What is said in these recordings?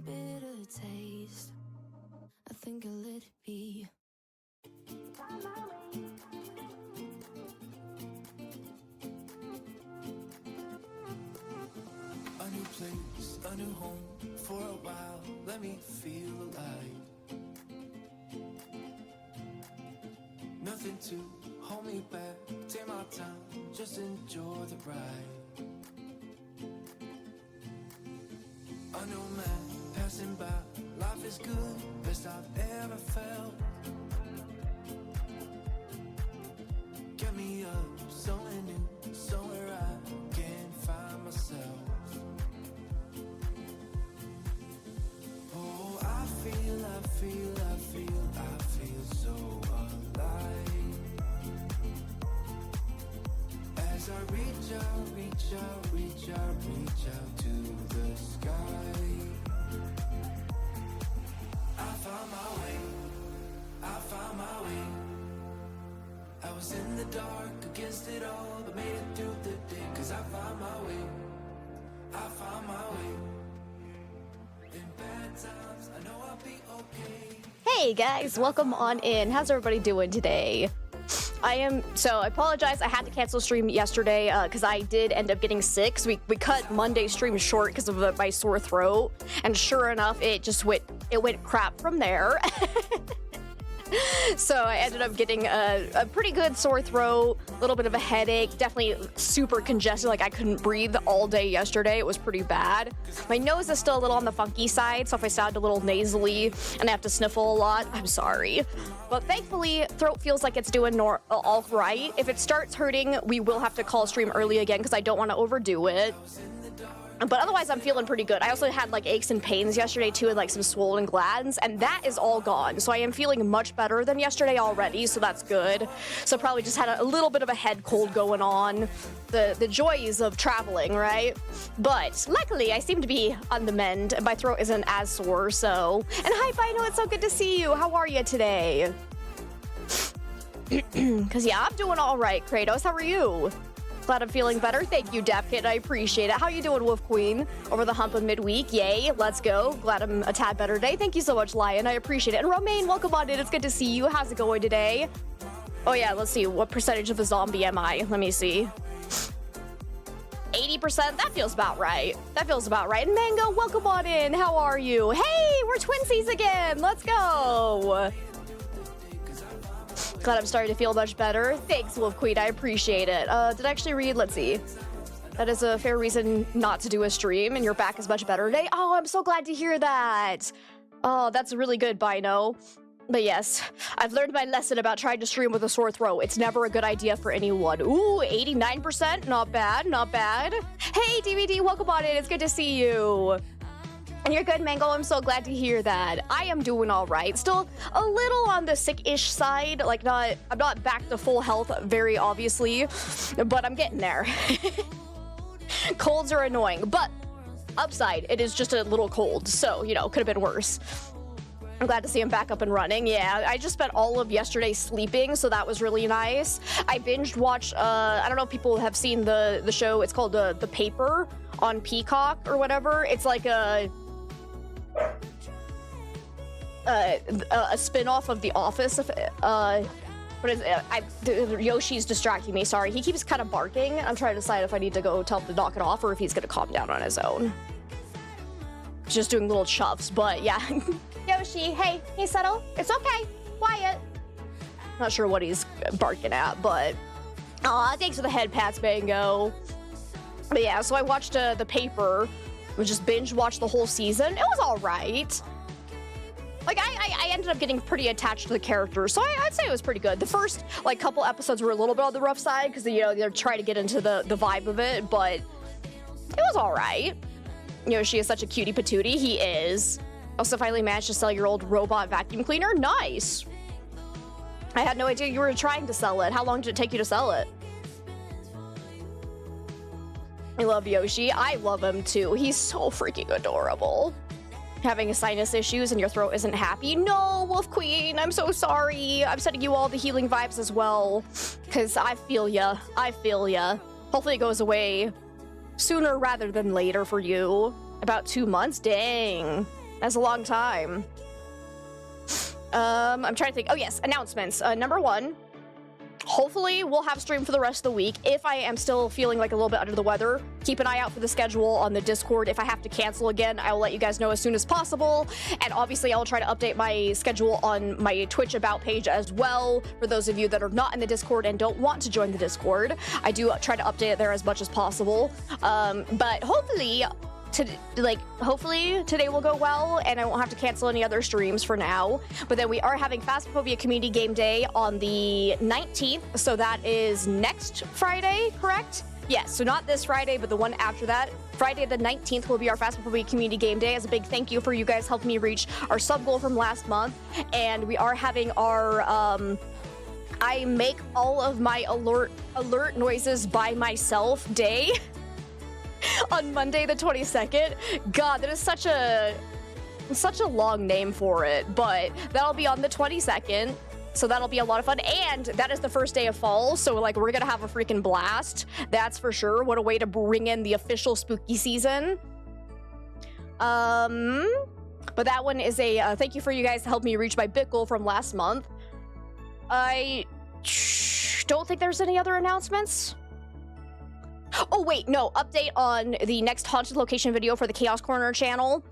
bitter taste. I think I'll let it be. A new place, a new home. For a while, let me feel alive. Nothing to hold me back. Take my time, just enjoy the ride. A new man passing by. Life is good, best I've ever felt. Get me up, somewhere new, somewhere I can find myself. Oh, I feel so alive. As I reach out to the sky. I found my way. I was in the dark against it all, but made it through the day. 'Cause I found my way. In bad times, I know I'll be okay. Hey guys, welcome on in. How's everybody doing today? I apologize, I had to cancel stream yesterday because I did end up getting sick. So we cut Monday's stream short because of my sore throat, and sure enough, it went crap from there. So I ended up getting a pretty good sore throat, a little bit of a headache, definitely super congested, like I couldn't breathe all day yesterday. It was pretty bad. My nose is still a little on the funky side, so if I sound a little nasally and I have to sniffle a lot, I'm sorry. But thankfully, throat feels like it's doing all right. If it starts hurting, we will have to call stream early again because I don't want to overdo it. But otherwise, I'm feeling pretty good. I also had like aches and pains yesterday too, and like some swollen glands, and that is all gone. So I am feeling much better than yesterday already, so that's good. So probably just had a little bit of a head cold going on. The joys of traveling, right? But luckily, I seem to be on the mend, and my throat isn't as sore, so... And hi, Bino, it's so good to see you. How are you today? Because yeah, I'm doing all right, Kratos. How are you? Glad I'm feeling better. Thank you, Dapkit. I appreciate it. How you doing, Wolf Queen? Over the hump of midweek. Yay, let's go. Glad I'm a tad better today. Thank you so much, Lion. I appreciate it. And Romaine, welcome on in. It's good to see you. How's it going today? Oh yeah, let's see. What percentage of a zombie am I? Let me see. 80%? That feels about right. That feels about right. And Mango, welcome on in. How are you? Hey, we're twinsies again. Let's go. Glad I'm starting to feel much better. Thanks, Wolf Queen. I appreciate it. Did I actually read? Let's see. That is a fair reason not to do a stream, and your back is much better today. Oh, I'm so glad to hear that. Oh, that's really good, Bino. But yes, I've learned my lesson about trying to stream with a sore throat. It's never a good idea for anyone. Ooh, 89%. Not bad, not bad. Hey, DVD, welcome on in. It's good to see you. And you're good, Mango. I'm so glad to hear that. I am doing all right. Still a little on the sick-ish side. Like, I'm not back to full health, very obviously, but I'm getting there. Colds are annoying, but upside, it is just a little cold. So, you know, could have been worse. I'm glad to see him back up and running. Yeah, I just spent all of yesterday sleeping, so that was really nice. I binged watched, I don't know if people have seen the show. It's called The Paper on Peacock or whatever. It's like a spin-off of The Office. What is it? Yoshi's distracting me, sorry. He keeps kind of barking. I'm trying to decide if I need to go tell him to knock it off or if he's gonna calm down on his own. Just doing little chuffs, but yeah. Yoshi, hey, settle. It's okay. Quiet. Not sure what he's barking at, but... Aw, thanks for the head pats, Mango. But yeah, so I watched The Paper. We just binge-watched the whole season. It was all right. Like, I ended up getting pretty attached to the characters, so I'd say it was pretty good. The first, like, couple episodes were a little bit on the rough side, because, you know, they're trying to get into the vibe of it, but it was all right. Yoshi is such a cutie patootie. He is. Also finally managed to sell your old robot vacuum cleaner. Nice. I had no idea you were trying to sell it. How long did it take you to sell it? I love Yoshi. I love him too. He's so freaking adorable. Having sinus issues and your throat isn't happy? No, Wolf Queen, I'm so sorry. I'm sending you all the healing vibes as well, because I feel ya. I feel ya. Hopefully it goes away sooner rather than later for you. About 2 months? Dang. That's a long time. I'm trying to think. Oh yes, announcements. Number one, hopefully we'll have stream for the rest of the week. If I am still feeling like a little bit under the weather, keep an eye out for the schedule on the Discord. If I have to cancel again, I will let you guys know as soon as possible. And obviously I will try to update my schedule on my Twitch About page as well. For those of you that are not in the Discord and don't want to join the Discord, I do try to update it there as much as possible. But hopefully today will go well and I won't have to cancel any other streams for now. But then we are having Phasmophobia Community Game Day on the 19th, so that is next Friday, correct? Yes, so not this Friday, but the one after that. Friday the 19th will be our Phasmophobia Community Game Day. As a big thank you for you guys helping me reach our sub goal from last month. And we are having our I make all of my alert noises by myself day. On Monday the 22nd. God, that is such a long name for it, but that'll be on the 22nd, so that'll be a lot of fun. And that is the first day of fall, so like we're gonna have a freaking blast, that's for sure. What a way to bring in the official spooky season. But that one is a thank you for you guys to help me reach my bit goal from last month. I don't think there's any other announcements. Oh wait, no, update on the next haunted location video for the Chaos Corner channel.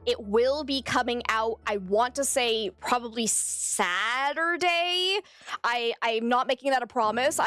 It will be coming out, I want to say probably Saturday. I'm not making that a promise.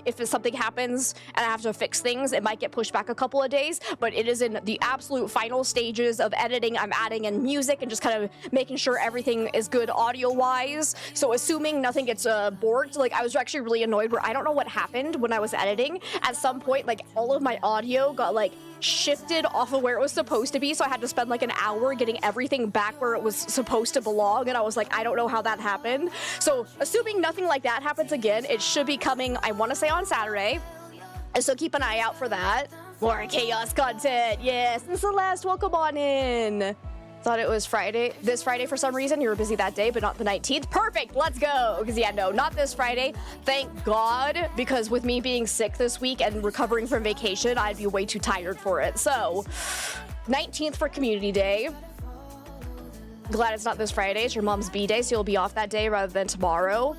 If something happens and I have to fix things, it might get pushed back a couple of days, but it is in the absolute final stages of editing. I'm adding in music and just kind of making sure everything is good audio-wise. So assuming nothing gets borked, like I was actually really annoyed where I don't know what happened when I was editing. At some point, like all of my audio got like shifted off of where it was supposed to be, so I had to spend like an hour getting everything back where it was supposed to belong, and I was like, I don't know how that happened. So assuming nothing like that happens again, it should be coming, I want to say on Saturday, and so keep an eye out for that. More chaos content, yes. And Celeste, welcome on in. Thought it was Friday, this Friday for some reason. You were busy that day, but not the 19th. Perfect, let's go. Because yeah, no, not this Friday. Thank God, because with me being sick this week and recovering from vacation, I'd be way too tired for it. So, 19th for Community Day. Glad it's not this Friday. It's your mom's B-Day, so you'll be off that day rather than tomorrow.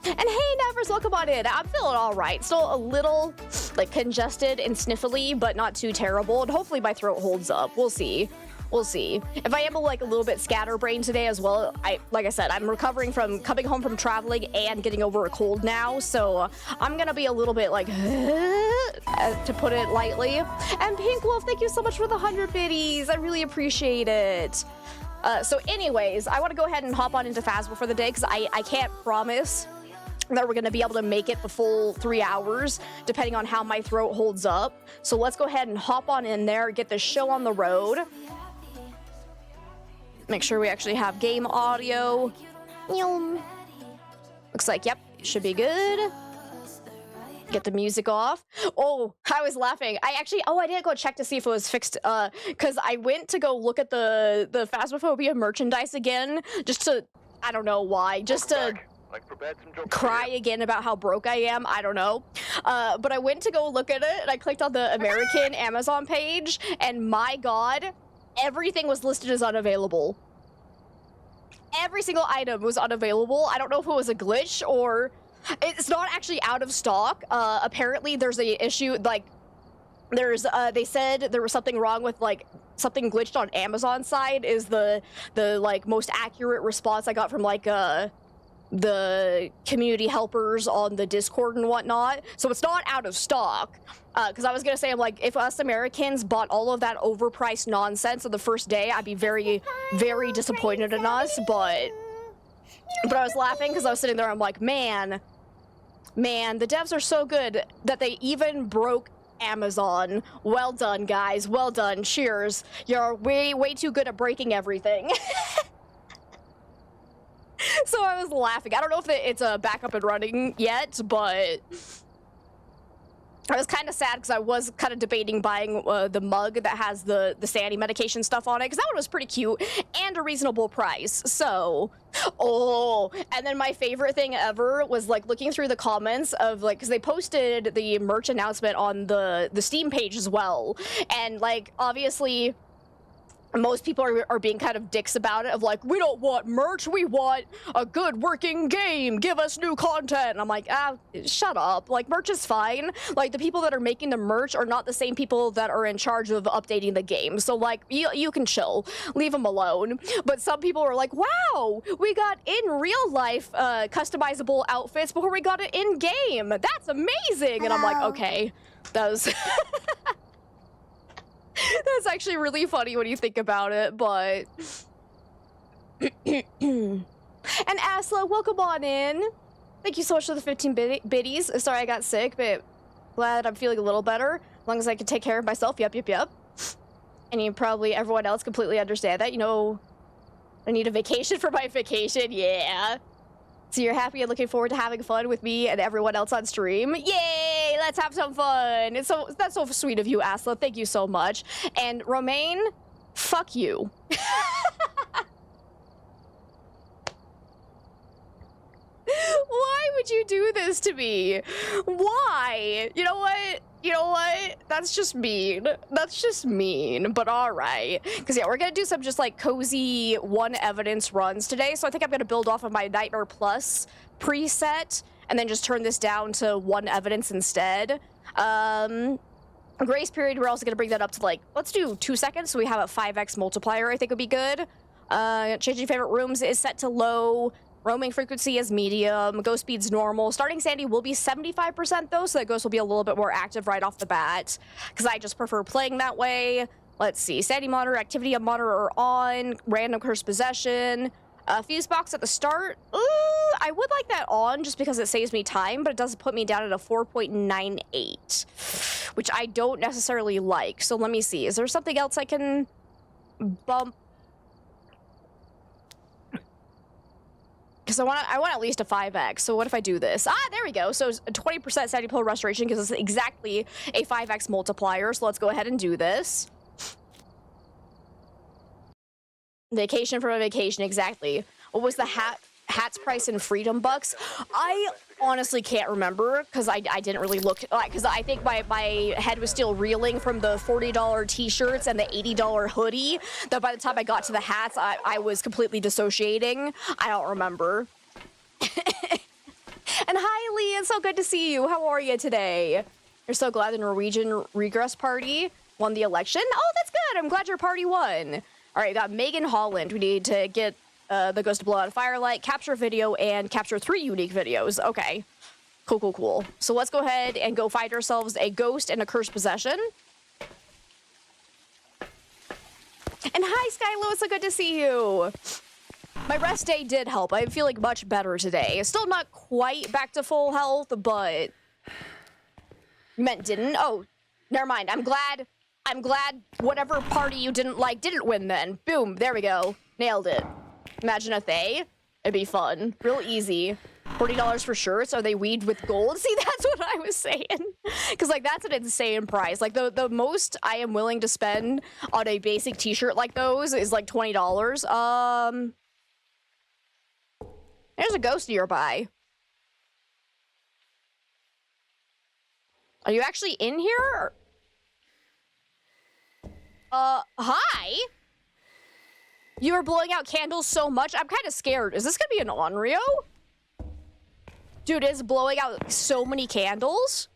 And hey, Nevers, welcome on in. I'm feeling all right. Still a little like congested and sniffly, but not too terrible. And hopefully my throat holds up. We'll see. We'll see. If I am like a little bit scatterbrained today as well, like I said, I'm recovering from coming home from traveling and getting over a cold now. So I'm gonna be a little bit like, to put it lightly. And Pink Wolf, thank you so much for the 100 biddies. I really appreciate it. So anyways, I want to go ahead and hop on into Phasmo for the day because I can't promise that we're going to be able to make it the full 3 hours, depending on how my throat holds up. So let's go ahead and hop on in there, get the show on the road. Make sure we actually have game audio. Looks like, yep, should be good. Get the music off. Oh, I was laughing. I didn't go check to see if it was fixed, because I went to go look at the Phasmophobia merchandise again, just to, I don't know why, just to cry again about how broke I am. I don't know. But I went to go look at it and I clicked on the American Amazon page and my God, everything was listed as unavailable. Every single item was unavailable. I don't know if it was a glitch or it's not actually out of stock. Apparently there's a issue, like they said there was something wrong with like something glitched on Amazon's side is the like most accurate response I got from like the community helpers on the Discord and whatnot. So it's not out of stock. Because I was gonna say, I'm like, if us Americans bought all of that overpriced nonsense on the first day, I'd be very, very disappointed in us. But I was laughing because I was sitting there, I'm like, man, the devs are so good that they even broke Amazon. Well done, guys. Well done. Cheers. You're way too good at breaking everything. So I was laughing. I don't know if it's back up and running yet, but I was kind of sad because I was kind of debating buying the mug that has the Sandy medication stuff on it, because that one was pretty cute and a reasonable price. So, and then my favorite thing ever was like looking through the comments of like, because they posted the merch announcement on the Steam page as well, and like obviously most people are being kind of dicks about it, of like, we don't want merch, we want a good working game, give us new content. And I'm like, shut up. Like, merch is fine. Like, the people that are making the merch are not the same people that are in charge of updating the game. So, like, you can chill. Leave them alone. But some people are like, wow, we got in real life customizable outfits before we got it in game. That's amazing. And I'm like, okay, that was... That's actually really funny when you think about it, but... And Asla, welcome on in. Thank you so much for the 15 biddies. Sorry I got sick, but glad I'm feeling a little better. As long as I can take care of myself. Yep. And you probably, everyone else completely understand that. You know, I need a vacation for my vacation. Yeah. So you're happy and looking forward to having fun with me and everyone else on stream? Yay! Let's have some fun! That's so sweet of you, Asla. Thank you so much. And Romaine, fuck you. Why would you do this to me? Why? You know what? That's just mean. That's just mean, but all right. Because, yeah, we're going to do some just, like, cozy one evidence runs today. So I think I'm going to build off of my Nightmare Plus preset and then just turn this down to one evidence instead. Grace period, we're also going to bring that up to, like, let's do 2 seconds so we have a 5x multiplier, I think would be good. Changing favorite rooms is set to low. Roaming frequency is medium, ghost speed's normal. Starting Sandy will be 75% though, so that ghost will be a little bit more active right off the bat, because I just prefer playing that way. Let's see, Sandy monitor, activity monitor are on, random curse possession. Fuse box at the start, I would like that on just because it saves me time, but it does put me down at a 4.98, which I don't necessarily like. So let me see, is there something else I can bump? Because I want at least a 5x. So what if I do this? There we go. So 20% Sandy Pill Restoration gives us exactly a 5x multiplier. So let's go ahead and do this. Vacation from a vacation, exactly. What was the hat's price in Freedom Bucks? I honestly can't remember because I didn't really look, because I think my head was still reeling from the $40 t-shirts and the $80 hoodie, that by the time I got to the hats, I was completely dissociating. I don't remember. And hi, Lee, it's so good to see you. How are you today? You're so glad the Norwegian Regress Party won the election? Oh, that's good. I'm glad your party won. All right, got Megan Holland. We need to get the Ghost to blow out a firelight, capture a video, and capture 3 unique videos. Okay. Cool. So let's go ahead and go find ourselves a ghost and a cursed possession. And hi, Skylo, it's so good to see you. My rest day did help. I'm feeling much better today. Still not quite back to full health, but... You meant didn't? Oh, never mind. I'm glad whatever party you didn't like didn't win then. Boom, there we go. Nailed it. Imagine if they. It'd be fun. Real easy. $40 for shirts. Are they weaved with gold? See, that's what I was saying. Because, like, that's an insane price. Like, the most I am willing to spend on a basic t-shirt like those is, like, $20. There's a ghost nearby. Are you actually in here? Hi? You are blowing out candles so much. I'm kind of scared. Is this gonna be an Onryo? Dude, it's blowing out so many candles.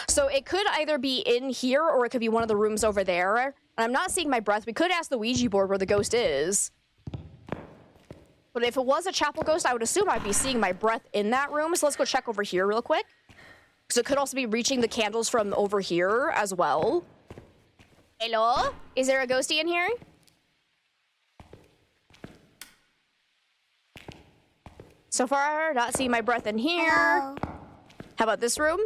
So it could either be in here or it could be one of the rooms over there. And I'm not seeing my breath. We could ask the Ouija board where the ghost is. But if it was a chapel ghost, I would assume I'd be seeing my breath in that room. So let's go check over here real quick. So it could also be reaching the candles from over here as well. Hello? Is there a ghosty in here? So far, not seeing my breath in here. Hello. How about this room?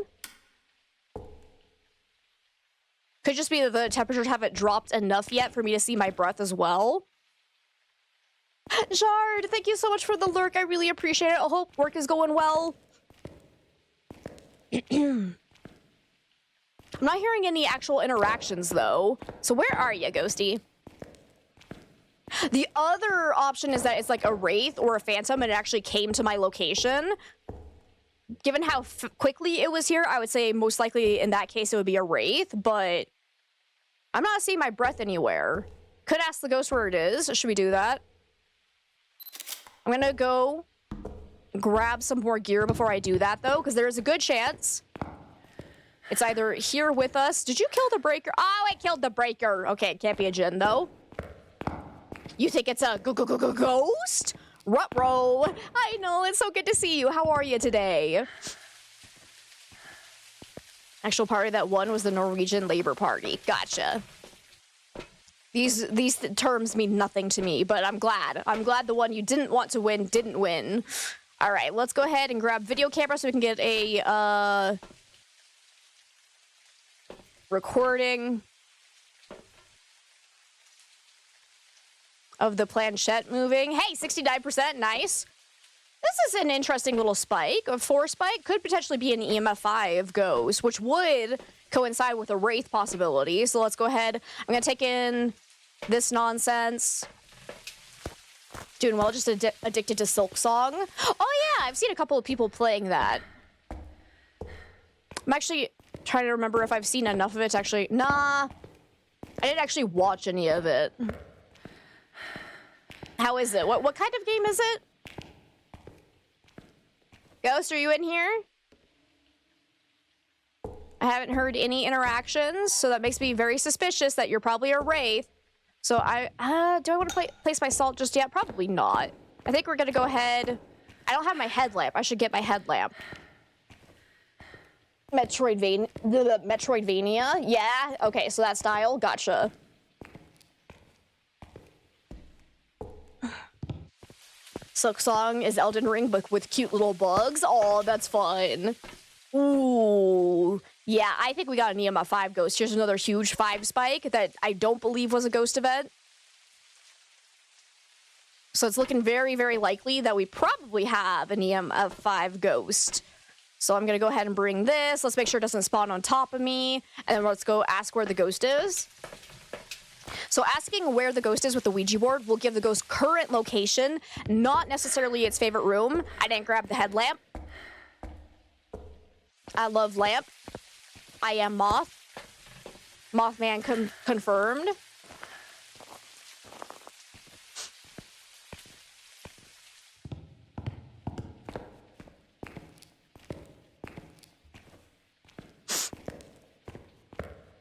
Could just be that the temperatures haven't dropped enough yet for me to see my breath as well. Jard, thank you so much for the lurk. I really appreciate it. I hope work is going well. I'm not hearing any actual interactions, though. So where are you, Ghosty? The other option is that it's like a wraith or a phantom, and it actually came to my location. Given how quickly it was here, I would say most likely in that case it would be a wraith, but I'm not seeing my breath anywhere. Could ask the ghost where it is. Should we do that? I'm gonna go grab some more gear before I do that, though, because there is a good chance it's either here with us. Did you kill the breaker? Oh, I killed the breaker. Okay, it can't be a djinn, though. You think it's a ghost? Ruh-roh. I know, it's so good to see you. How are you today? Actual party that won was the Norwegian Labour Party. Gotcha. These terms mean nothing to me, but I'm glad. I'm glad the one you didn't want to win didn't win. All right, let's go ahead and grab video camera so we can get a recording of the planchette moving. Hey, 69%, nice. This is an interesting little spike. A 4 spike could potentially be an EMF 5 ghost, which would coincide with a wraith possibility. So let's go ahead. I'm gonna take in this nonsense. Doing well, just addicted to Silk Song. Oh yeah, I've seen a couple of people playing that. I'm actually trying to remember if I've seen enough of it to actually... Nah, I didn't actually watch any of it. How is it? What kind of game is it? Ghost, are you in here? I haven't heard any interactions, so that makes me very suspicious that you're probably a wraith. So do I want to place my salt just yet? Probably not. I think we're gonna go ahead. I don't have my headlamp. I should get my headlamp. Metroidvania? Yeah? Okay, so that style? Gotcha. Silk Song is Elden Ring, but with cute little bugs. Oh, that's fun. Ooh. Yeah, I think we got an EMF 5 ghost. Here's another huge 5 spike that I don't believe was a ghost event. So it's looking very, very likely that we probably have an EMF 5 ghost. So I'm going to go ahead and bring this. Let's make sure it doesn't spawn on top of me. And then let's go ask where the ghost is. So asking where the ghost is with the Ouija board will give the ghost current location, not necessarily its favorite room. I didn't grab the headlamp. I love lamp. I am Moth. Mothman confirmed.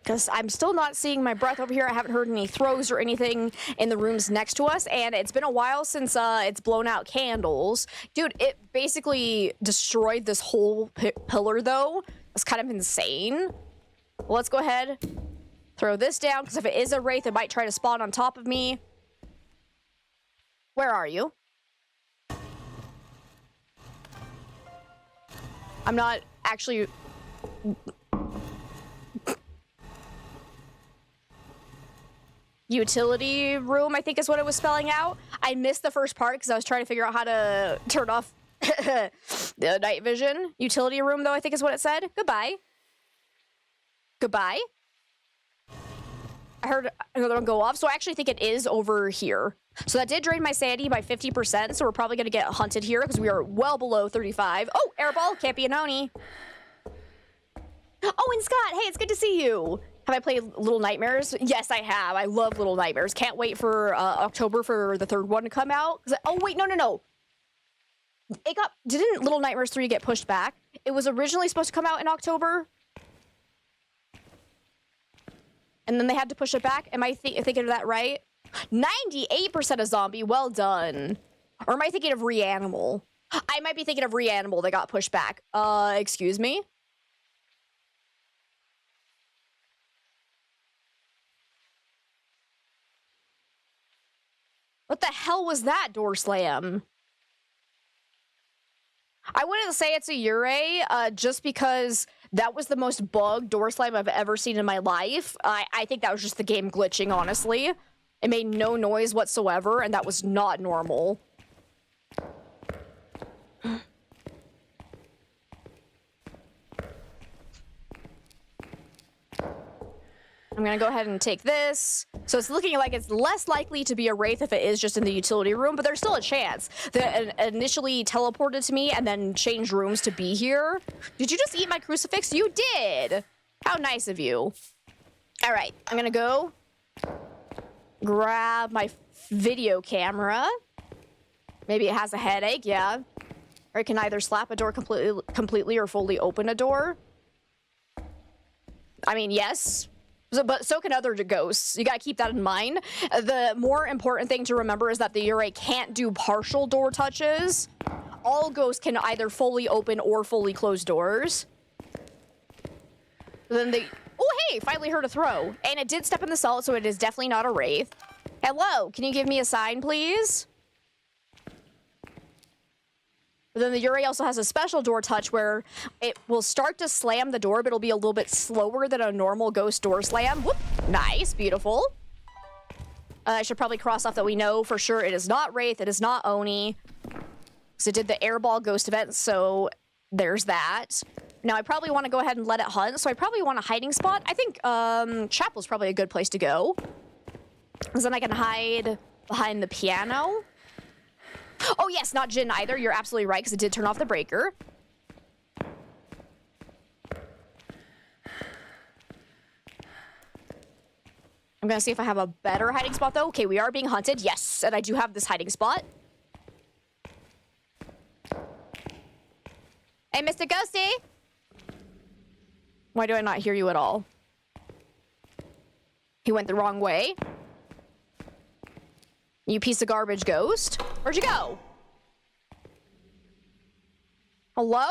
Because I'm still not seeing my breath over here. I haven't heard any throws or anything in the rooms next to us. And it's been a while since it's blown out candles. Dude, it basically destroyed this whole pillar, though. It's kind of insane. Well, let's go ahead. Throw this down, because if it is a wraith, it might try to spawn on top of me. Where are you? I'm not actually... Utility room, I think is what it was spelling out. I missed the first part because I was trying to figure out how to turn off the night vision. Utility room, though, I think is what it said. Goodbye. Goodbye. I heard another one go off, so I actually think it is over here. So that did drain my sanity by 50%, so we're probably going to get hunted here because we are well below 35. Oh, airball, can't be an Oni. Oh, and Scott, hey, it's good to see you. Have I played Little Nightmares? Yes, I have. I love Little Nightmares. Can't wait for October for the 3rd one to come out. Oh, wait, no. Didn't Little Nightmares 3 get pushed back? It was originally supposed to come out in October. And then they had to push it back. Am I thinking of that right? 98% of zombie. Well done. Or am I thinking of Reanimal? I might be thinking of Reanimal that got pushed back. Excuse me? What the hell was that door slam? I wouldn't say it's a Yurei, just because that was the most bugged door slam I've ever seen in my life. I think that was just the game glitching, honestly. It made no noise whatsoever, and that was not normal. I'm gonna go ahead and take this. So it's looking like it's less likely to be a wraith if it is just in the utility room, but there's still a chance that it initially teleported to me and then changed rooms to be here. Did you just eat my crucifix? You did! How nice of you. All right, I'm gonna go grab my video camera. Maybe it has a headache, yeah. Or it can either slap a door completely or fully open a door. I mean, yes. But so can other ghosts. You gotta keep that in mind. The more important thing to remember is that the Yurei can't do partial door touches. All ghosts can either fully open or fully close doors. Then they... Oh, hey! Finally heard a throw. And it did step in the salt, so it is definitely not a wraith. Hello, can you give me a sign, please? But then the Yurei also has a special door touch where it will start to slam the door, but it'll be a little bit slower than a normal ghost door slam. Whoop! Nice, beautiful. I should probably cross off that we know for sure it is not Wraith, it is not Oni. Because it did the airball ghost event, so there's that. Now I probably want to go ahead and let it hunt, so I probably want a hiding spot. I think Chapel's probably a good place to go. Because then I can hide behind the piano. Oh yes, not Jinn either. You're absolutely right, because it did turn off the breaker. I'm gonna see if I have a better hiding spot though. Okay, we are being hunted. Yes, and I do have this hiding spot. Hey, Mr. Ghosty! Why do I not hear you at all? He went the wrong way. You piece of garbage ghost. Where'd you go? Hello?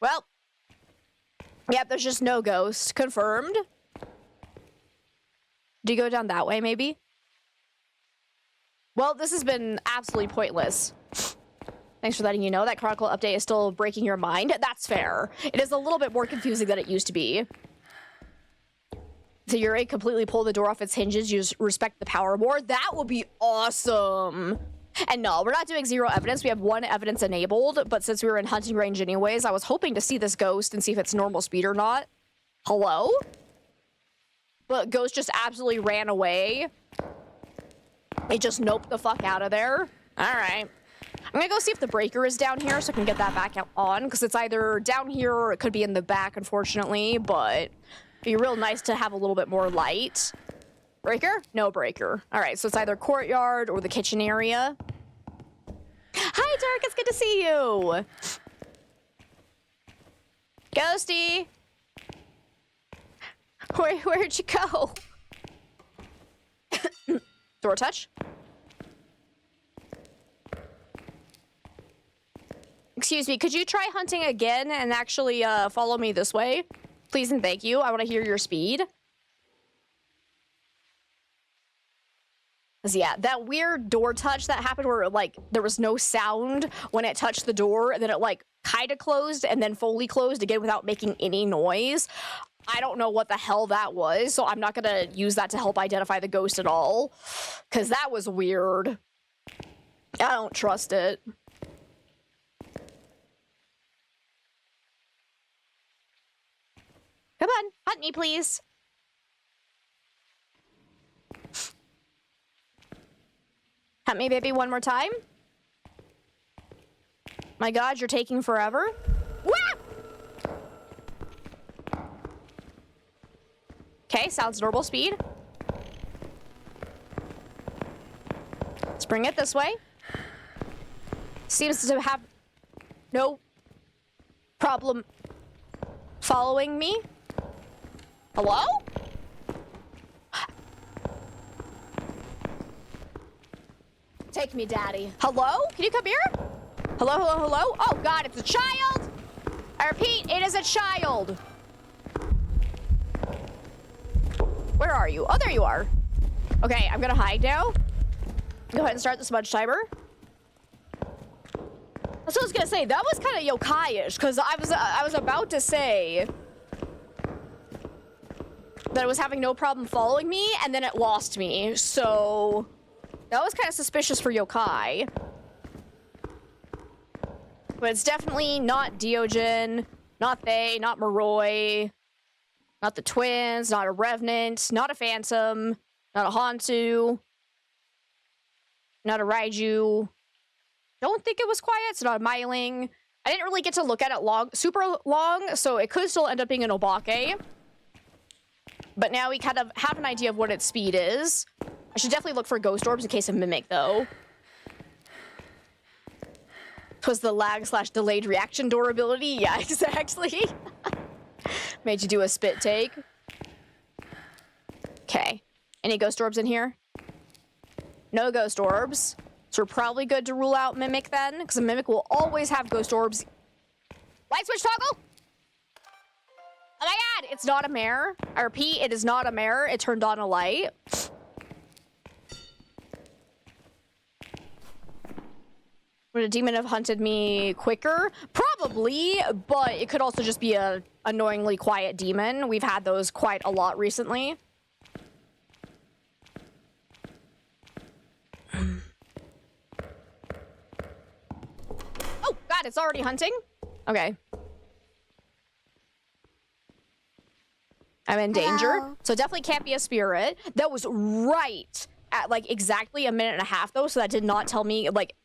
Well. Yep, there's just no ghost. Confirmed. Do you go down that way, maybe? Well, this has been absolutely pointless. Thanks for letting you know that Chronicle update is still breaking your mind. That's fair. It is a little bit more confusing than it used to be. So Yurei completely pull the door off its hinges. You just respect the power more. That would be awesome. And no, we're not doing zero evidence. We have one evidence enabled. But since we were in hunting range anyways, I was hoping to see this ghost and see if it's normal speed or not. Hello? But ghost just absolutely ran away. It just noped the fuck out of there. All right. I'm gonna go see if the breaker is down here so I can get that back out on, because it's either down here or it could be in the back, unfortunately, but it'd be real nice to have a little bit more light. Breaker? No breaker. All right, so it's either courtyard or the kitchen area. Hi, Dirk, it's good to see you. Ghosty. Where'd you go? Door touch. Excuse me, could you try hunting again and actually follow me this way? Please and thank you. I want to hear your speed. 'Cause yeah, that weird door touch that happened where like there was no sound when it touched the door, and then it like kind of closed and then fully closed again without making any noise. I don't know what the hell that was, so I'm not gonna use that to help identify the ghost at all. 'Cause that was weird. I don't trust it. Come on, hunt me, please. Hunt me, baby, one more time. My God, you're taking forever. Wah! Okay, sounds normal speed. Let's bring it this way. Seems to have no problem following me. Hello? Take me, Daddy. Hello? Can you come here? Hello, hello, hello? Oh, God, it's a child! I repeat, it is a child! Where are you? Oh, there you are. Okay, I'm gonna hide now. Go ahead and start the smudge timer. That's what I was gonna say. That was kind of yokai-ish, because I was about to say that it was having no problem following me, and then it lost me. So That was kind of suspicious for yokai. But it's definitely not Diogen, not Faye, not Moroi, not the twins, not a Revenant, not a Phantom, not a Hantu, not a Raiju. Don't think it was quiet, so not a Myling. I didn't really get to look at it super long, so it could still end up being an Obake. But now we kind of have an idea of what its speed is. I should definitely look for Ghost Orbs in case of Mimic, though. Was the lag/delayed reaction durability? Yeah, exactly. Made you do a spit take. Okay. Any Ghost Orbs in here? No Ghost Orbs. So we're probably good to rule out Mimic then, because a Mimic will always have Ghost Orbs. Light switch toggle! Oh my god, it's not a mare. I repeat, it is not a mare. It turned on a light. Would a demon have hunted me quicker? Probably, but it could also just be a annoyingly quiet demon. We've had those quite a lot recently. Oh, God, it's already hunting? Okay. I'm in danger. Hello. So it definitely can't be a spirit. That was right at, like, exactly a minute and a half, though, so that did not tell me, like,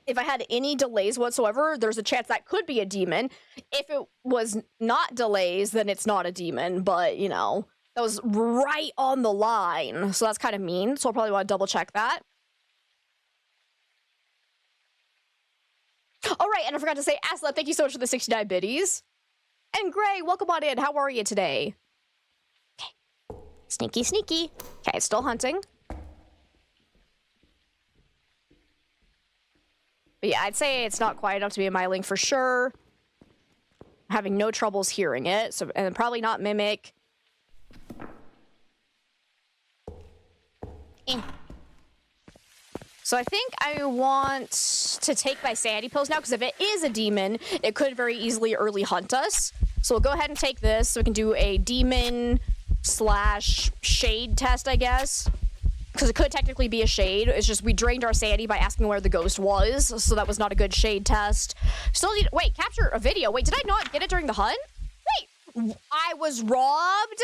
if I had any delays whatsoever, there's a chance that could be a demon. If it was not delays, then it's not a demon, but, you know, that was right on the line, so that's kind of mean, so I'll probably want to double-check that. All right, and I forgot to say, Asla, thank you so much for the 69 biddies. And Gray, welcome on in. How are you today? Okay. Sneaky, sneaky. Okay, it's still hunting. But yeah, I'd say it's not quiet enough to be a Myling for sure. I'm having no troubles hearing it, so and probably not Mimic. So I think I want to take my sanity pills now, because if it is a demon, it could very easily early hunt us. So we'll go ahead and take this so we can do a demon / shade test, I guess. Because it could technically be a shade. It's just we drained our sanity by asking where the ghost was, so that was not a good shade test. Still need— wait, capture a video. Wait, did I not get it during the hunt? Wait, I was robbed?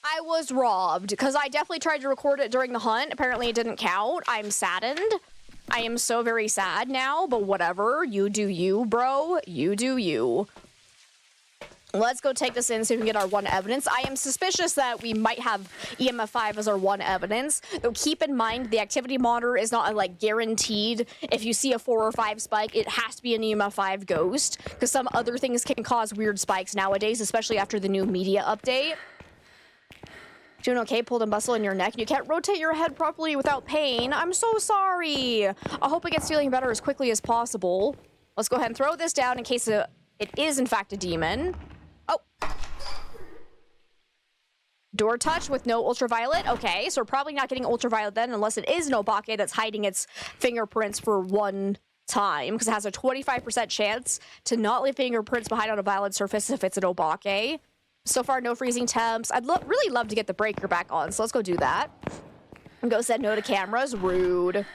I was robbed, because I definitely tried to record it during the hunt. Apparently it didn't count. I'm saddened. I am so very sad now, but whatever. You do you, bro. You do you. Let's go take this in so we can get our one evidence. I am suspicious that we might have EMF 5 as our one evidence. Though keep in mind, the activity monitor is not like guaranteed. If you see a 4 or 5 spike, it has to be an EMF 5 ghost, because some other things can cause weird spikes nowadays, especially after the new media update. Doing okay? Pulled a muscle in your neck. You can't rotate your head properly without pain. I'm so sorry. I hope it gets feeling better as quickly as possible. Let's go ahead and throw this down in case it is in fact a demon. Oh. Door touch with no ultraviolet. Okay, so we're probably not getting ultraviolet then, unless it is an Obake that's hiding its fingerprints for one time, because it has a 25% chance to not leave fingerprints behind on a violet surface if it's an Obake. So far, no freezing temps. I'd really love to get the breaker back on, so let's go do that. And go said no to cameras. Rude.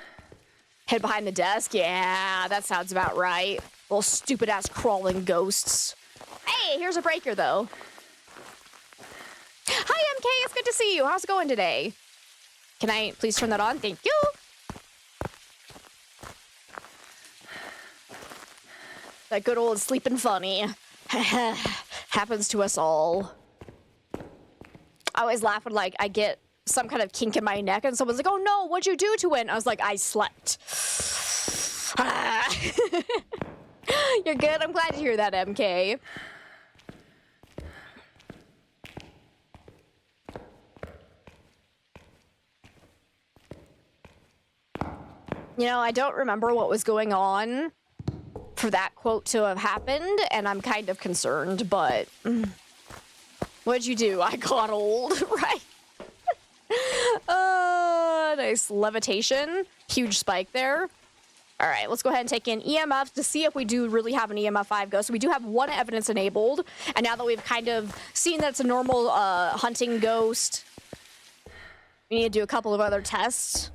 Hid behind the desk. Yeah, that sounds about right. Little stupid-ass crawling ghosts. Hey, here's a breaker, though. Hi, MK. It's good to see you. How's it going today? Can I please turn that on? Thank you. That good old sleeping funny. Happens to us all. I always laugh when, like, I get some kind of kink in my neck and someone's like, oh no, what'd you do to it? And I was like, I slept. You're good? I'm glad to hear that, MK. You know, I don't remember what was going on for that quote to have happened, and I'm kind of concerned, but what'd you do? I got old, right? Nice levitation. Huge spike there. All right, let's go ahead and take in EMFs to see if we do really have an EMF 5 ghost. So we do have one evidence enabled, and now that we've kind of seen that it's a normal hunting ghost, we need to do a couple of other tests.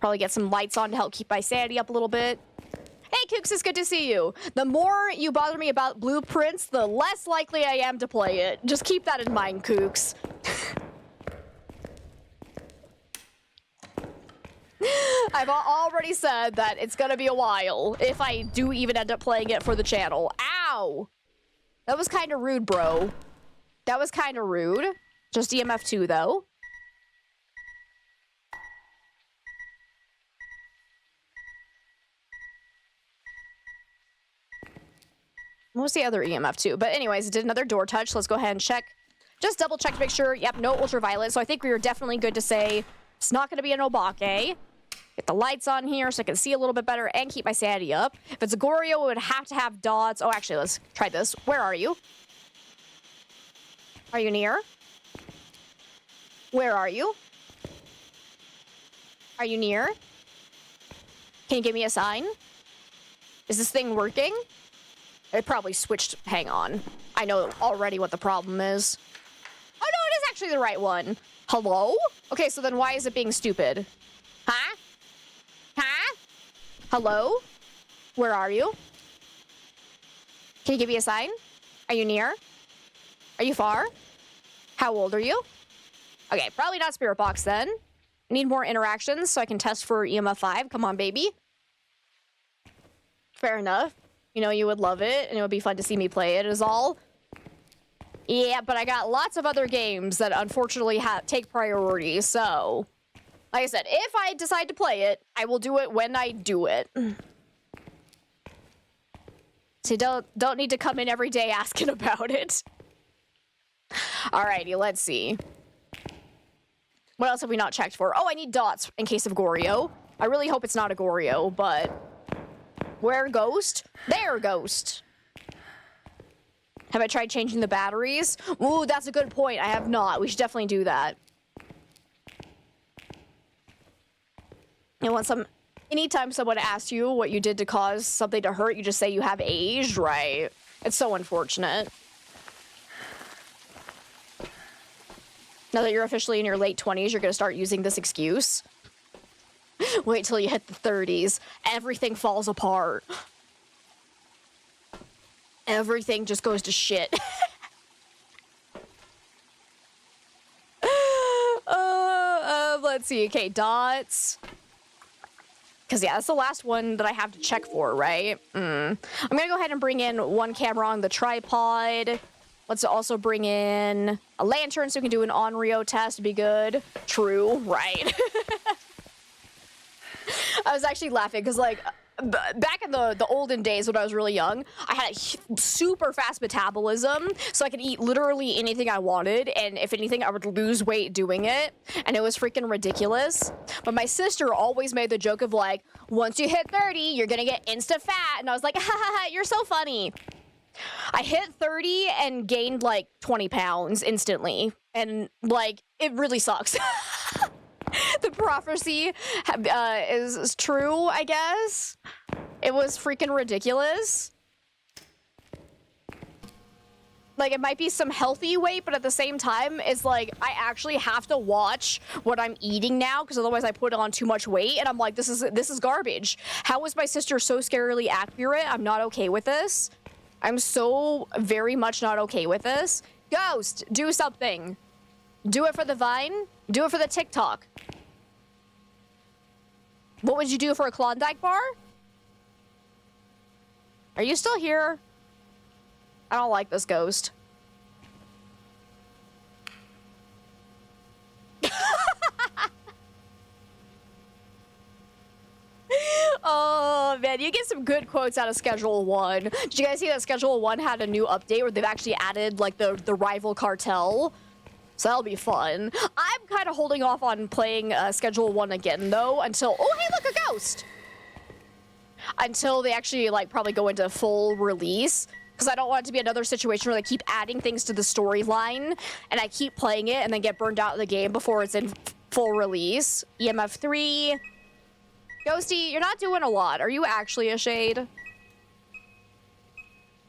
Probably get some lights on to help keep my sanity up a little bit. Hey, Kooks, it's good to see you. The more you bother me about blueprints, the less likely I am to play it. Just keep that in mind, Kooks. I've already said that it's gonna be a while if I do even end up playing it for the channel. Ow! That was kind of rude, bro. That was kind of rude. Just EMF 2, though. What was the other EMF 2? But anyways, it did another door touch. Let's go ahead and check. Just double check to make sure. Yep, no ultraviolet. So I think we were definitely good to say it's not going to be an Obake. Get the lights on here so I can see a little bit better and keep my sanity up. If it's a Goryo, it would have to have dots. Oh, actually, let's try this. Where are you? Are you near? Where are you? Are you near? Can you give me a sign? Is this thing working? It probably switched. Hang on. I know already what the problem is. Oh, no, it is actually the right one. Hello? Okay, so then why is it being stupid? Huh? Huh? Hello? Where are you? Can you give me a sign? Are you near? Are you far? How old are you? Okay, probably not Spirit Box then. I need more interactions so I can test for EMF 5. Come on, baby. Fair enough. You know, you would love it, and it would be fun to see me play it is all. Yeah, but I got lots of other games that unfortunately take priority, so... Like I said, if I decide to play it, I will do it when I do it. So don't need to come in every day asking about it. Alrighty, let's see. What else have we not checked for? Oh, I need dots in case of Goryo. I really hope it's not a Goryo, but... Where, Ghost? There, Ghost. Have I tried changing the batteries? Ooh, that's a good point. I have not. We should definitely do that. And anytime someone asks you what you did to cause something to hurt, you just say you have aged, right? It's so unfortunate. Now that you're officially in your late 20s, you're gonna start using this excuse. Wait till you hit the 30s. Everything falls apart. Everything just goes to shit. Let's see. Okay, dots. Because, yeah, that's the last one that I have to check for, right? I'm going to go ahead and bring in one camera on the tripod. Let's also bring in a lantern so we can do an Onryo test. Be good. True, right? I was actually laughing because, like, back in the olden days when I was really young, I had a super fast metabolism, so I could eat literally anything I wanted, and if anything, I would lose weight doing it, and it was freaking ridiculous. But my sister always made the joke of, like, once you hit 30, you're gonna get insta fat, and I was like, ha ha ha, you're so funny. I hit 30 and gained, like, 20 pounds instantly, and, like, it really sucks. The prophecy is true, I guess. It was freaking ridiculous. Like, it might be some healthy weight, but at the same time, it's like, I actually have to watch what I'm eating now, because otherwise I put on too much weight, and I'm like, this is garbage. How is my sister so scarily accurate? I'm not okay with this. I'm so very much not okay with this. Ghost, do something. Do it for the Vine. Do it for the TikTok. What would you do for a Klondike bar? Are you still here? I don't like this ghost. Oh, man, you get some good quotes out of Schedule 1. Did you guys see that Schedule 1 had a new update where they've actually added, like, the rival cartel? So that'll be fun. I'm kind of holding off on playing Schedule 1 again, though, until... Oh, hey, look, a ghost! Until they actually, like, probably go into full release. Because I don't want it to be another situation where they keep adding things to the storyline, and I keep playing it and then get burned out of the game before it's in full release. EMF 3. Ghosty, you're not doing a lot. Are you actually a shade? You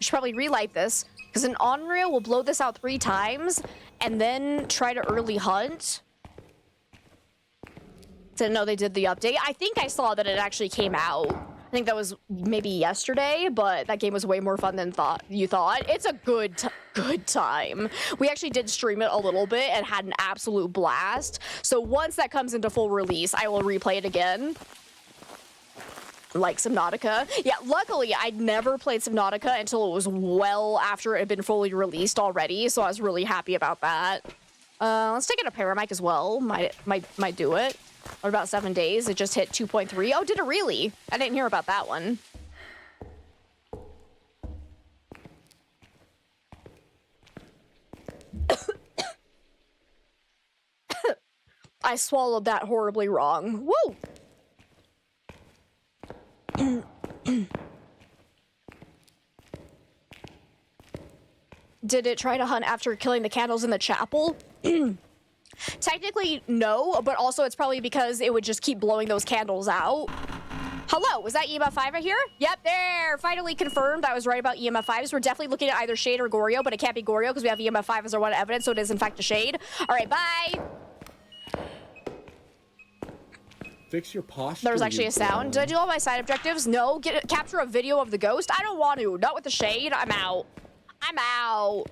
should probably relight this, because an Onryo will blow this out 3 times, and then try to early hunt. Didn't know they did the update. I think I saw that it actually came out. I think that was maybe yesterday, but that game was way more fun than you thought. It's a good time. We actually did stream it a little bit and had an absolute blast. So once that comes into full release, I will replay it again. Like Subnautica. Yeah, luckily, I'd never played Subnautica until it was well after it had been fully released already, so I was really happy about that. Let's take in a Paramic as well. Might do it. What about 7 days? It just hit 2.3. Oh, did it really? I didn't hear about that one. I swallowed that horribly wrong. Woo! Did it try to hunt after killing the candles in the chapel? Technically, no, but also it's probably because it would just keep blowing those candles out. Hello, was that EMF 5 right here? Yep, there, finally confirmed. I was right about EMF 5s. We're definitely looking at either Shade or Goryo, but it can't be Goryo because we have EMF 5 as our one evidence, so it is in fact a Shade. All right, bye. Fix your posture. There was actually a sound. Did I do all my side objectives? No. Capture a video of the ghost? I don't want to. Not with the Shade. I'm out. I'm out.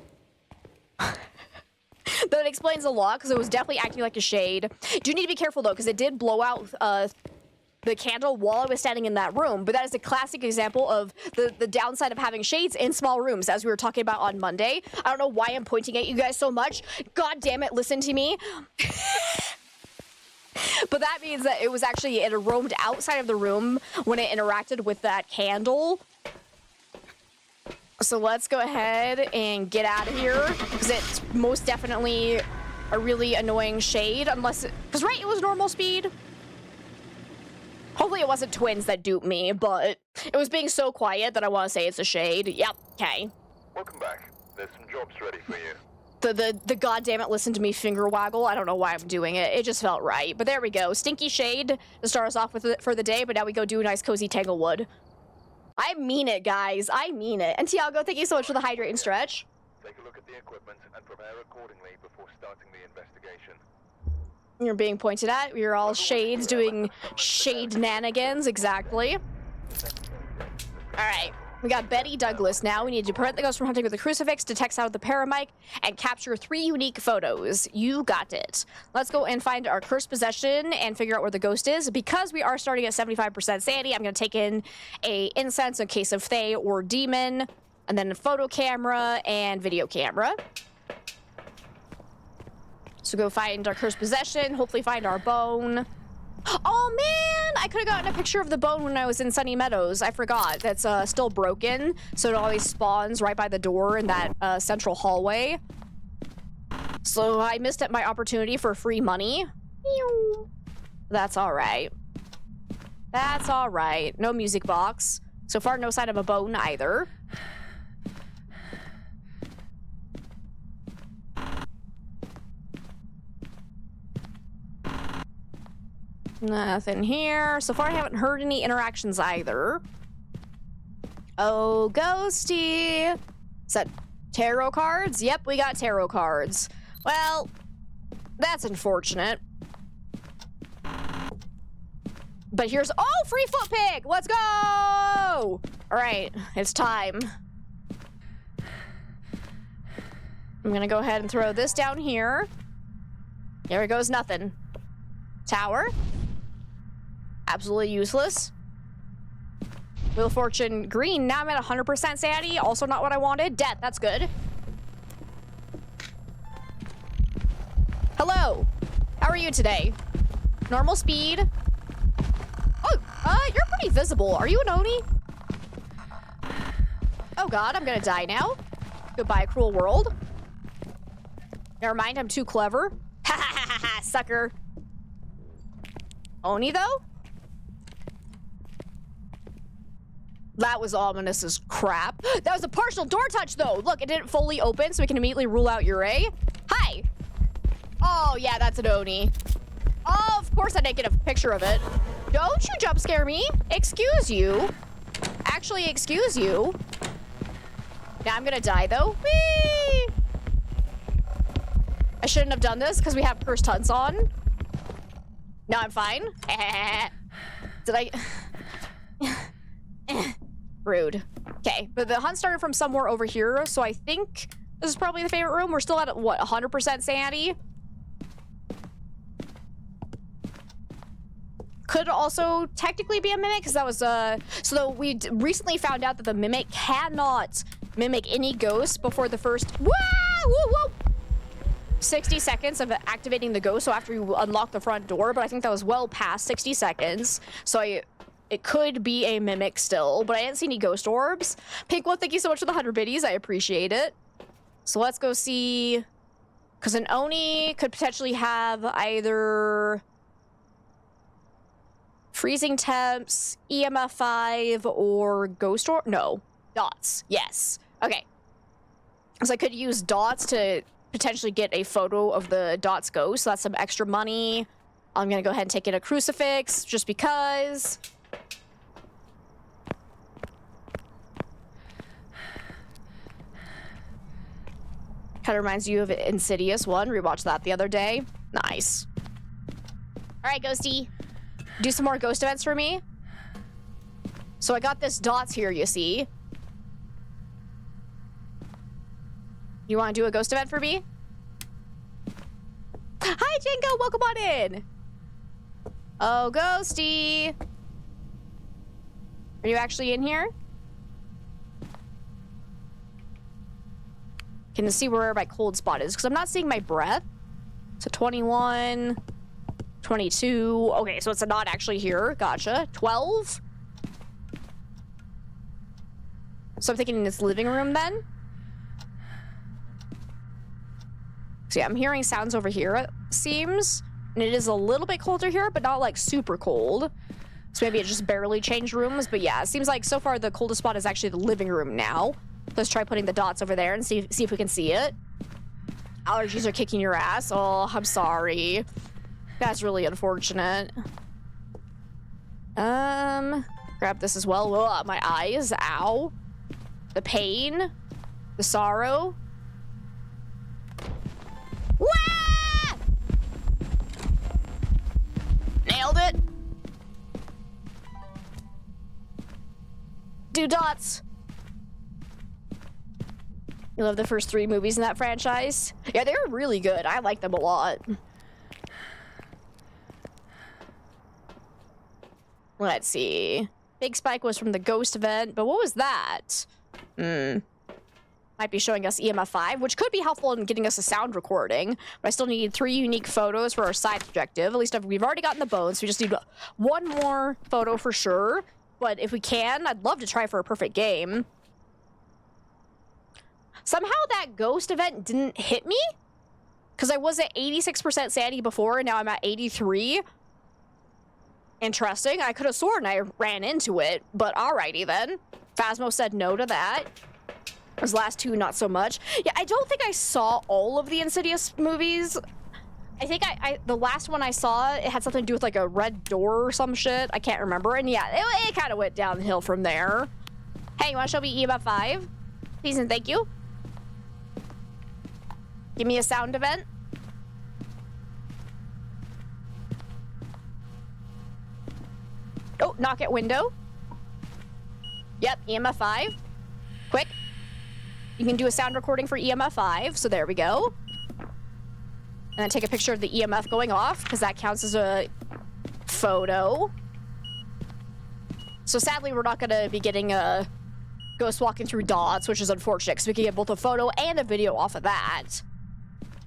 That explains a lot because it was definitely acting like a Shade. Do need to be careful though because it did blow out the candle while I was standing in that room. But that is a classic example of the downside of having Shades in small rooms, as we were talking about on Monday. I don't know why I'm pointing at you guys so much. God damn it, listen to me. But that means that it was actually, it roamed outside of the room when it interacted with that candle. So let's go ahead and get out of here, because it's most definitely a really annoying Shade, unless it, because right, it was normal speed. Hopefully it wasn't twins that duped me, but it was being so quiet that I want to say it's a Shade. Yep, okay. Welcome back. There's some jobs ready for you. The goddammit listen to me finger waggle. I don't know why I'm doing it. It just felt right. But there we go. Stinky Shade to start us off with for the day, but now we go do a nice cozy Tanglewood. I mean it, guys. I mean it. And Tiago, thank you so much for the hydrate and stretch. Take a look at the equipment and prepare accordingly before starting the investigation. You're being pointed at. We're all Shades doing Shade-nanigans. Exactly. Alright. We got Betty Douglas now. We need to prevent the ghost from hunting with a crucifix, detect sound with the paramic, and capture 3 unique photos. You got it. Let's go and find our cursed possession and figure out where the ghost is. Because we are starting at 75% sanity, I'm going to take in a incense in case of Fae or Demon, and then a photo camera and video camera. So go find our cursed possession, hopefully find our bone. Oh man, I could have gotten a picture of the bone when I was in Sunny Meadows. I forgot. That's still broken, so it always spawns right by the door in that central hallway. So I missed my opportunity for free money. That's all right. That's all right. No music box. So far, no sign of a bone either. Nothing here. So far, I haven't heard any interactions either. Oh, ghosty. Is that tarot cards? Yep, we got tarot cards. Well, that's unfortunate. But here's... Oh, free foot pick! Let's go! All right, it's time. I'm gonna go ahead and throw this down here. There goes nothing. Tower. Absolutely useless. Wheel of Fortune green. Now I'm at 100% sanity. Also not what I wanted. Death. That's good. Hello. How are you today? Normal speed. Oh, you're pretty visible. Are you an Oni? Oh god, I'm gonna die now. Goodbye, cruel world. Never mind, I'm too clever. Ha ha ha ha, sucker. Oni, though? That was ominous as crap. That was a partial door touch, though. Look, it didn't fully open, so we can immediately rule out Ure. Hi. Oh, yeah, that's an Oni. Oh, of course I didn't get a picture of it. Don't you jump scare me. Excuse you. Actually, excuse you. Now I'm gonna die, though. Whee! I shouldn't have done this, because we have cursed hunts on. No, I'm fine. Did I? Rude. Okay, but the hunt started from somewhere over here, so I think this is probably the favorite room. We're still at, what, 100% sanity? Could also technically be a mimic, because that was, so we recently found out that the mimic cannot mimic any ghost before the first, whoa, whoa, whoa, 60 seconds of activating the ghost, so after you unlock the front door, but I think that was well past 60 seconds, so it could be a mimic still, but I didn't see any ghost orbs. Pinkwood, thank you so much for the 100 biddies, I appreciate it. So let's go see, because an Oni could potentially have either freezing temps, EMF 5, or ghost orb, no, dots, yes. Okay, so I could use dots to potentially get a photo of the dots ghost, so that's some extra money. I'm gonna go ahead and take in a crucifix, just because. Kind of reminds you of Insidious 1, rewatched that the other day. Nice. All right, Ghosty, do some more ghost events for me. So I got this dots here, you see. You want to do a ghost event for me? Hi, Jingo, welcome on in. Oh, Ghosty. Are you actually in here? Can you see where my cold spot is? Because I'm not seeing my breath. So 21, 22. Okay, so it's not actually here. Gotcha. 12. So I'm thinking in this living room then. So yeah, I'm hearing sounds over here, it seems. And it is a little bit colder here, but not like super cold. So maybe it just barely changed rooms. But yeah, it seems like so far the coldest spot is actually the living room now. Let's try putting the dots over there and see if we can see it. Allergies are kicking your ass. Oh, I'm sorry. That's really unfortunate. Grab this as well. Ugh, my eyes. Ow. The pain. The sorrow. Wah! Nailed it. Do dots. You love the first 3 movies in that franchise? Yeah, they were really good. I like them a lot. Let's see. Big Spike was from the ghost event, but what was that? Might be showing us EMF 5, which could be helpful in getting us a sound recording. But I still need 3 unique photos for our side objective. At least we've already gotten the bones, so we just need 1 more photo for sure. But if we can, I'd love to try for a perfect game. Somehow that ghost event didn't hit me? Because I was at 86% sanity before, and now I'm at 83. Interesting. I could have sworn I ran into it, but alrighty then. Phasmo said no to that. Those last 2, not so much. Yeah, I don't think I saw all of the Insidious movies. I think the last one I saw, it had something to do with like a red door or some shit. I can't remember. And yeah, it kind of went downhill from there. Hey, you want to show me EMF 5? Please and thank you. Give me a sound event. Oh, knock at window. Yep, EMF 5. Quick. You can do a sound recording for EMF 5, so there we go. And then take a picture of the EMF going off, because that counts as a photo. So sadly, we're not going to be getting a ghost walking through dots, which is unfortunate, because we can get both a photo and a video off of that.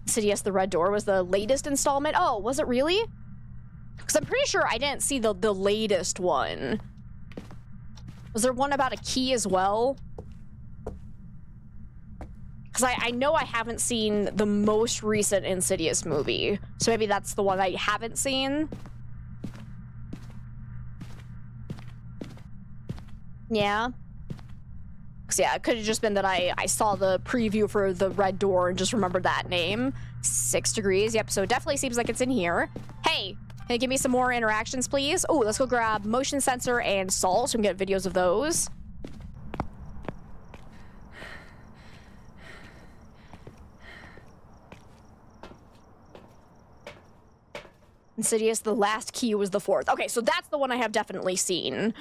Insidious The Red Door was the latest installment. Oh, was it really? Because I'm pretty sure I didn't see the latest one. Was there one about a key as well? Because I know I haven't seen the most recent Insidious movie. So maybe that's the one I haven't seen. Yeah. Because yeah, it could have just been that I saw the preview for The Red Door and just remembered that name. 6 degrees. Yep, so it definitely seems like it's in here. Hey, can you give me some more interactions, please? Oh, let's go grab motion sensor and salt so we can get videos of those. Insidious, The Last Key was the 4th. Okay, so that's the one I have definitely seen.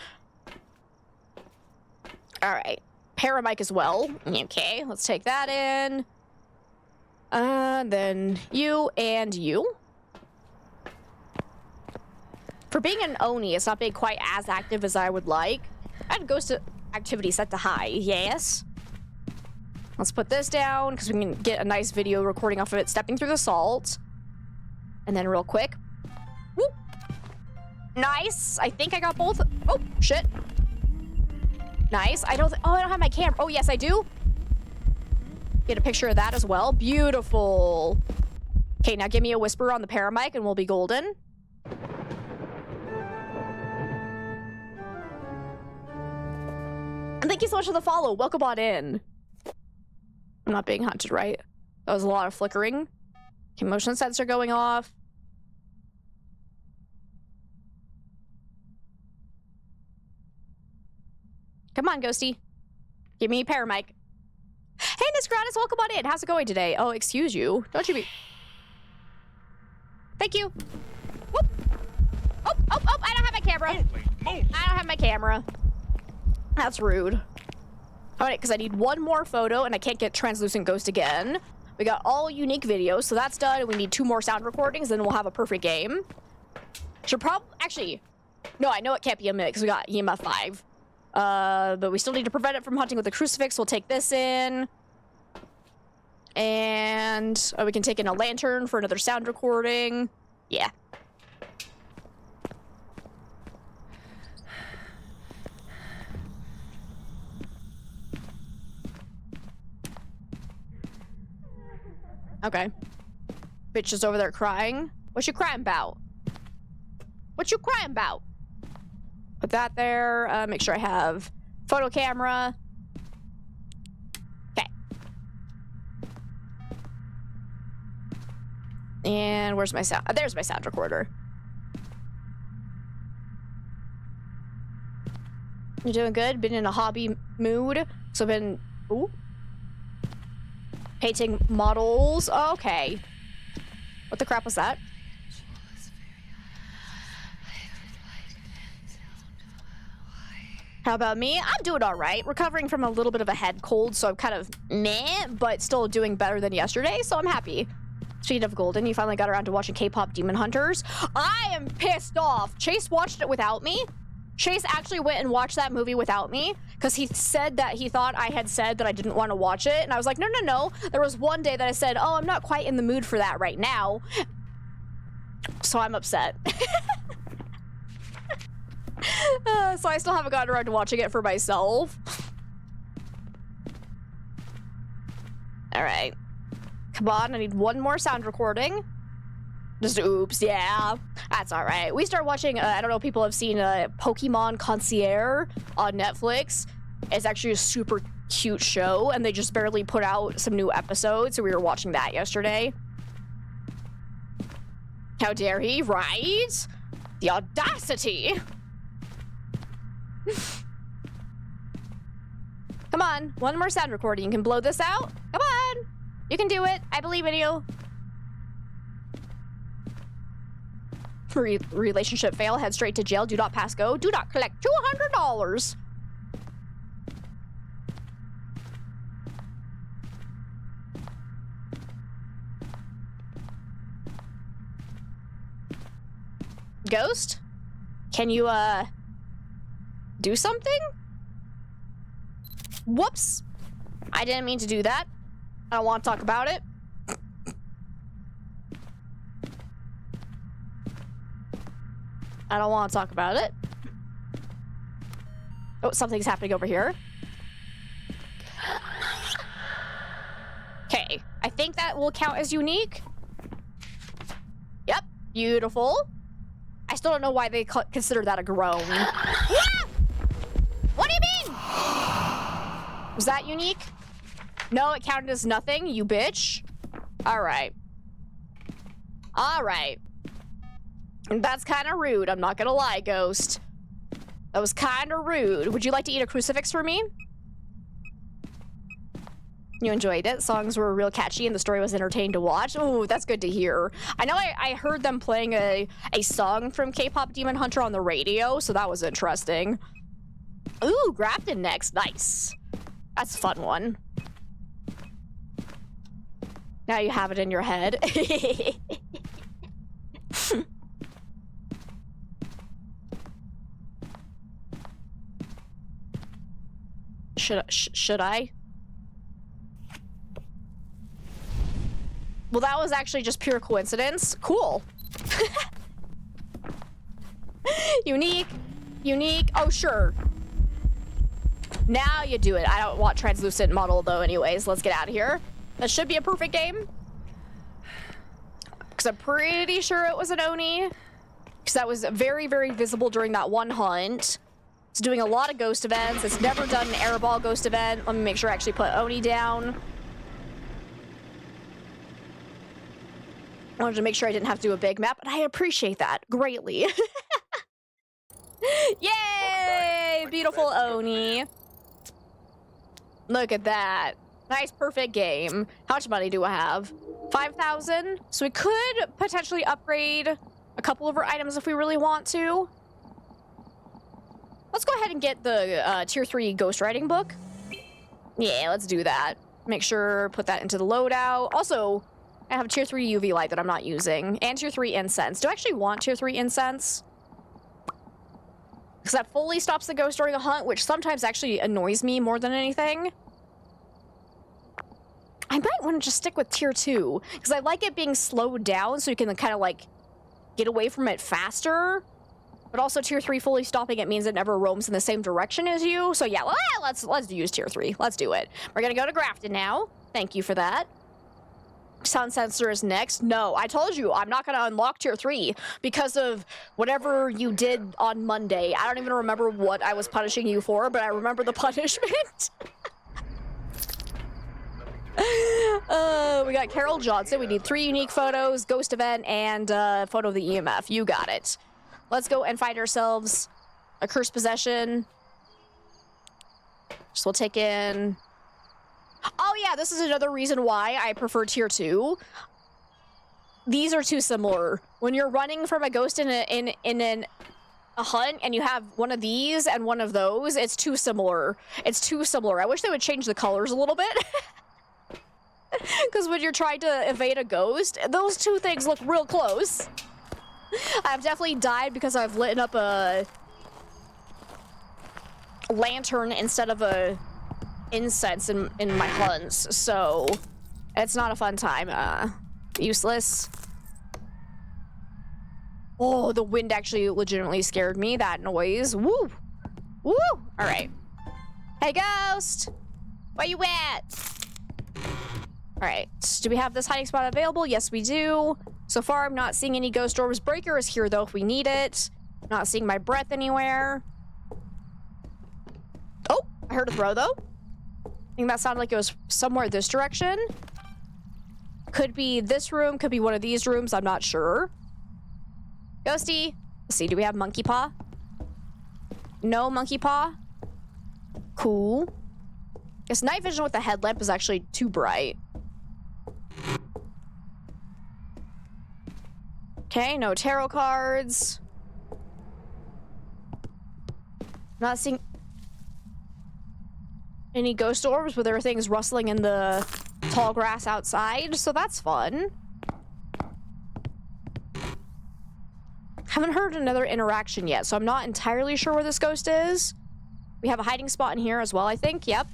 All right. Paramic as well. Okay, let's take that in. Then you and you. For being an Oni, it's not being quite as active as I would like. I had ghost activity set to high, yes. Let's put this down, because we can get a nice video recording off of it stepping through the salt. And then real quick. Whoop. Nice. I think I got both. Oh, shit. Nice. I don't have my camera. Oh, yes, I do. Get a picture of that as well. Beautiful. Okay, now give me a whisper on the paramic and we'll be golden. And thank you so much for the follow. Welcome on in. I'm not being hunted, right? That was a lot of flickering. Okay, motion sensor going off. Come on, Ghosty. Give me a paramic. Hey, Nisgratis, welcome on in. How's it going today? Oh, excuse you. Don't you be... Thank you. Whoop. Oh, I don't have my camera. I don't have my camera. That's rude. All right, because I need one more photo and I can't get translucent ghost again. We got all unique videos, so that's done. We need 2 more sound recordings, then we'll have a perfect game. Should probably... Actually, no, I know it can't be a minute because we got EMF 5. But we still need to prevent it from hunting with the crucifix. We'll take this in. And we can take in a lantern for another sound recording. Yeah. Okay. Bitch is over there crying. What you crying about? What you crying about? Put that there. Make sure I have photo camera. Okay. And where's my sound? There's my sound recorder. You doing good? Been in a hobby mood. So been... Ooh. Painting models. Oh, okay. What the crap was that? How about me? I'm doing all right. Recovering from a little bit of a head cold, so I'm kind of meh, but still doing better than yesterday, so I'm happy. Speaking of golden, you finally got around to watching K-pop Demon Hunters. I am pissed off. Chase watched it without me. Chase actually went and watched that movie without me because he said that he thought I had said that I didn't want to watch it. And I was like, no. There was one day that I said, oh, I'm not quite in the mood for that right now. So I'm upset. So I still haven't gotten around to watching it for myself. All right. Come on, I need one more sound recording. Just oops, yeah. That's all right. We started watching, I don't know if people have seen Pokemon Concierge on Netflix. It's actually a super cute show, and they just barely put out some new episodes, so we were watching that yesterday. How dare he, right? The audacity! Come on, one more sound recording. You can blow this out. Come on! You can do it. I believe in you. Relationship fail. Head straight to jail. Do not pass go. Do not collect $200. Ghost? Can you, do something? Whoops. I didn't mean to do that. I don't want to talk about it. I don't want to talk about it. Oh, something's happening over here. Okay, I think that will count as unique. Yep, beautiful. I still don't know why they consider that a groan. Ah! What do you mean? Was that unique? No, it counted as nothing, you bitch. All right. All right. That's kind of rude. I'm not gonna lie, Ghost. That was kind of rude. Would you like to eat a crucifix for me? You enjoyed it? Songs were real catchy and the story was entertaining to watch? Oh, that's good to hear. I know I heard them playing a song from K-Pop Demon Hunter on the radio, so that was interesting. Ooh, Grafton next. Nice. That's a fun one. Now you have it in your head. Should I? Well, that was actually just pure coincidence. Cool. Unique. Oh, sure. Now you do it. I don't want translucent model though anyways. Let's get out of here. That should be a perfect game. Because I'm pretty sure it was an Oni. Because that was very, very visible during that one hunt. It's doing a lot of ghost events. It's never done an airball ghost event. Let me make sure I actually put Oni down. I wanted to make sure I didn't have to do a big map, and I appreciate that greatly. Yay! Beautiful Oni. Look at that. Nice, perfect game. How much money do I have? 5,000? So we could potentially upgrade a couple of our items if we really want to. Let's go ahead and get the tier 3 ghostwriting book. Yeah, let's do that. Make sure, put that into the loadout. Also, I have tier 3 UV light that I'm not using. And tier 3 incense. Do I actually want tier 3 incense? Because that fully stops the ghost during a hunt, which sometimes actually annoys me more than anything. I might want to just stick with tier 2. Because I like it being slowed down so you can kind of like get away from it faster. But also tier 3 fully stopping it means it never roams in the same direction as you. So yeah, let's use tier 3. Let's do it. We're going to go to Grafton now. Thank you for that. Sound sensor is next. No, I told you I'm not going to unlock tier 3 because of whatever you did on Monday. I don't even remember what I was punishing you for, but I remember the punishment. We got Carol Johnson. We need 3 unique photos, ghost event, and photo of the EMF. You got it. Let's go and find ourselves a cursed possession. So we'll take in... Oh yeah, this is another reason why I prefer tier 2. These are too similar. When you're running from a ghost in a hunt and you have one of these and one of those, it's too similar. It's too similar. I wish they would change the colors a little bit. Because when you're trying to evade a ghost, those two things look real close. I've definitely died because I've lit up a lantern instead of a incense in my hunts, so it's not a fun time. Useless. Oh, the wind actually legitimately scared me. That noise. Woo! Woo! Alright. Hey, ghost! Where you at? Alright. Do we have this hiding spot available? Yes, we do. So far, I'm not seeing any ghost orbs. Breaker is here, though, if we need it. Not seeing my breath anywhere. Oh! I heard a throw, though. I think that sounded like it was somewhere this direction. Could be this room, could be one of these rooms, I'm not sure. Ghosty! Let's see, do we have monkey paw? No monkey paw? Cool. Guess night vision with the headlamp is actually too bright. Okay, no tarot cards. Not seeing any ghost orbs, but there are things rustling in the tall grass outside, so that's fun. Haven't heard another interaction yet, so I'm not entirely sure where this ghost is. We have a hiding spot in here as well, I think. Yep.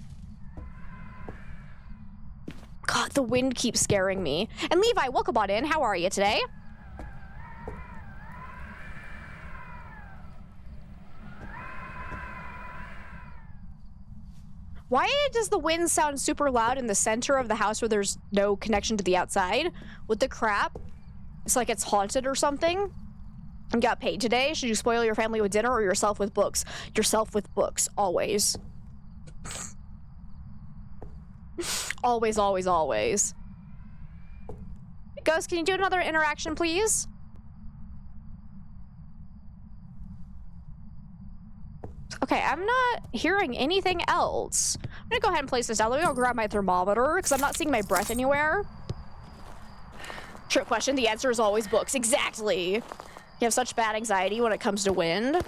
God, the wind keeps scaring me. And Levi, welcome on in. How are you today? Why does the wind sound super loud in the center of the house where there's no connection to the outside? What the crap? It's like it's haunted or something. And got paid today. Should you spoil your family with dinner or yourself with books? Yourself with books, always. Always, always, always. Ghost, can you do another interaction, please? Okay, I'm not hearing anything else. I'm gonna go ahead and place this down. Let me go grab my thermometer, because I'm not seeing my breath anywhere. Trick question. The answer is always books. Exactly. You have such bad anxiety when it comes to wind.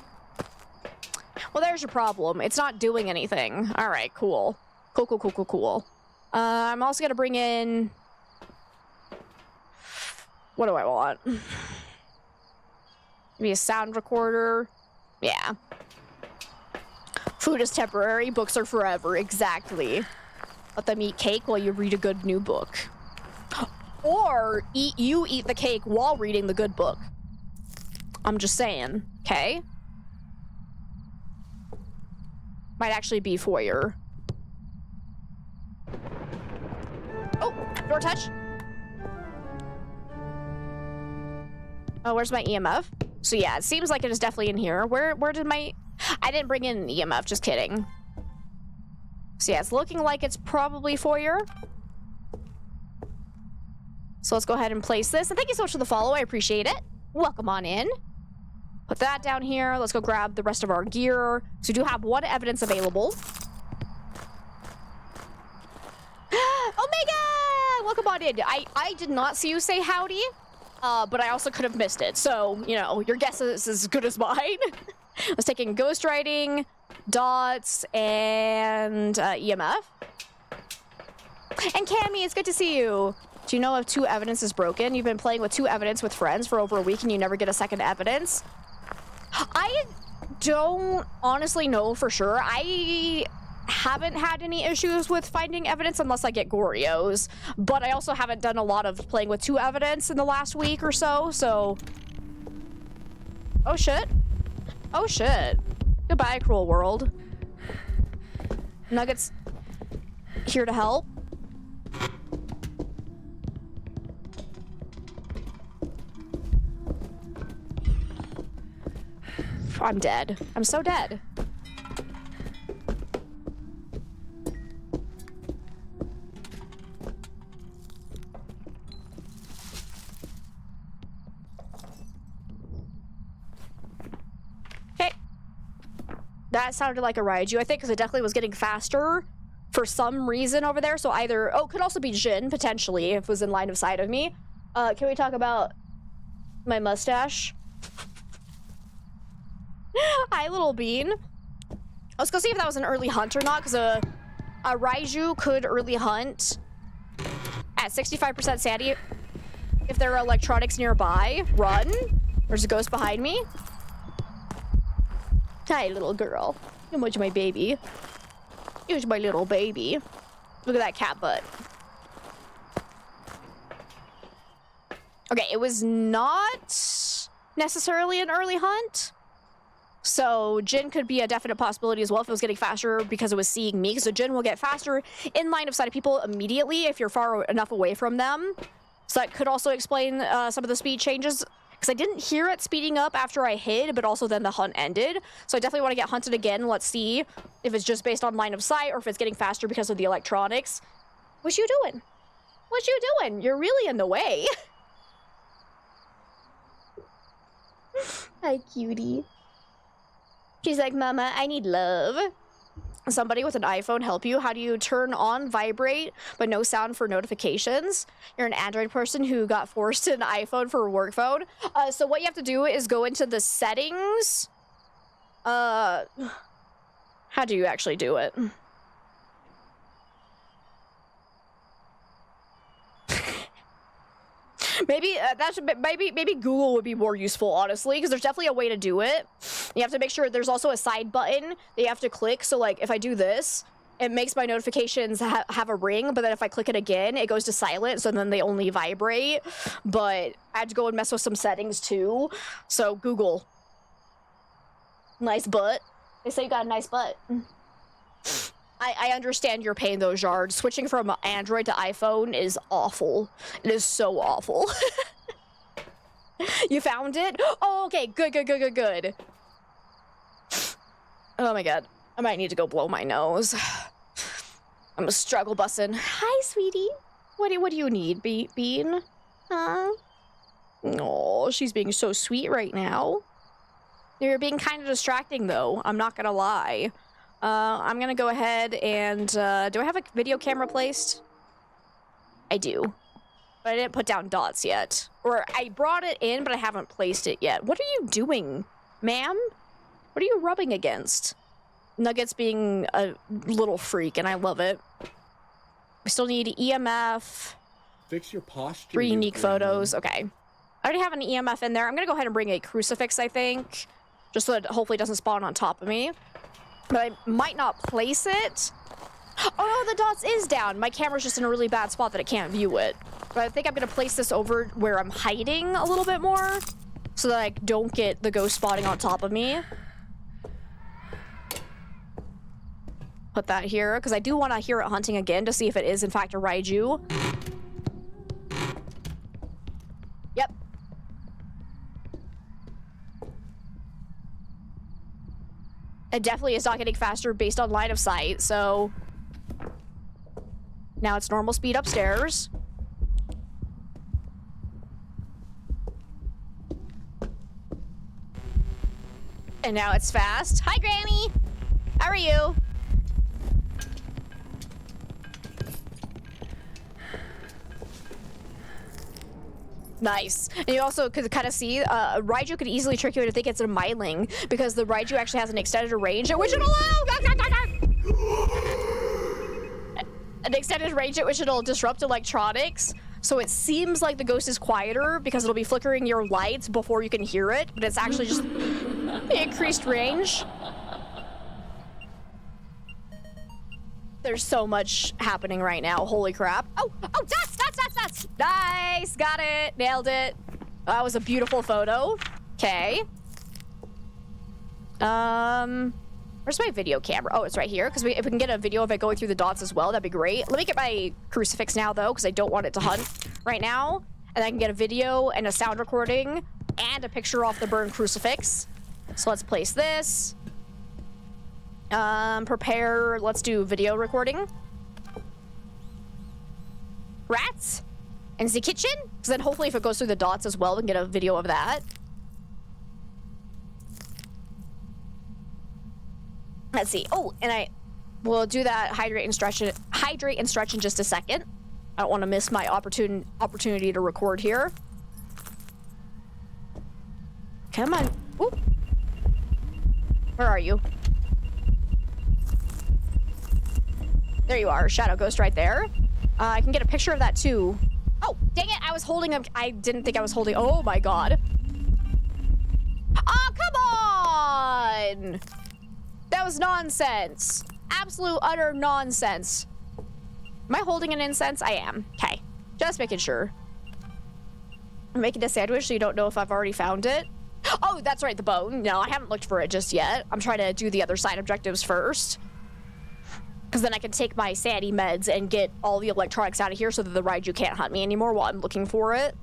Well, there's your problem. It's not doing anything. All right, cool. Cool. I'm also gonna bring in... What do I want? Maybe a sound recorder. Yeah. Food is temporary, books are forever. Exactly. Let them eat cake while you read a good new book. Or you eat the cake while reading the good book. I'm just saying, okay? Might actually be foyer. Oh, door touch. Oh, where's my EMF? So yeah, it seems like it is definitely in here. Where did my... I didn't bring in an EMF, just kidding. So yeah, it's looking like it's probably foyer. So let's go ahead and place this. And thank you so much for the follow, I appreciate it. Welcome on in. Put that down here. Let's go grab the rest of our gear. So we do have one evidence available. Omega! Welcome on in. I did not see you say howdy. But I also could have missed it. So, you know, your guess is as good as mine. I was taking ghostwriting, dots, and EMF. And Cammy, it's good to see you. Do you know if 2 evidence is broken? You've been playing with 2 evidence with friends for over a week and you never get a second evidence? I don't honestly know for sure. I haven't had any issues with finding evidence unless I get Gorios, but I also haven't done a lot of playing with 2 evidence in the last week or so, so... Oh shit. Oh shit. Goodbye, cruel world. Nuggets here to help. I'm dead. I'm so dead. Okay. That sounded like a Raiju, I think, because it definitely was getting faster for some reason over there. So either... Oh, could also be Jin, potentially, if it was in line of sight of me. Can we talk about my mustache? Hi, little bean. Let's go see if that was an early hunt or not, because a Raiju could early hunt at 65% sanity. If there are electronics nearby, run. There's a ghost behind me. Hi, little girl. You're my baby. You're my little baby. Look at that cat butt. Okay, it was not necessarily an early hunt. So Jin could be a definite possibility as well if it was getting faster because it was seeing me. So Jin will get faster in line of sight of people immediately if you're far enough away from them. So that could also explain some of the speed changes. Because I didn't hear it speeding up after I hid, but also then the hunt ended. So I definitely want to get hunted again. Let's see if it's just based on line of sight or if it's getting faster because of the electronics. What you doing? What you doing? You're really in the way. Hi, cutie. She's like, Mama, I need love. Somebody with an iPhone help you? How do you turn on vibrate but no sound for notifications? You're an Android person who got forced an iPhone for a work phone. So what you have to do is go into the settings. How do you actually do it? Maybe maybe Google would be more useful, honestly, because there's definitely a way to do it. You have to make sure there's also a side button that you have to click. So like if I do this, it makes my notifications have a ring, but then if I click it again, it goes to silent, so then they only vibrate. But I had to go and mess with some settings too. So Google. Nice butt. They say you got a nice butt. I understand your pain though, Jard. Switching from Android to iPhone is awful. It is so awful. You found it? Oh, okay. Good. Oh my god. I might need to go blow my nose. I'm a struggle bussin'. Hi, sweetie. What do you need, Bean? Huh? Oh, she's being so sweet right now. You're being kind of distracting, though. I'm not gonna lie. I'm gonna go ahead and, do I have a video camera placed? I do. But I didn't put down dots yet. Or I brought it in, but I haven't placed it yet. What are you doing, ma'am? What are you rubbing against? Nuggets being a little freak, and I love it. We still need EMF. Fix your posture. 3 you unique gremlin. photos. Okay. I already have an EMF in there. I'm gonna go ahead and bring a crucifix, I think. Just so it hopefully doesn't spawn on top of me. But I might not place it. Oh no, the dots is down. My camera's just in a really bad spot that it can't view it. But I think I'm gonna place this over where I'm hiding a little bit more so that I don't get the ghost spotting on top of me. Put that here, because I do want to hear it hunting again to see if it is in fact a Raiju. Yep. It definitely is not getting faster based on line of sight, so... Now it's normal speed upstairs. And now it's fast. Hi, Granny! How are you? Nice. And you also could kind of see, Raiju could easily trick you into thinking it's a Myling, because the Raiju actually has an extended range at which it'll an extended range at which it'll disrupt electronics. So it seems like the ghost is quieter because it'll be flickering your lights before you can hear it, but it's actually just the increased range. There's so much happening right now. Holy crap. Oh, dots! Nice, got it, nailed it. That was a beautiful photo. Okay. Where's my video camera? Oh, it's right here, because if we can get a video of it going through the dots as well, that'd be great. Let me get my crucifix now, though, because I don't want it to hunt right now. And I can get a video and a sound recording and a picture off the burned crucifix. So let's place this. Prepare, let's do video recording. Rats? In the kitchen? Because then hopefully if it goes through the dots as well, we can get a video of that. Let's see. Oh, and I will do that hydrate and stretch in just a second. I don't want to miss my opportunity to record here. Come on. Ooh. Where are you? There you are. Shadow Ghost right there. I can get a picture of that too. Oh, dang it. I was holding him. I didn't think I was holding. Oh my god. Oh, come on. That was nonsense. Absolute, utter nonsense. Am I holding an incense? I am. Okay. Just making sure. I'm making a sandwich so you don't know if I've already found it. Oh, that's right, the bone. No, I haven't looked for it just yet. I'm trying to do the other side objectives first. Because then I can take my sanity meds and get all the electronics out of here so that the Raiju can't hunt me anymore while I'm looking for it.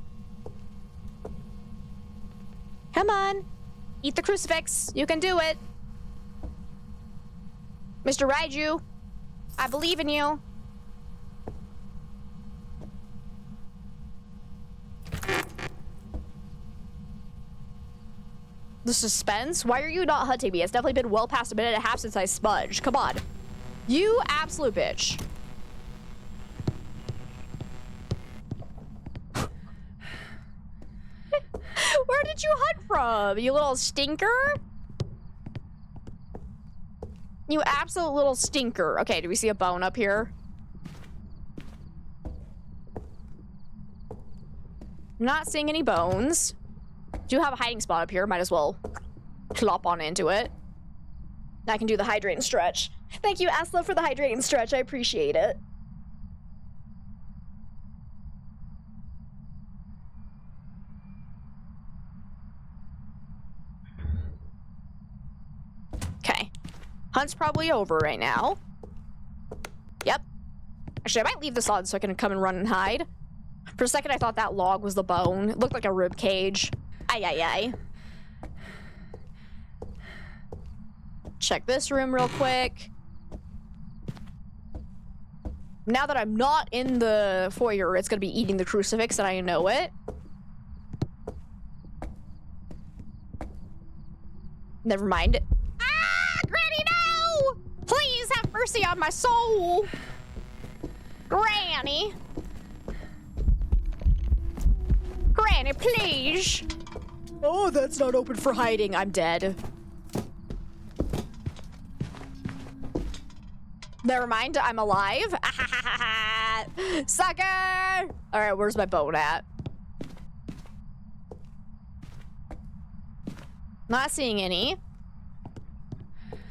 Come on. Eat the crucifix. You can do it. Mr. Raiju, I believe in you. The suspense? Why are you not hunting me? It's definitely been well past a minute and a half since I smudged. Come on. You absolute bitch. Where did you hunt from, you little stinker? You absolute little stinker. Okay, do we see a bone up here? Not seeing any bones. Do have a hiding spot up here. Might as well clop on into it. I can do the hydrate and stretch. Thank you, Asla, for the hydrate and stretch. I appreciate it. Okay. Hunt's probably over right now. Yep. Actually, I might leave this on so I can come and run and hide. For a second, I thought that log was the bone. It looked like a rib cage. Ay, ay, ay. Check this room real quick. Now that I'm not in the foyer, it's gonna be eating the crucifix and I know it. Never mind. Ah, Granny, no! mercy on my soul. Granny. Granny, please. Oh, that's not open for hiding. I'm dead. Never mind, I'm alive. Sucker! Alright, where's my bone at? Not seeing any.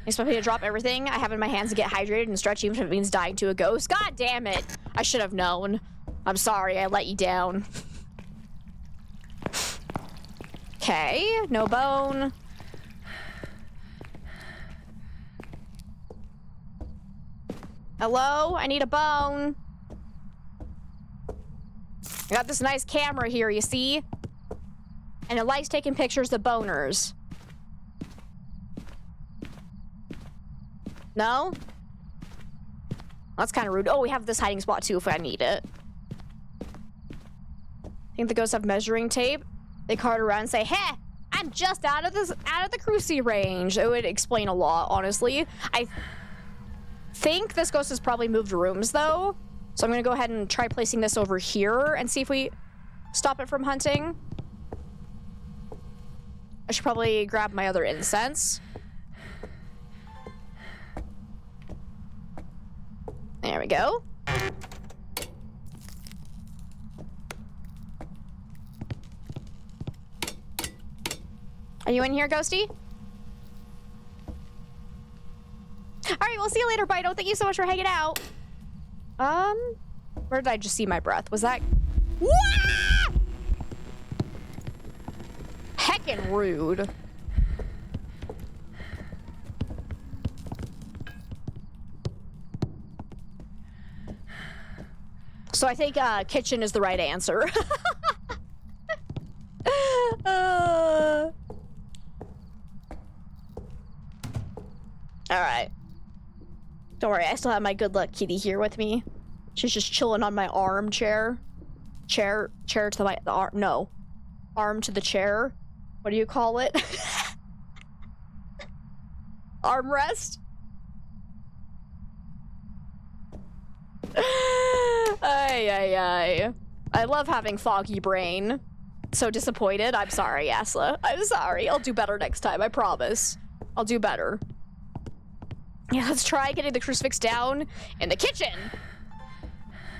Expect me to drop everything I have in my hands to get hydrated and stretch, even if it means dying to a ghost. God damn it! I should have known. I'm sorry, I let you down. Okay, no bone. Hello? I need a bone. I got this nice camera here, you see? And it likes taking pictures of boners. No? That's kind of rude. Oh, we have this hiding spot too if I need it. I think the ghosts have measuring tape. They cart around and say, "Hey, I'm just out of the cruci range." It would explain a lot, honestly. I think this ghost has probably moved rooms though. So I'm gonna go ahead and try placing this over here and see if we stop it from hunting. I should probably grab my other incense. There we go. Are you in here, Ghosty? Alright, we'll see you later, Bido. Thank you so much for hanging out. Where did I just see my breath? Was that... Wah! Heckin' rude. So I think kitchen is the right answer. Alright. Don't worry, I still have my good luck kitty here with me. She's just chilling on my armchair. Chair to the arm. No. Arm to the chair. What do you call it? Armrest? Ay. I love having foggy brain. So disappointed. I'm sorry, Asla. I'm sorry. I'll do better next time. I promise. I'll do better. Yeah, let's try getting the crucifix down in the kitchen.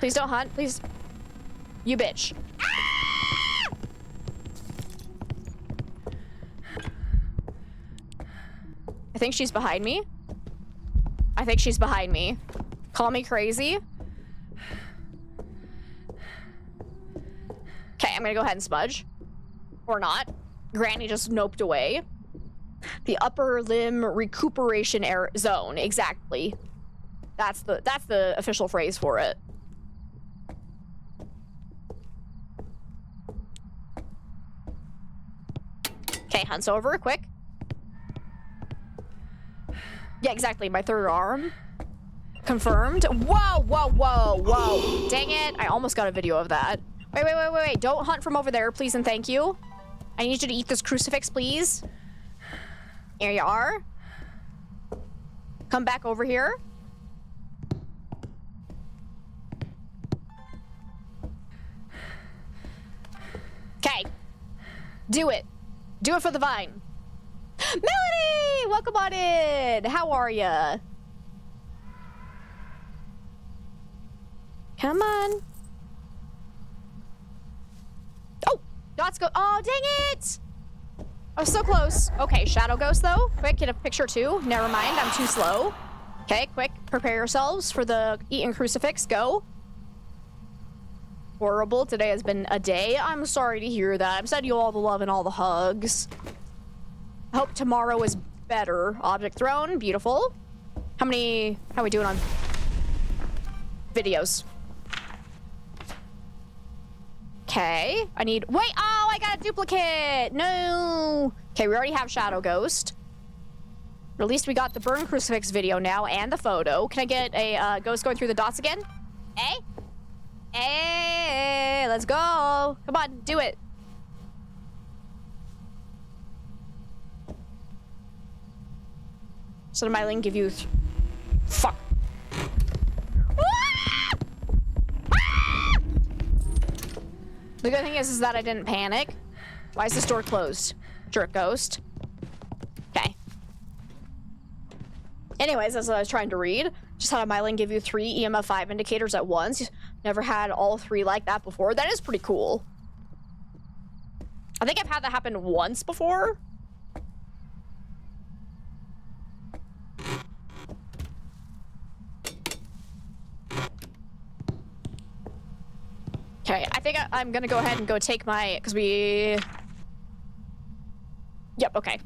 Please don't hunt. Please. You bitch. Ah! I think she's behind me. I think she's behind me. Call me crazy. Okay, I'm gonna go ahead and smudge. Or not. Granny just noped away. The upper limb recuperation zone. Exactly. That's the official phrase for it. Okay, hunts over, quick. Yeah, exactly. My third arm. Confirmed. Whoa. Dang it. I almost got a video of that. Wait. Don't hunt from over there, please and thank you. I need you to eat this crucifix, please. Here you are. Come back over here. Okay. Do it. Do it for the vine. Melody! Welcome on in. How are ya? Come on. Oh! Dots go. Oh, dang it! I was so close. Okay, shadow ghost though. Quick, get a picture too. Never mind, I'm too slow. Okay, quick, prepare yourselves for the eating crucifix. Go. Horrible. Today has been a day. I'm sorry to hear that. I'm sending you all the love and all the hugs. I hope tomorrow is better. Object thrown. Beautiful. How are we doing on videos? Okay. Wait, oh, I got a duplicate. No. Okay, we already have Shadow Ghost. Or at least we got the burn crucifix video now and the photo. Can I get a ghost going through the dots again? Hey, let's go. Come on, do it. So did my link give you... Fuck. The good thing is that I didn't panic. Why is this door closed? Jerk ghost. Okay. Anyways, that's what I was trying to read. Just had a Mylan give you 3 EMF 5 indicators at once. Never had all 3 like that before. That is pretty cool. I think I've had that happen once before. Okay, I think I'm gonna go ahead and go take my, because we... Yep, okay.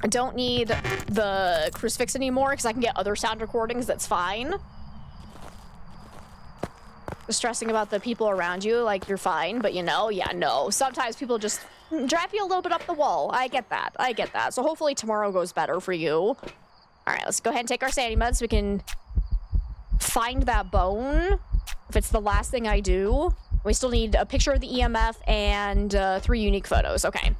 I don't need the crucifix anymore because I can get other sound recordings, that's fine. Stressing about the people around you, like, you're fine, but you know, yeah, no. Sometimes people just drive you a little bit up the wall. I get that, I get that. So hopefully tomorrow goes better for you. All right, let's go ahead and take our sanity meds so we can find that bone. If it's the last thing I do. We still need a picture of the EMF and 3 unique photos. Okay.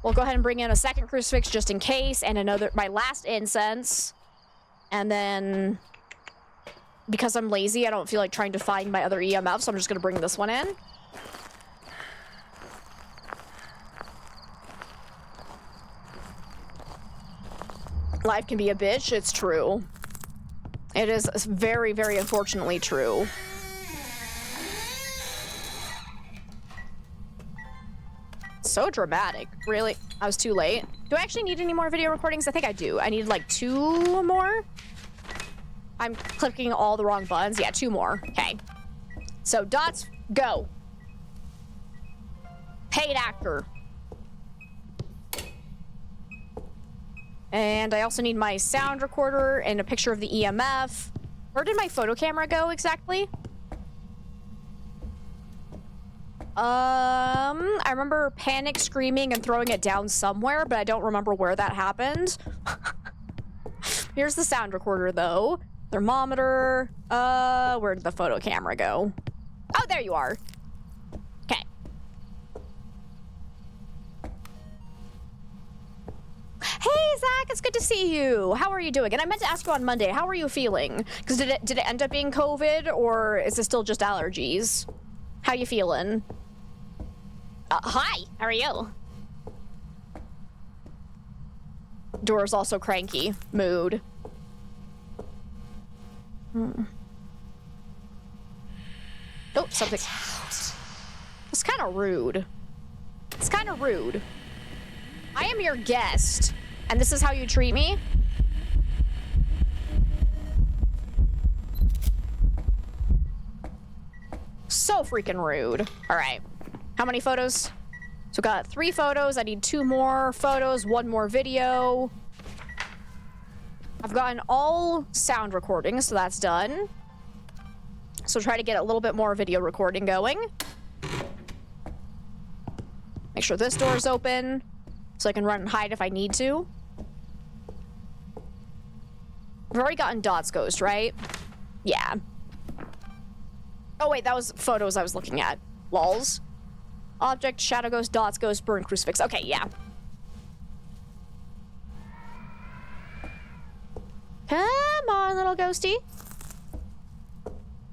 We'll go ahead and bring in a second crucifix just in case, and another, my last incense. And then, because I'm lazy, I don't feel like trying to find my other EMF, so I'm just gonna bring this one in. Life can be a bitch, it's true. It is very, very unfortunately true. So dramatic. Really? I was too late. Do I actually need any more video recordings? I think I do. I need like 2 more. I'm clicking all the wrong buttons. Yeah, 2 more. Okay. So dots, go. Paid actor. And I also need my sound recorder and a picture of the EMF. Where did my photo camera go exactly? I remember panic screaming and throwing it down somewhere, but I don't remember where that happened. Here's the sound recorder though. Thermometer. Where did the photo camera go? Oh, there you are. Okay. Hey, Zach, it's good to see you. How are you doing? And I meant to ask you on Monday, how are you feeling? Because did it end up being COVID, or is it still just allergies? How you feeling? Hi, how are you? Door's also cranky. Mood. Oh, something. It's kind of rude. It's kind of rude. I am your guest, and this is how you treat me? So freaking rude. All right. How many photos? So we got 3 photos. I need 2 more photos, 1 more video. I've gotten all sound recordings, so that's done. So try to get a little bit more video recording going. Make sure this door is open so I can run and hide if I need to. I've already gotten Dot's ghost, right? Yeah. Oh wait, that was photos I was looking at. Lols. Object, shadow ghost, dots ghost, burn crucifix. Okay, yeah. Come on, little ghosty.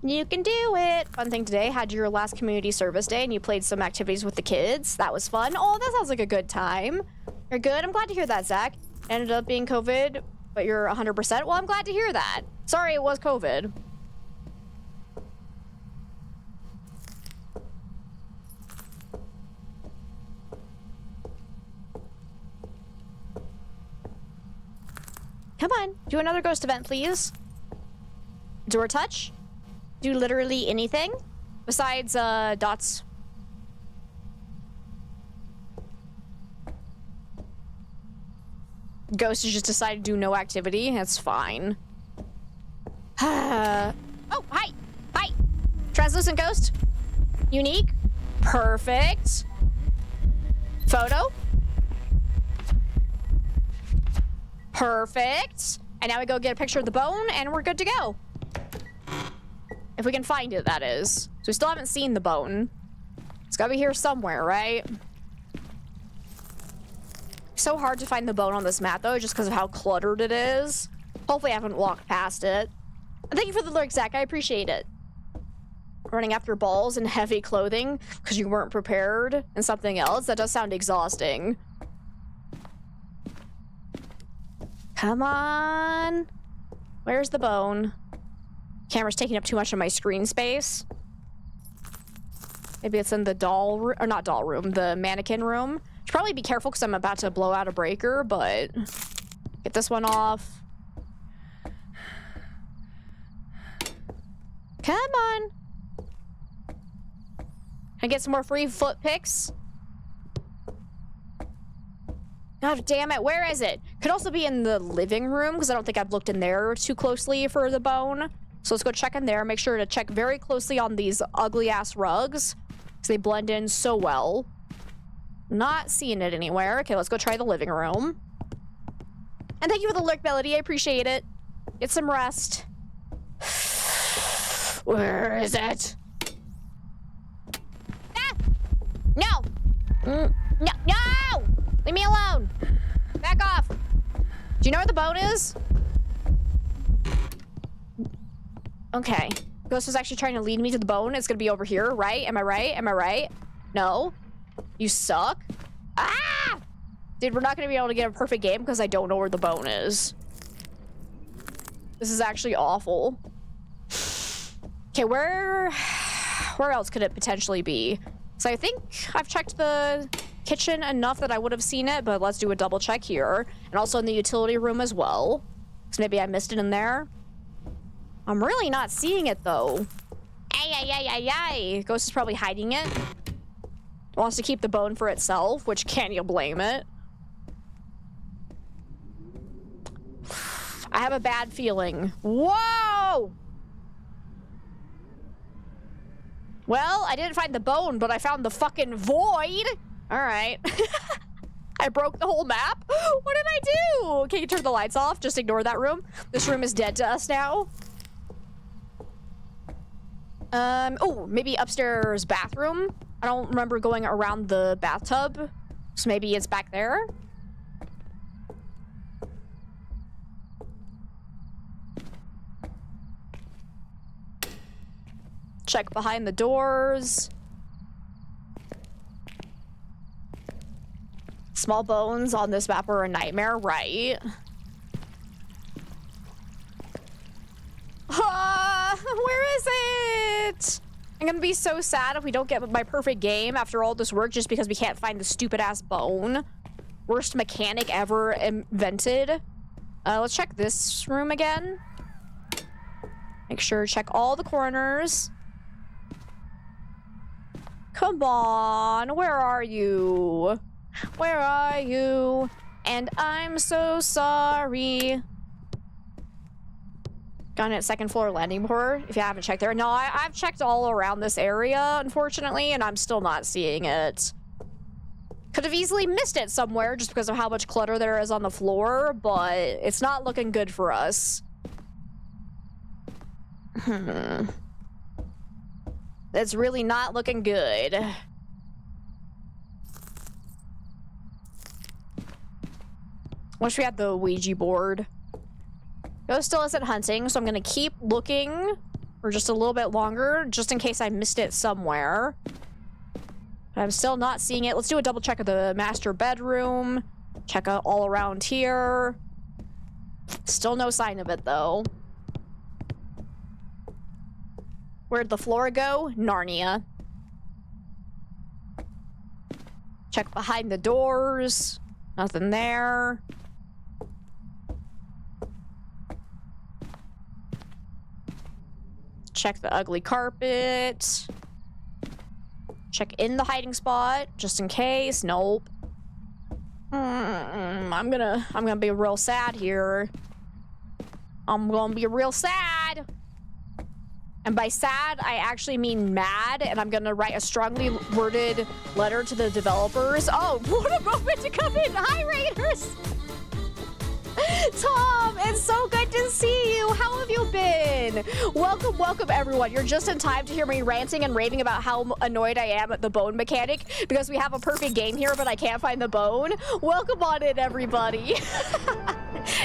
You can do it. Fun thing today, had your last community service day and you played some activities with the kids. That was fun. Oh, that sounds like a good time. You're good. I'm glad to hear that, Zach. Ended up being COVID, but you're 100%. Well, I'm glad to hear that. Sorry, it was COVID. Come on, do another ghost event, please. Door touch. Do literally anything besides dots. Ghost has just decided to do no activity. That's fine. Oh, hi. Hi. Translucent ghost. Unique. Perfect. Photo. Perfect. And now we go get a picture of the bone and we're good to go. If we can find it, that is. So we still haven't seen the bone. It's gotta be here somewhere, right? So hard to find the bone on this map, though, just because of how cluttered it is. Hopefully I haven't walked past it. And thank you for the lurk, Zach. I appreciate it. running after balls in heavy clothing because you weren't prepared and something else. That does sound exhausting. Come on. Where's the bone? Camera's taking up too much of my screen space. Maybe it's in the doll room, or not doll room, the mannequin room. Should probably be careful because I'm about to blow out a breaker, but get this one off. Come on. Can I get some more free foot pics? God damn it, where is it? Could also be in the living room because I don't think I've looked in there too closely for the bone. So let's go check in there. Make sure to check very closely on these ugly ass rugs because they blend in so well. Not seeing it anywhere. Okay, let's go try the living room. And thank you for the lurk, Melody. I appreciate it. Get some rest. Where is it? Ah! No! No! No! Leave me alone! Back off! Do you know where the bone is? Okay. Ghost was actually trying to lead me to the bone. It's gonna be over here, right? Am I right? Am I right? No? You suck? Ah! Dude, we're not gonna be able to get a perfect game because I don't know where the bone is. This is actually awful. Okay, where else could it potentially be? So I think I've checked the kitchen enough that I would have seen it, but let's do a double check here. And also in the utility room as well. So maybe I missed it in there. I'm really not seeing it though. Ay, ay, ay, ay, ay. Ghost is probably hiding it. Wants to keep the bone for itself, which can you blame it? I have a bad feeling. Whoa! Well, I didn't find the bone, but I found the fucking void. All right. I broke the whole map. What did I do? Can you turn the lights off? Just ignore that room. This room is dead to us now. Oh, maybe upstairs bathroom. I don't remember going around the bathtub. So maybe it's back there. Check behind the doors. Small bones on this map are a nightmare, right? Where is it? I'm gonna be so sad if we don't get my perfect game after all this work just because we can't find the stupid ass bone. Worst mechanic ever invented. Let's check this room again. Make sure to check all the corners. Come on, where are you? Where are you? And I'm so sorry. Got it at second floor landing board, if you haven't checked there. No, I've checked all around this area, unfortunately, and I'm still not seeing it. Could have easily missed it somewhere just because of how much clutter there is on the floor, but it's not looking good for us. It's really not looking good. Wish we had the Ouija board. Ghost still isn't hunting, so I'm gonna keep looking for just a little bit longer, just in case I missed it somewhere. But I'm still not seeing it. Let's do a double check of the master bedroom. Check out all around here. Still no sign of it, though. Where'd the floor go? Narnia. Check behind the doors. Nothing there. Check the ugly carpet. Check in the hiding spot, just in case. Nope. I'm gonna be real sad here. I'm gonna be real sad. And by sad, I actually mean mad, and I'm gonna write a strongly worded letter to the developers. Oh, what a moment to come in! Hi, Raiders! Tom, it's so good to see you. How have you been? Welcome, welcome, everyone. You're just in time to hear me ranting and raving about how annoyed I am at the bone mechanic because we have a perfect game here, but I can't find the bone. Welcome on in, everybody.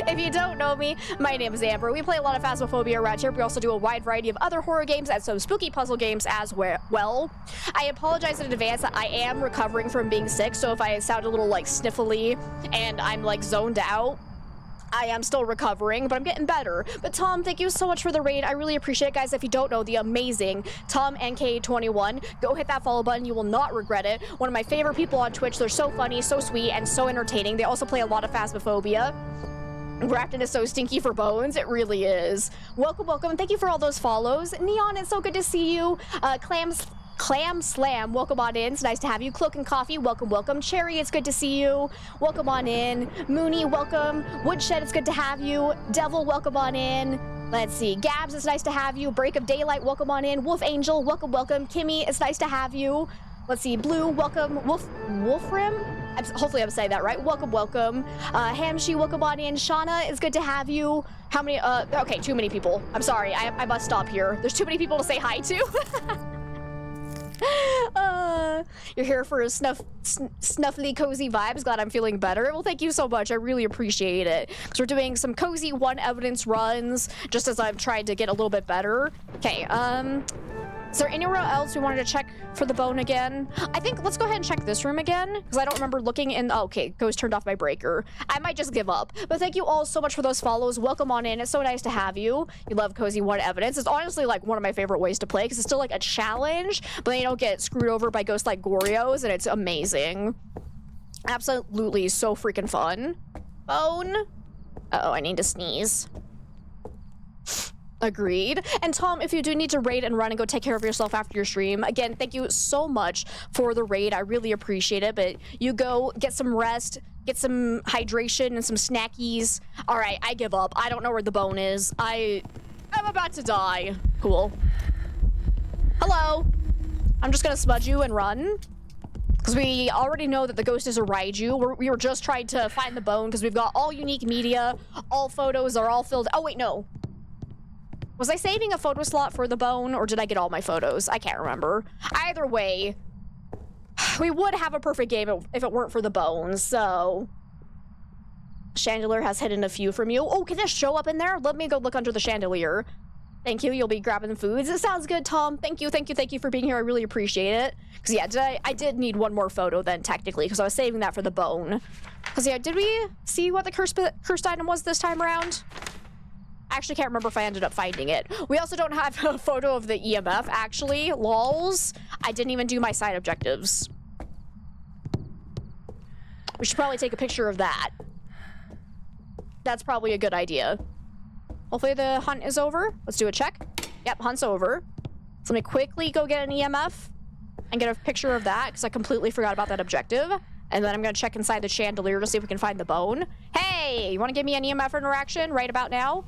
If you don't know me, my name is Amber. We play a lot of Phasmophobia around here. We also do a wide variety of other horror games and some spooky puzzle games as well. I apologize in advance that I am recovering from being sick, so if I sound a little like sniffly and I'm like zoned out, I am still recovering, but I'm getting better. But Tom, thank you so much for the raid. I really appreciate it, guys. If you don't know, the amazing Tom NK21, go hit that follow button. You will not regret it. One of my favorite people on Twitch. They're so funny, so sweet, and so entertaining. They also play a lot of Phasmophobia. Grafton is so stinky for bones. It really is. Welcome, welcome. Thank you for all those follows. Neon, it's so good to see you. Clam Slam, welcome on in. It's nice to have you. Cloak and Coffee, welcome, welcome. Cherry, it's good to see you. Welcome on in. Mooney, welcome. Woodshed, it's good to have you. Devil, welcome on in. Let's see. Gabs, it's nice to have you. Break of Daylight, welcome on in. Wolf Angel, welcome, welcome. Kimmy, it's nice to have you. Let's see. Blue, welcome. Wolfrim? Hopefully I'm saying that right. Welcome, welcome. Hamshi, welcome on in. Shauna, it's good to have you. How many? Okay, too many people. I'm sorry. I must stop here. There's too many people to say hi to. You're here for snuffly, cozy vibes. Glad I'm feeling better. Well, thank you so much. I really appreciate it. So we're doing some cozy one evidence runs, just as I'm trying to get a little bit better. Okay, is there anywhere else we wanted to check for the bone again? I think let's go ahead and check this room again, because I don't remember looking in. Oh, okay, Ghost turned off my breaker. I might just give up. But thank you all so much for those follows. Welcome on in. It's so nice to have you. You love cozy one evidence. It's honestly like one of my favorite ways to play, because it's still like a challenge, but then you don't get screwed over by ghosts like Gorios, and it's amazing. Absolutely so freaking fun. Bone. Uh-oh, I need to sneeze. Agreed. And Tom, if you do need to raid and run and go take care of yourself after your stream, again, thank you so much for the raid. I really appreciate it. But you go get some rest, get some hydration and some snackies. All right, I give up. I don't know where the bone is. I'm about to die. Cool. Hello. I'm just gonna smudge you and run, because we already know that the ghost is a Raiju. We were just trying to find the bone because we've got all unique media. All photos are all filled. Oh wait, no. Was I saving a photo slot for the bone, or did I get all my photos? I can't remember. Either way, we would have a perfect game if it weren't for the bones, so... Chandelier has hidden a few from you. Oh, can this show up in there? Let me go look under the chandelier. Thank you. You'll be grabbing the foods. It sounds good, Tom. Thank you, thank you, thank you for being here. I really appreciate it. Because, yeah, I did need one more photo then, technically, because I was saving that for the bone. Because, yeah, did we see what the cursed item was this time around? I actually can't remember if I ended up finding it. We also don't have a photo of the EMF, actually. Lols. I didn't even do my side objectives. We should probably take a picture of that. That's probably a good idea. Hopefully the hunt is over. Let's do a check. Yep, hunt's over. So let me quickly go get an EMF and get a picture of that, because I completely forgot about that objective. And then I'm going to check inside the chandelier to see if we can find the bone. Hey, you want to give me an EMF interaction right about now?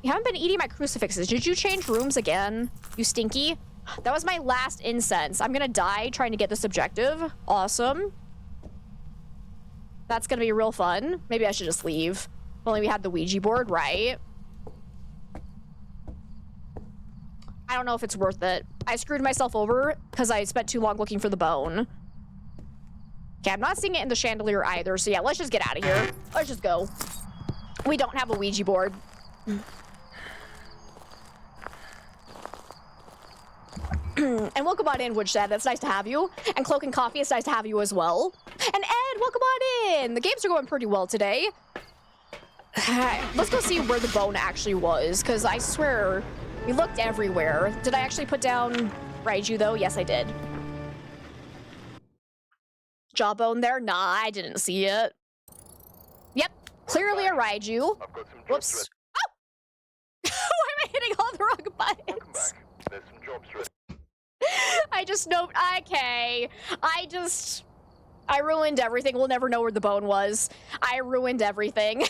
You haven't been eating my crucifixes. Did you change rooms again? You stinky. That was my last incense. I'm gonna die trying to get this objective. Awesome. That's gonna be real fun. Maybe I should just leave. If only we had the Ouija board, right? I don't know if it's worth it. I screwed myself over because I spent too long looking for the bone. Okay, I'm not seeing it in the chandelier either, so yeah, let's just get out of here. Let's just go. We don't have a Ouija board. And welcome on in, Woodshed. That's nice to have you. And Cloak and Coffee, it's nice to have you as well. And Ed, welcome on in. The games are going pretty well today. Let's go see where the bone actually was, because I swear we looked everywhere. Did I actually put down Raiju, though? Yes, I did. Jawbone there? Nah, I didn't see it. Yep, clearly a Raiju. Whoops. Oh! Why am I hitting all the wrong buttons? Welcome back. There's some jobs ready. I just know. Okay. I ruined everything. We'll never know where the bone was. I ruined everything.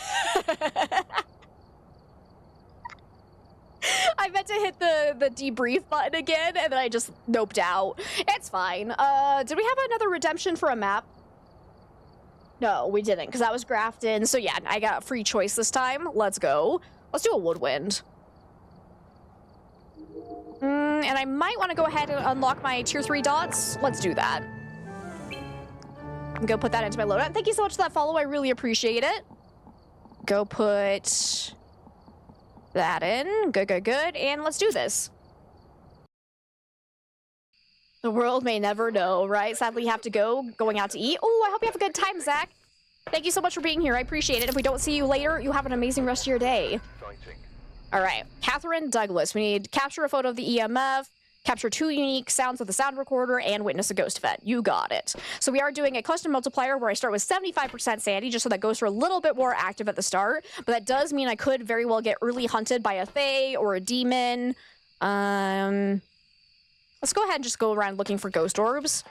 I meant to hit the debrief button again, and then I just noped out. It's fine. Did we have another redemption for a map? No, we didn't, because that was Grafton. So yeah, I got a free choice this time. Let's go. Let's do a woodwind. And I might want to go ahead and unlock my tier 3 dots. Let's do that. I'm gonna put that into my loadout. Thank you so much for that follow. I really appreciate it. Go put that in. Good, good, good. And let's do this. The world may never know, right? Sadly, you have to go. Going out to eat. Oh, I hope you have a good time, Zach. Thank you so much for being here. I appreciate it. If we don't see you later, you have an amazing rest of your day. Sighting. All right. Catherine Douglas. We need capture a photo of the EMF, capture 2 unique sounds with the sound recorder, and witness a ghost event. You got it. So we are doing a custom multiplier where I start with 75% sanity, just so that ghosts are a little bit more active at the start. But that does mean I could very well get early hunted by a fae or a demon. Let's go ahead and just go around looking for ghost orbs.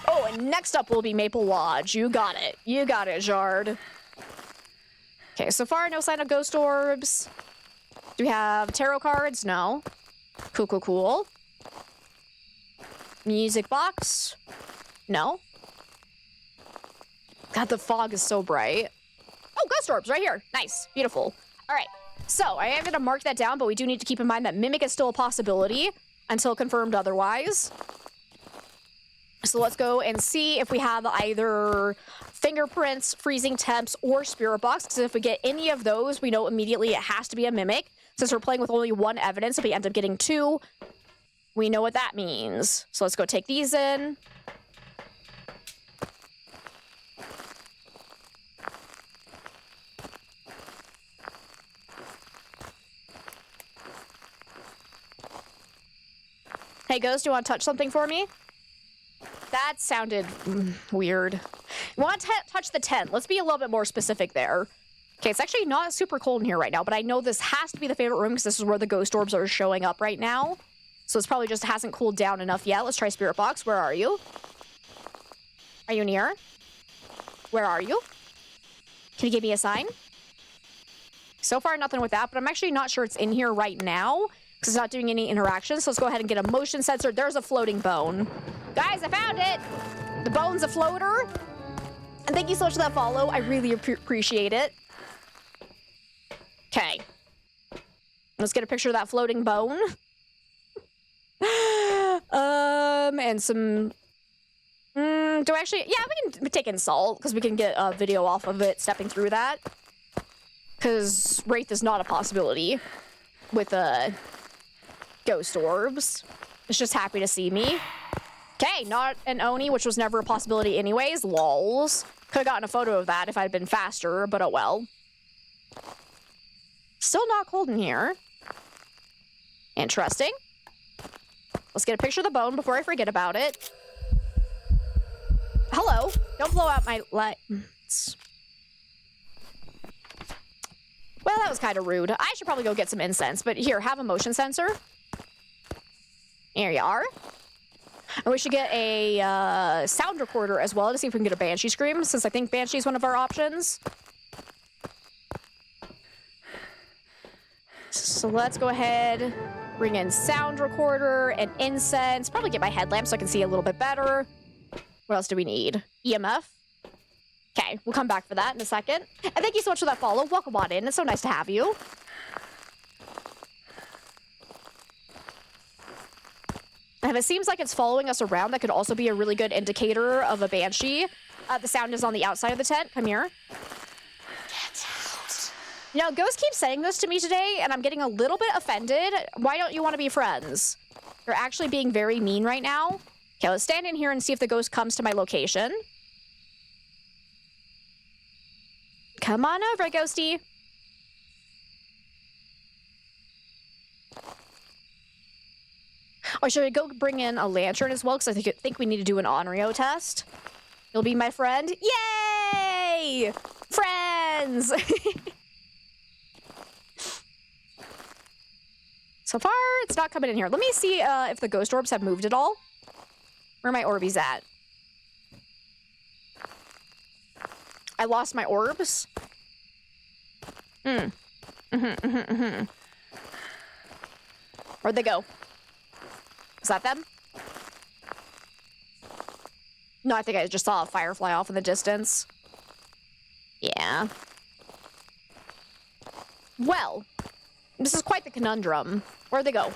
Oh, and next up will be Maple Lodge. You got it. You got it, Jard. Okay, so far, no sign of ghost orbs. Do we have tarot cards? No. Cool, cool, cool. Music box? No. God, the fog is so bright. Oh, ghost orbs right here. Nice. Beautiful. All right. So I am going to mark that down, but we do need to keep in mind that Mimic is still a possibility until confirmed otherwise. So let's go and see if we have either fingerprints, freezing temps, or spirit box. Because if we get any of those, we know immediately it has to be a Mimic. Since we're playing with only 1 evidence, if we end up getting 2, we know what that means. So let's go take these in. Hey, Ghost, do you want to touch something for me? That sounded weird. You want to touch the tent. Let's be a little bit more specific there. Okay, it's actually not super cold in here right now, but I know this has to be the favorite room because this is where the ghost orbs are showing up right now. So it's probably just hasn't cooled down enough yet. Let's try Spirit Box. Where are you? Are you near? Where are you? Can you give me a sign? So far, nothing with that, but I'm actually not sure it's in here right now because it's not doing any interactions. So let's go ahead and get a motion sensor. There's a floating bone. Guys, I found it! The bone's a floater. And thank you so much for that follow. I really appreciate it. Okay. Let's get a picture of that floating bone. And some... do I actually... Yeah, we can take in salt, because we can get a video off of it stepping through that. Because Wraith is not a possibility with ghost orbs. It's just happy to see me. Okay, not an Oni, which was never a possibility anyways. Lols. Could have gotten a photo of that if I'd been faster, but oh well. Still not cold in here. Interesting. Let's get a picture of the bone before I forget about it. Hello. Don't blow out my lights. Well, that was kind of rude. I should probably go get some incense, but here, have a motion sensor. Here you are. And we should get a sound recorder as well to see if we can get a Banshee scream, since I think Banshee is one of our options. So let's go ahead, bring in sound recorder and incense. Probably get my headlamp so I can see a little bit better. What else do we need? EMF. Okay, we'll come back for that in a second. And thank you so much for that follow. Welcome on in. It's so nice to have you. And if it seems like it's following us around, that could also be a really good indicator of a Banshee. The sound is on the outside of the tent. Come here. Get out. You know, Ghost keeps saying this to me today, and I'm getting a little bit offended. Why don't you want to be friends? You're actually being very mean right now. Okay, let's stand in here and see if the ghost comes to my location. Come on over, Ghosty. Or should I go bring in a lantern as well? Because I think we need to do an Onryo test. You'll be my friend. Yay! Friends! So far, it's not coming in here. Let me see if the ghost orbs have moved at all. Where are my Orbeez at? I lost my orbs. Where'd they go? Is that them? No, I think I just saw a firefly off in the distance. Yeah. Well, this is quite the conundrum. Where'd they go?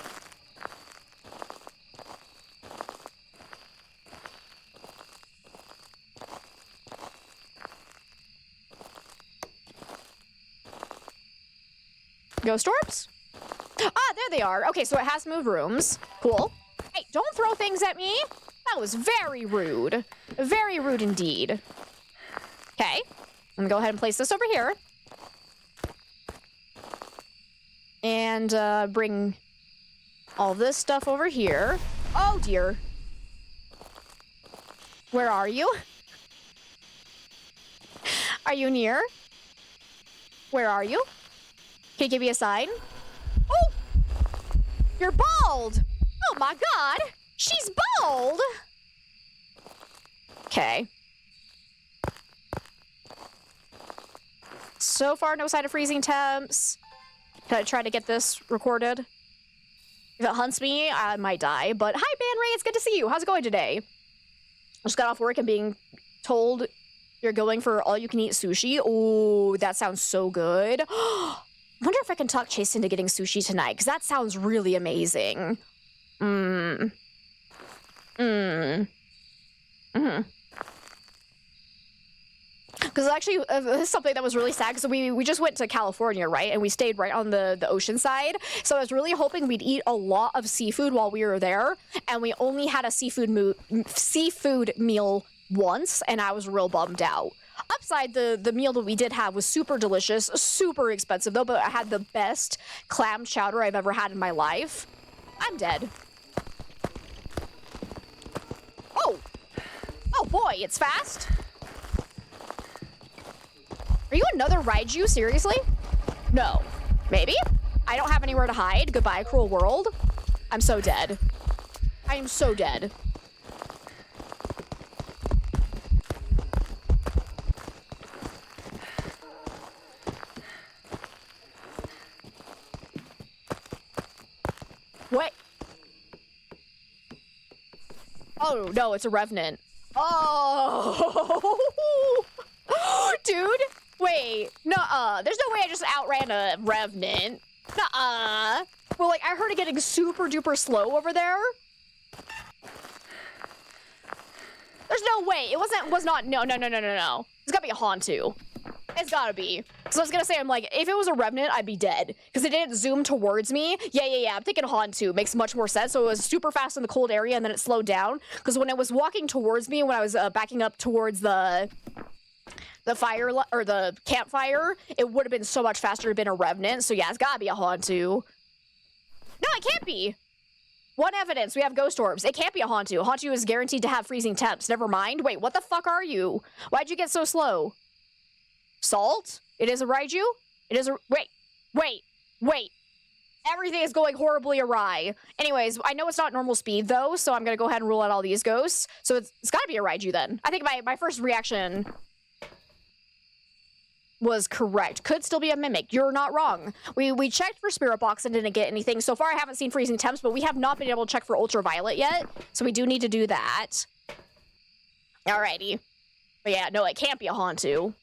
Ghost orbs? Ah, there they are. Okay, so it has moved rooms. Cool. Hey, don't throw things at me. That was very rude. Very rude indeed. Okay. I'm gonna go ahead and place this over here. And bring all this stuff over here. Oh dear. Where are you? Are you near? Where are you? Can you give me a sign? Oh! You're bald! Oh my god! She's bald! Okay. So far, no sign of freezing temps. Can I try to get this recorded? If it hunts me, I might die. But hi, Man Ray, it's good to see you. How's it going today? I just got off work and being told you're going for all-you-can-eat sushi. Oh, that sounds so good. I wonder if I can talk Chase into getting sushi tonight, because that sounds really amazing. Because actually, this is something that was really sad, because we just went to California, right? And we stayed right on the ocean side. So I was really hoping we'd eat a lot of seafood while we were there. And we only had a seafood meal once, and I was real bummed out. Upside, the meal that we did have was super delicious, super expensive though, but I had the best clam chowder I've ever had in my life. I'm dead. Oh! Oh boy, it's fast! Are you another Raiju? Seriously? No. Maybe? I don't have anywhere to hide. Goodbye, cruel world. I'm so dead. I am so dead. What? Oh, no, it's a revenant. Oh! Dude! Wait, nuh-uh. There's no way I just outran a revenant. Nuh-uh. Well, like, I heard it getting super duper slow over there. There's no way. It was not, no. It's gotta be a Hantu. It's gotta be. So I was gonna say, I'm like, if it was a revenant, I'd be dead. Because it didn't zoom towards me. Yeah, I'm thinking Hantu. Makes much more sense. So it was super fast in the cold area, and then it slowed down. Because when it was walking towards me, when I was backing up towards the fire, or the campfire, it would have been so much faster to have been a revenant. So yeah, it's gotta be a Hantu. No, it can't be. One evidence, we have ghost orbs. It can't be a Hantu. Hantu is guaranteed to have freezing temps. Never mind. Wait, what the fuck are you? Why'd you get so slow? Salt? It is a Raiju? It is a... Wait. Everything is going horribly awry. Anyways, I know it's not normal speed, though, so I'm gonna go ahead and rule out all these ghosts. So it's gotta be a Raiju, then. I think my first reaction was correct. Could still be a mimic. You're not wrong. We checked for Spirit Box and didn't get anything. So far, I haven't seen freezing temps, but we have not been able to check for ultraviolet yet. So we do need to do that. Alrighty. But yeah, no, it can't be a Hantu.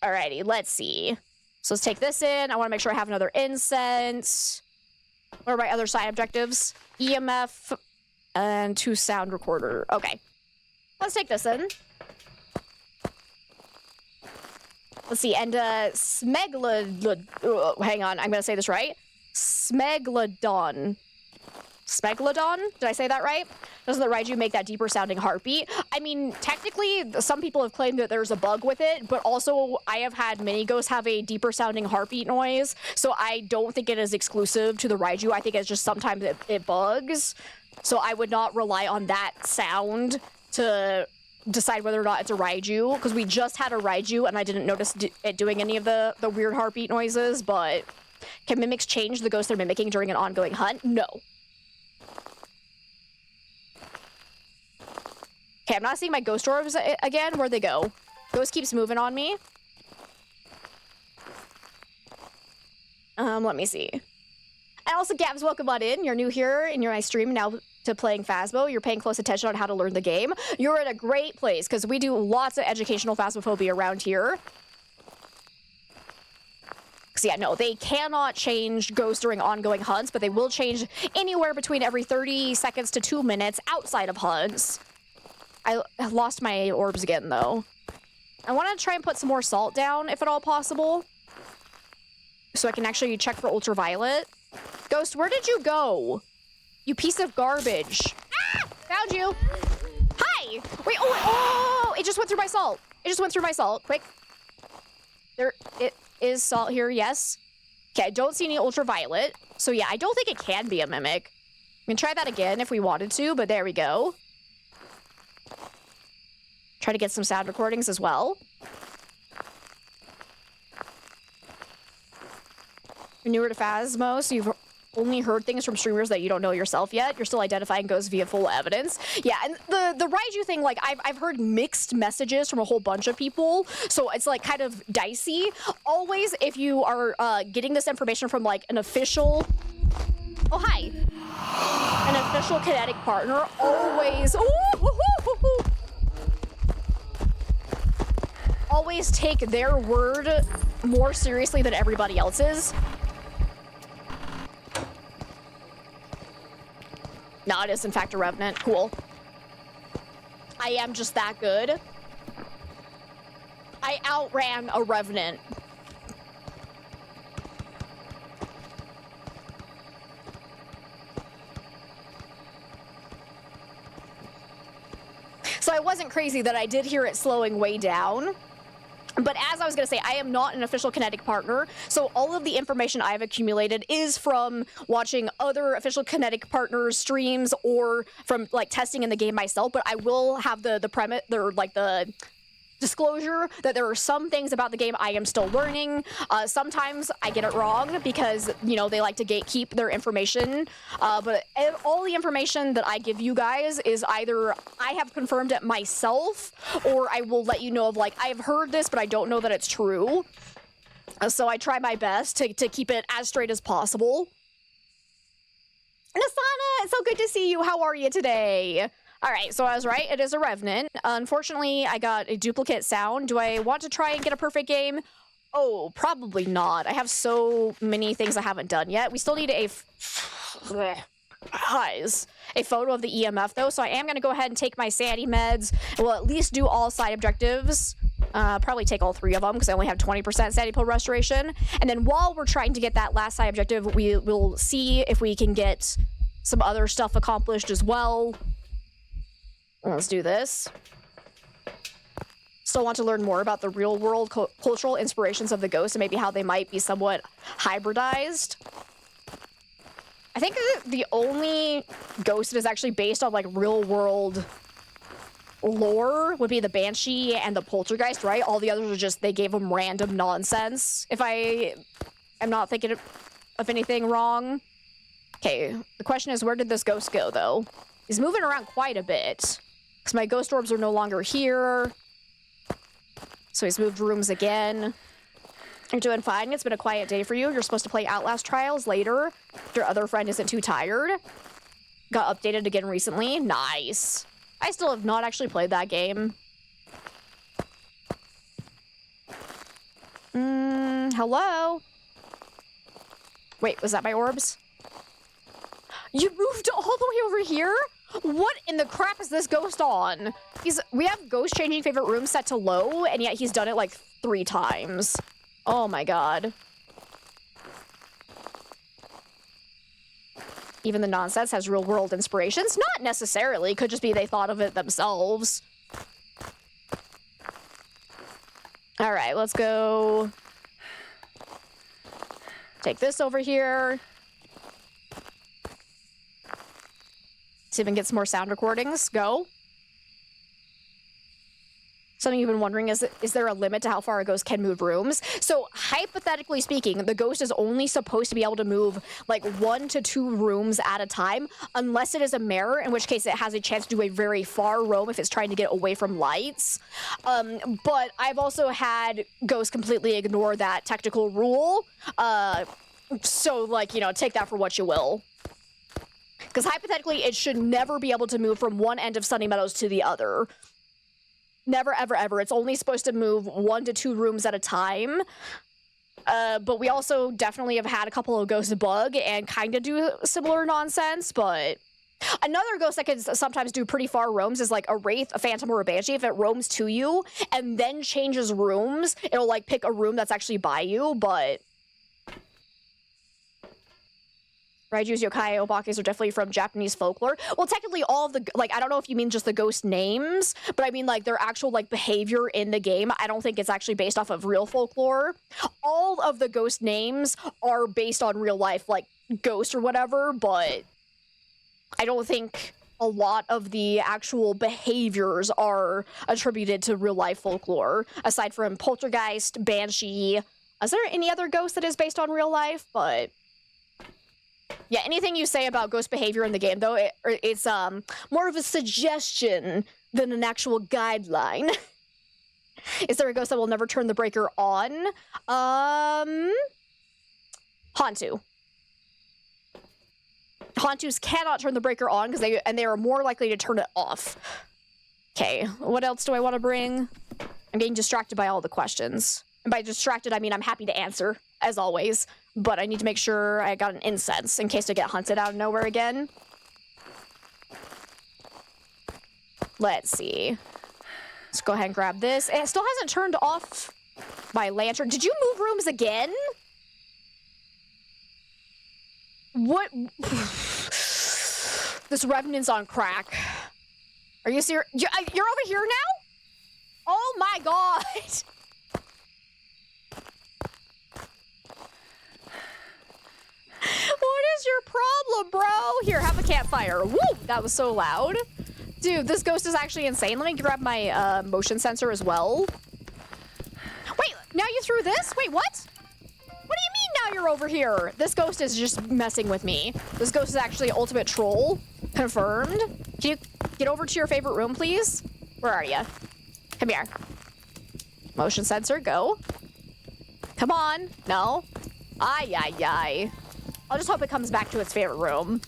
Alrighty, let's see. So let's take this in. I want to make sure I have another incense. What are my other side objectives? EMF and 2 sound recorder. Okay. Let's take this in. Let's see, and hang on, I'm gonna say this right. Smegalodon. Smegalodon? Did I say that right? Doesn't the Raiju make that deeper sounding heartbeat? I mean, technically, some people have claimed that there's a bug with it, but also I have had many ghosts have a deeper sounding heartbeat noise, so I don't think it is exclusive to the Raiju. I think it's just sometimes it bugs. So I would not rely on that sound to decide whether or not it's a Raiju, because we just had a Raiju and I didn't notice it doing any of the weird heartbeat noises. But can mimics change the ghost they're mimicking during an ongoing hunt? No. Okay, I'm not seeing my ghost orbs again. Where'd they go? Ghost keeps moving on me. Let me see. And also, Gabs, welcome on in. You're new here in my stream now to playing Phasmo. You're paying close attention on how to learn the game. You're in a great place, because we do lots of educational Phasmophobia around here. Because, yeah, no, they cannot change ghosts during ongoing hunts, but they will change anywhere between every 30 seconds to 2 minutes outside of hunts. I lost my orbs again, though. I want to try and put some more salt down, if at all possible. so I can actually check for ultraviolet. Ghost, where did you go? You piece of garbage. Ah! Found you. Hi! Wait, oh, it just went through my salt. It just went through my salt. Quick. There, it is salt here, yes. Okay, I don't see any ultraviolet. So yeah, I don't think it can be a mimic. We can try that again if we wanted to, but there we go. Try to get some sound recordings as well. You're newer to Phasmo, so you've only heard things from streamers that you don't know yourself yet. You're still identifying ghosts via full evidence. Yeah, and the Raiju thing, like, I've heard mixed messages from a whole bunch of people, so it's, like, kind of dicey. Always, if you are getting this information from, like, an official... Oh, hi. An official kinetic partner, always... Always take their word more seriously than everybody else's. No, it is in fact a revenant. Cool. I am just that good. I outran a revenant. So I wasn't crazy that I did hear it slowing way down. But as I was going to say, I am not an official kinetic partner, so all of the information I've accumulated is from watching other official kinetic partners' streams or from, like, testing in the game myself, but I will have the premise, or, like, the disclosure that there are some things about the game I am still learning. Sometimes I get it wrong because, you know, they like to gatekeep their information. But all the information that I give you guys is either I have confirmed it myself or I will let you know of, like, I have heard this, but I don't know that it's true. So I try my best to keep it as straight as possible. Nasana, it's so good to see you. How are you today? All right, so I was right. It is a revenant. Unfortunately, I got a duplicate sound. Do I want to try and get a perfect game? Oh, probably not. I have so many things I haven't done yet. We still need a photo of the EMF, though, so I am going to go ahead and take my sanity meds. We'll at least do all side objectives. Probably take all 3 of them, because I only have 20% sanity pill restoration. And then while we're trying to get that last side objective, we will see if we can get some other stuff accomplished as well. Let's do this. Still want to learn more about the real-world cultural inspirations of the ghost and maybe how they might be somewhat hybridized. I think the only ghost that is actually based on, like, real-world lore would be the Banshee and the Poltergeist, right? All the others are just, they gave them random nonsense. If I am not thinking of anything wrong. Okay, the question is, where did this ghost go, though? He's moving around quite a bit. Because my ghost orbs are no longer here. So he's moved rooms again. You're doing fine. It's been a quiet day for you. You're supposed to play Outlast Trials later. Your other friend isn't too tired. Got updated again recently. Nice. I still have not actually played that game. Hello? Wait, was that my orbs? You moved all the way over here? What in the crap is this ghost on? We have ghost changing favorite room set to low, and yet he's done it like 3 times. Oh my god. Even the nonsense has real world inspirations? Not necessarily, could just be they thought of it themselves. All right, let's go. Take this over here. See if we can get some more sound recordings. Go. Something you've been wondering is there a limit to how far a ghost can move rooms? So hypothetically speaking, the ghost is only supposed to be able to move like 1 to 2 rooms at a time, unless it is a mirror, in which case it has a chance to do a very far roam if it's trying to get away from lights. But I've also had ghosts completely ignore that technical rule. So, like, you know, take that for what you will. Because hypothetically, it should never be able to move from one end of Sunny Meadows to the other. Never, ever, ever. It's only supposed to move 1 to 2 rooms at a time. But we also definitely have had a couple of ghosts bug and kind of do similar nonsense, but... Another ghost that can sometimes do pretty far roams is like a Wraith, a Phantom, or a Banshee. If it roams to you and then changes rooms, it'll like pick a room that's actually by you, but Raiju's yokai obakes are definitely from Japanese folklore. Well, technically all of the, like, I don't know if you mean just the ghost names, but I mean, like, their actual, like, behavior in the game. I don't think it's actually based off of real folklore. All of the ghost names are based on real life, like, ghosts or whatever, but I don't think a lot of the actual behaviors are attributed to real life folklore, aside from Poltergeist, Banshee. Is there any other ghost that is based on real life? But yeah, anything you say about ghost behavior in the game, though, it's more of a suggestion than an actual guideline. Is there a ghost that will never turn the breaker on? Hantu. Hantus cannot turn the breaker on because they are more likely to turn it off. Okay, what else do I want to bring? I'm getting distracted by all the questions. And by distracted, I mean I'm happy to answer, as always. But I need to make sure I got an incense in case I get hunted out of nowhere again. Let's see. Let's go ahead and grab this. It still hasn't turned off my lantern. Did you move rooms again? What? This Revenant's on crack. Are you serious? You're over here now? Oh my god! What is your problem, bro? Here, have a campfire. Woo! That was so loud. Dude, this ghost is actually insane. Let me grab my motion sensor as well. Wait, now you threw this? Wait, what? What do you mean now you're over here? This ghost is just messing with me. This ghost is actually ultimate troll. Confirmed. Can you get over to your favorite room, please? Where are you? Come here. Motion sensor, go. Come on. No. Ay, ay, ay. I'll just hope it comes back to its favorite room.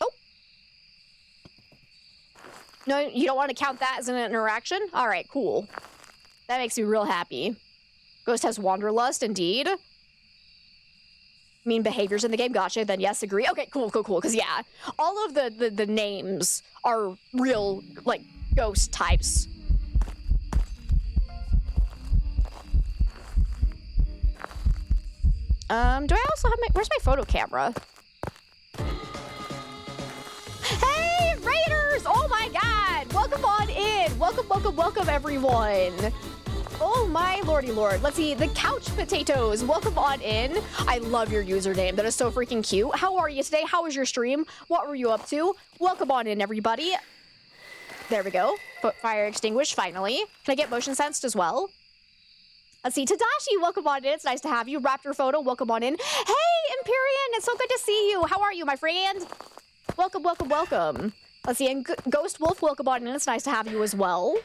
Oh. No, you don't want to count that as an interaction? All right, cool. That makes me real happy. Ghost has wanderlust, indeed. Mean behaviors in the game, gotcha, then yes, agree. Okay, cool, cool, cool, because yeah, all of the names are real, like, ghost types. Do I also have where's my photo camera? Hey, Raiders! Oh my god! Welcome on in! Welcome, welcome, welcome, everyone! Oh my lordy lord. Let's see, the Couch Potatoes, welcome on in. I love your username. That is so freaking cute. How are you today? How was your stream? What were you up to? Welcome on in, everybody. There we go. Fire extinguished, finally. Can I get motion sensed as well? Let's see, Tadashi, welcome on in. It's nice to have you. Raptor Photo, welcome on in. Hey, Empyrean, it's so good to see you. How are you, my friend? Welcome, welcome, welcome. Let's see, and Ghost Wolf, welcome on in. It's nice to have you as well.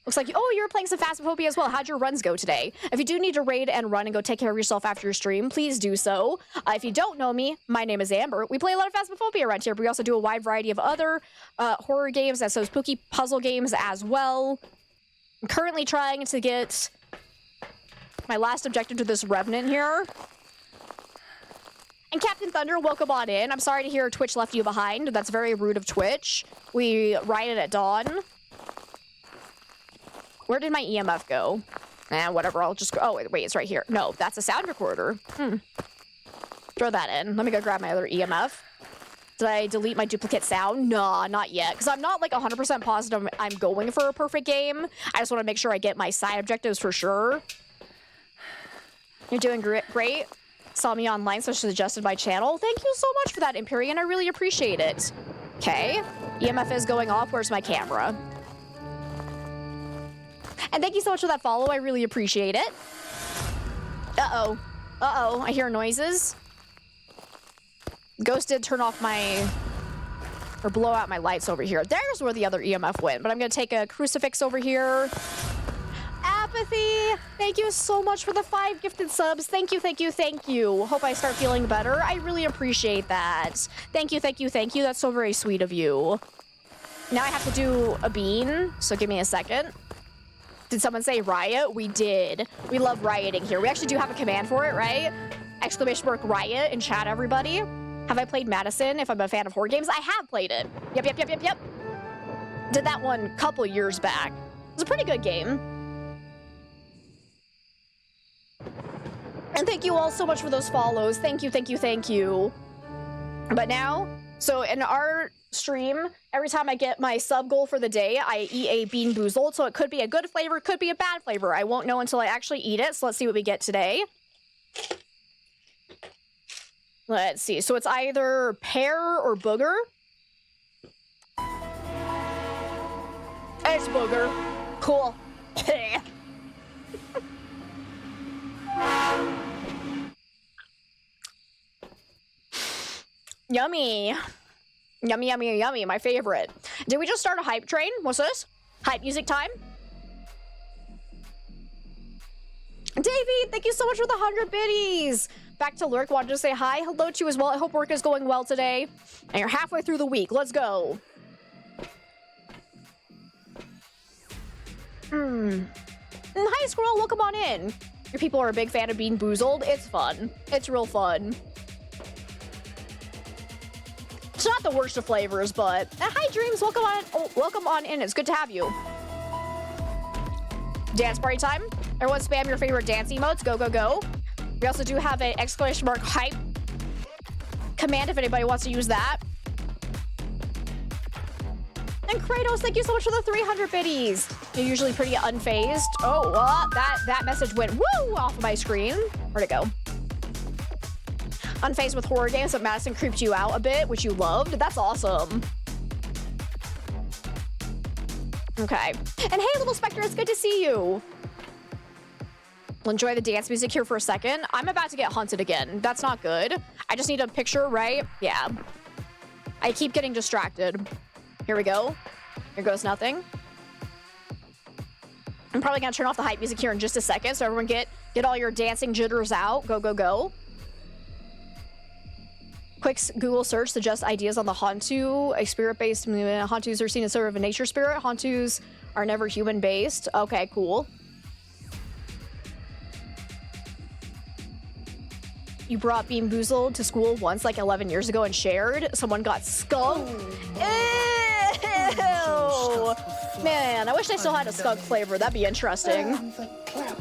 Looks like, oh, you're playing some Phasmophobia as well. How'd your runs go today? If you do need to raid and run and go take care of yourself after your stream, please do so. If you don't know me, my name is Amber. We play a lot of Phasmophobia around here, but we also do a wide variety of other horror games and so spooky puzzle games as well. I'm currently trying to get my last objective to this Revenant here. And Captain Thunder, welcome on in. I'm sorry to hear Twitch left you behind. That's very rude of Twitch. We rioted at dawn. Where did my EMF go? Whatever, I'll just go. Oh, wait, it's right here. No, that's a sound recorder. Throw that in. Let me go grab my other EMF. Did I delete my duplicate sound? Nah, not yet. Because I'm not like 100% positive I'm going for a perfect game. I just want to make sure I get my side objectives for sure. You're doing great. Saw me online, so suggested my channel. Thank you so much for that, Empyrean. I really appreciate it. Okay. EMF is going off. Where's my camera? And thank you so much for that follow. I really appreciate it. Uh-oh. Uh-oh. I hear noises. Ghost did turn off my... or blow out my lights over here. There's where the other EMF went. But I'm going to take a crucifix over here. Apathy! Thank you so much for the 5 gifted subs. Thank you, thank you, thank you. Hope I start feeling better. I really appreciate that. Thank you, thank you, thank you. That's so very sweet of you. Now I have to do a bean, so give me a second. Did someone say riot? We did. We love rioting here. We actually do have a command for it, right? Exclamation mark riot in chat, everybody. Have I played Madison if I'm a fan of horror games? I have played it. Yep. Did that one a couple years back. It was a pretty good game. And thank you all so much for those follows. Thank you, thank you, thank you. But now, so in our stream, every time I get my sub goal for the day, I eat a Bean Boozled. So it could be a good flavor, could be a bad flavor. I won't know until I actually eat it. So let's see what we get today. Let's see. So it's either pear or booger. It's booger. Cool. Yummy. Yummy, yummy, yummy. My favorite. Did we just start a hype train? What's this? Hype music time? Davey, thank you so much for the 100 biddies. Back to lurk. Wanted to say hi. Hello to you as well. I hope work is going well today. And you're halfway through the week. Let's go. Hi, Squirrel. Welcome on in. Your people are a big fan of Bean Boozled. It's fun. It's real fun. It's not the worst of flavors, but hi, Dreams. Welcome on. Oh, welcome on in. It's good to have you. Dance party time. Everyone spam your favorite dance emotes. Go, go, go. We also do have an exclamation mark hype command if anybody wants to use that. And Kratos, thank you so much for the 300 biddies. You're usually pretty unfazed. Oh, that message went woo off of my screen. Where'd it go? Unfazed with horror games, but Madison creeped you out a bit, which you loved. That's awesome. Okay. And hey, Little Spectre, it's good to see you. We'll enjoy the dance music here for a second. I'm about to get hunted again. That's not good. I just need a picture, right? Yeah. I keep getting distracted. Here we go. Here goes nothing. I'm probably gonna turn off the hype music here in just a second, so everyone get all your dancing jitters out. Go, go, go. Quick Google search suggests ideas on the Hantu, a spirit-based. Hantus are seen as sort of a nature spirit. Hantus are never human-based. Okay, cool. You brought Bean Boozled to school once, like 11 years ago, and shared. Someone got skunked. Ew! Man, I wish I still had a skunk flavor. That'd be interesting. And the clap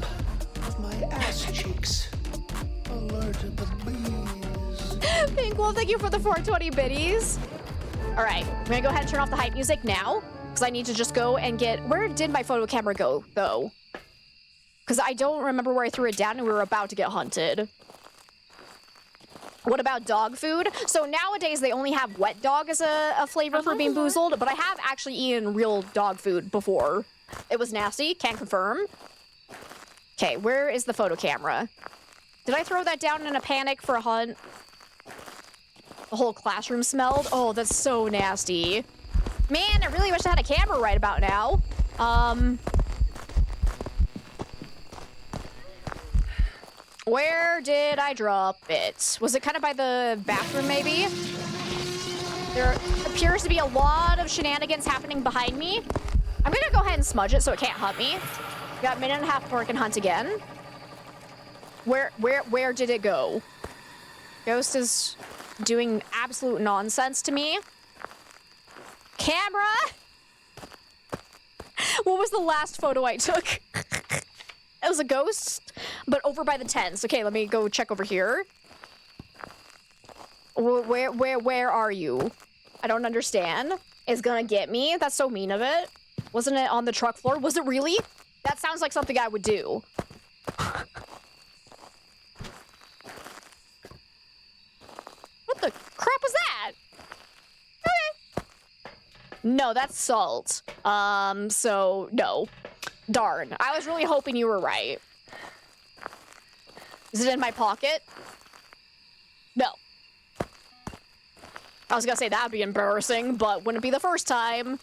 of my ass cheeks alerted the bees. Pink Wolf, thank you for the 420 biddies. All right, I'm gonna go ahead and turn off the hype music now, because I need to just go and get... Where did my photo camera go, though? Because I don't remember where I threw it down and we were about to get hunted. What about dog food? So nowadays they only have wet dog as a flavor for Bean Boozled, but I have actually eaten real dog food before. It was nasty, can't confirm. Okay, where is the photo camera? Did I throw that down in a panic for a hunt? The whole classroom smelled. Oh, that's so nasty. Man, I really wish I had a camera right about now. Where did I drop it? Was it kind of by the bathroom, maybe? There appears to be a lot of shenanigans happening behind me. I'm gonna go ahead and smudge it so it can't hunt me. Got a minute and a half before I can hunt again. Where did it go? Ghost is doing absolute nonsense to me. Camera! What was the last photo I took? It was a ghost, but over by the tents. Okay, let me go check over here. Where are you? I don't understand. It's gonna get me? That's so mean of it. Wasn't it on the truck floor? Was it really? That sounds like something I would do. What the crap was that? Okay. No, that's salt. So no. Darn. I was really hoping you were right. Is it in my pocket? No. I was gonna say that'd be embarrassing, but wouldn't be the first time.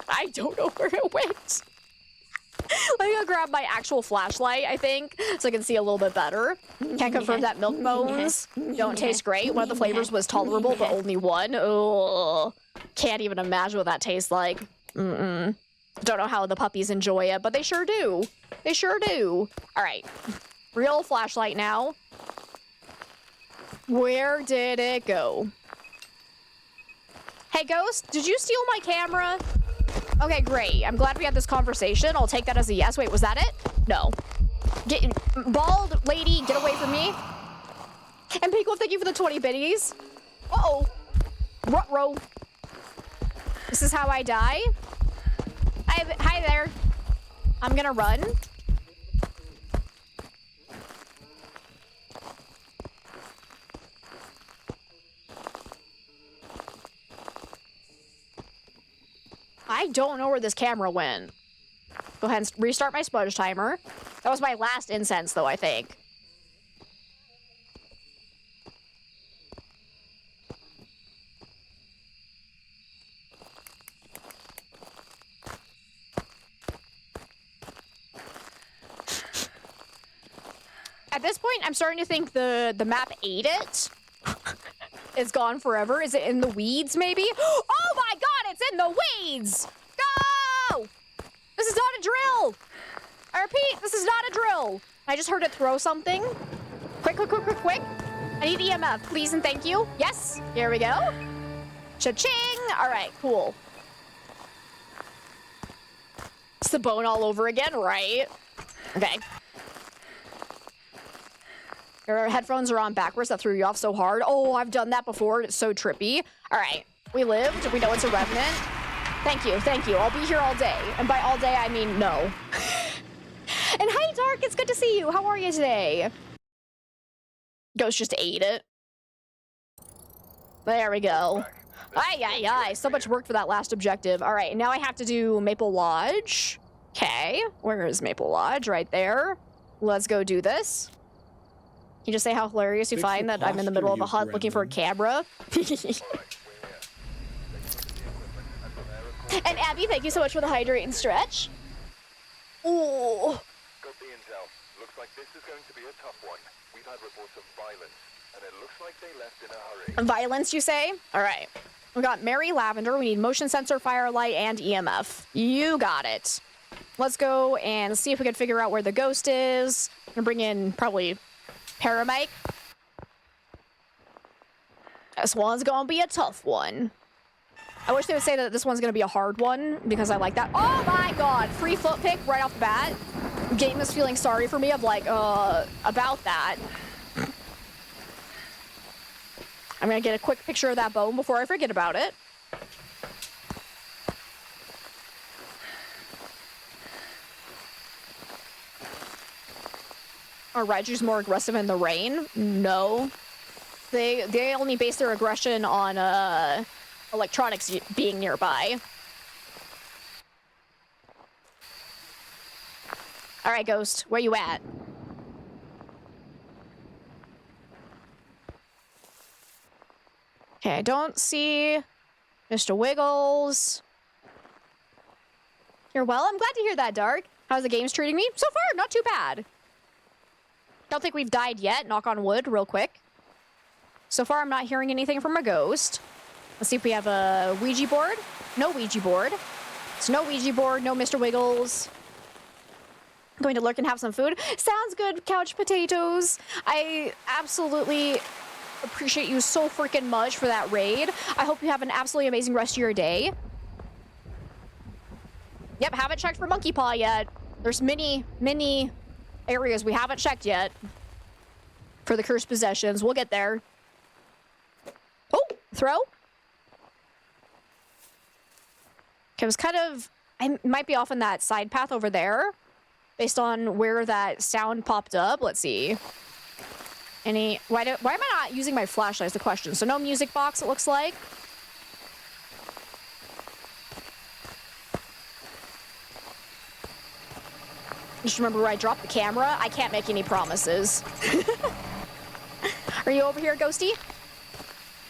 I don't know where it went. Let me go grab my actual flashlight, I think, so I can see a little bit better. Can't confirm that milk bones don't taste great. One of the flavors was tolerable, but only one. Oh, can't even imagine what that tastes like. Mm-mm. Don't know how the puppies enjoy it, but they sure do. They sure do. All right. Real flashlight now. Where did it go? Hey, Ghost, did you steal my camera? Okay, great. I'm glad we had this conversation. I'll take that as a yes. Wait, was that it? No. Bald lady, get away from me. And Pico, thank you for the 20 biddies. Uh-oh. Ruh-roh. This is how I die. Hi there. I'm gonna run. I don't know where this camera went. Go ahead and restart my smudge timer. That was my last incense, though, I think. At this point, I'm starting to think the map ate it. It's gone forever. Is it in the weeds, maybe? Oh my god, it's in the weeds! Go! This is not a drill! I repeat, this is not a drill. I just heard it throw something. Quick, quick, quick, quick, quick. I need EMF, please and thank you. Yes, here we go. Cha-ching! All right, cool. It's the bone all over again, right? Okay. Your headphones are on backwards. That threw you off so hard. Oh, I've done that before. It's so trippy. All right. We lived. We know it's a revenant. Thank you. Thank you. I'll be here all day. And by all day, I mean no. And hi, Dark. It's good to see you. How are you today? Ghost just ate it. There we go. Ay, ay, ay. So much work for that last objective. All right. Now I have to do Maple Lodge. Okay. Where is Maple Lodge? Right there. Let's go do this. You just say how hilarious you find that I'm in the middle of a hut looking for a camera. And Abby, thank you so much for the hydrate and stretch. Ooh. Got the intel. Looks like this is going to be a tough one. We've had reports of violence, and it looks like they left in a hurry. Violence, you say? All right. We got Mary Lavender. We need motion sensor, firelight, and EMF. You got it. Let's go and see if we can figure out where the ghost is. I'm gonna bring in probably Paramike. This one's gonna be a tough one. I wish they would say that this one's gonna be a hard one, because I like that. Oh my god! Free foot pick right off the bat. Game is feeling sorry for me of like, about that. I'm gonna get a quick picture of that bone before I forget about it. Are Raijus more aggressive in the rain? No. They only base their aggression on electronics being nearby. All right, Ghost, where you at? Okay, I don't see Mr. Wiggles. You're well? I'm glad to hear that, Dark. How's the games treating me? So far, not too bad. Don't think we've died yet. Knock on wood real quick. So far, I'm not hearing anything from a ghost. Let's see if we have a Ouija board. No Ouija board. It's no Ouija board, no Mr. Wiggles. I'm going to lurk and have some food. Sounds good, Couch Potatoes. I absolutely appreciate you so freaking much for that raid. I hope you have an absolutely amazing rest of your day. Yep, haven't checked for Monkey Paw yet. There's many areas we haven't checked yet for the cursed possessions. We'll get there. Oh, throw. Okay, I was kind of... I might be off on that side path over there based on where that sound popped up. Let's see. Why am I not using my flashlight is the question. So no music box, it looks like. Just remember where I dropped the camera. I can't make any promises. Are you over here, Ghosty?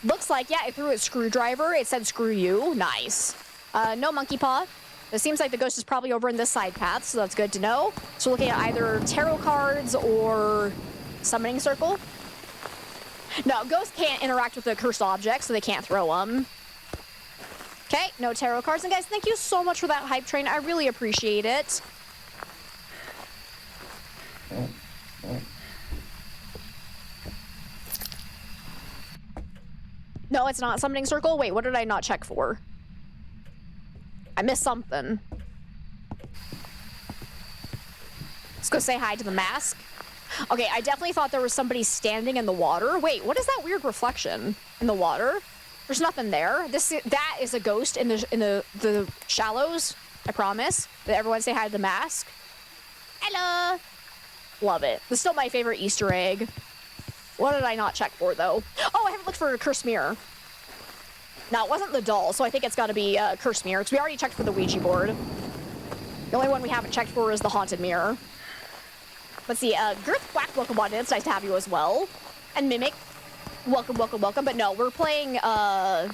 Looks like, yeah, I threw a screwdriver. It said screw you. Nice. No monkey paw. It seems like the ghost is probably over in this side path, so that's good to know. So looking at either tarot cards or summoning circle. No, ghosts can't interact with the cursed objects, so they can't throw them. Okay, no tarot cards. And guys, thank you so much for that hype train. I really appreciate it. No, it's not summoning circle. Wait, what did I not check for? I missed something. Let's go say hi to the mask. Okay, I definitely thought there was somebody standing in the water. Wait, what is that weird reflection in the water? There's nothing there. That is a ghost in the shallows. I promise. Everyone say hi to the mask. Hello. Love it. This is still my favorite Easter egg. What did I not check for, though? Oh, I haven't looked for a cursed mirror. No, it wasn't the doll, so I think it's got to be a cursed mirror. Because we already checked for the Ouija board. The only one we haven't checked for is the haunted mirror. Let's see. Girth Quack, welcome on in. It's nice to have you as well. And Mimic, welcome, welcome, welcome. But no, we're playing a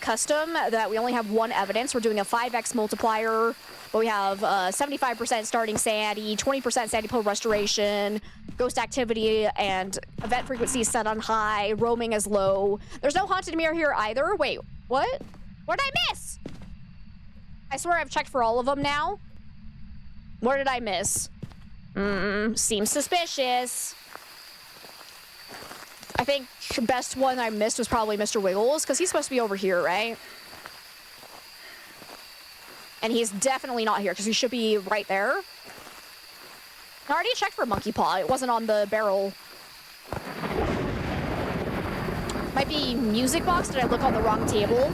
custom that we only have one evidence. We're doing a 5x multiplier, but we have 75% starting sanity, 20% sanity pull restoration, ghost activity and event frequency set on high, roaming as low. There's no haunted mirror here either. Wait, what? What did I miss? I swear I've checked for all of them now. What did I miss? Seems suspicious. I think the best one I missed was probably Mr. Wiggles, because he's supposed to be over here, right? And he's definitely not here, because he should be right there. I already checked for Monkey Paw. It wasn't on the barrel. Might be music box. Did I look on the wrong table?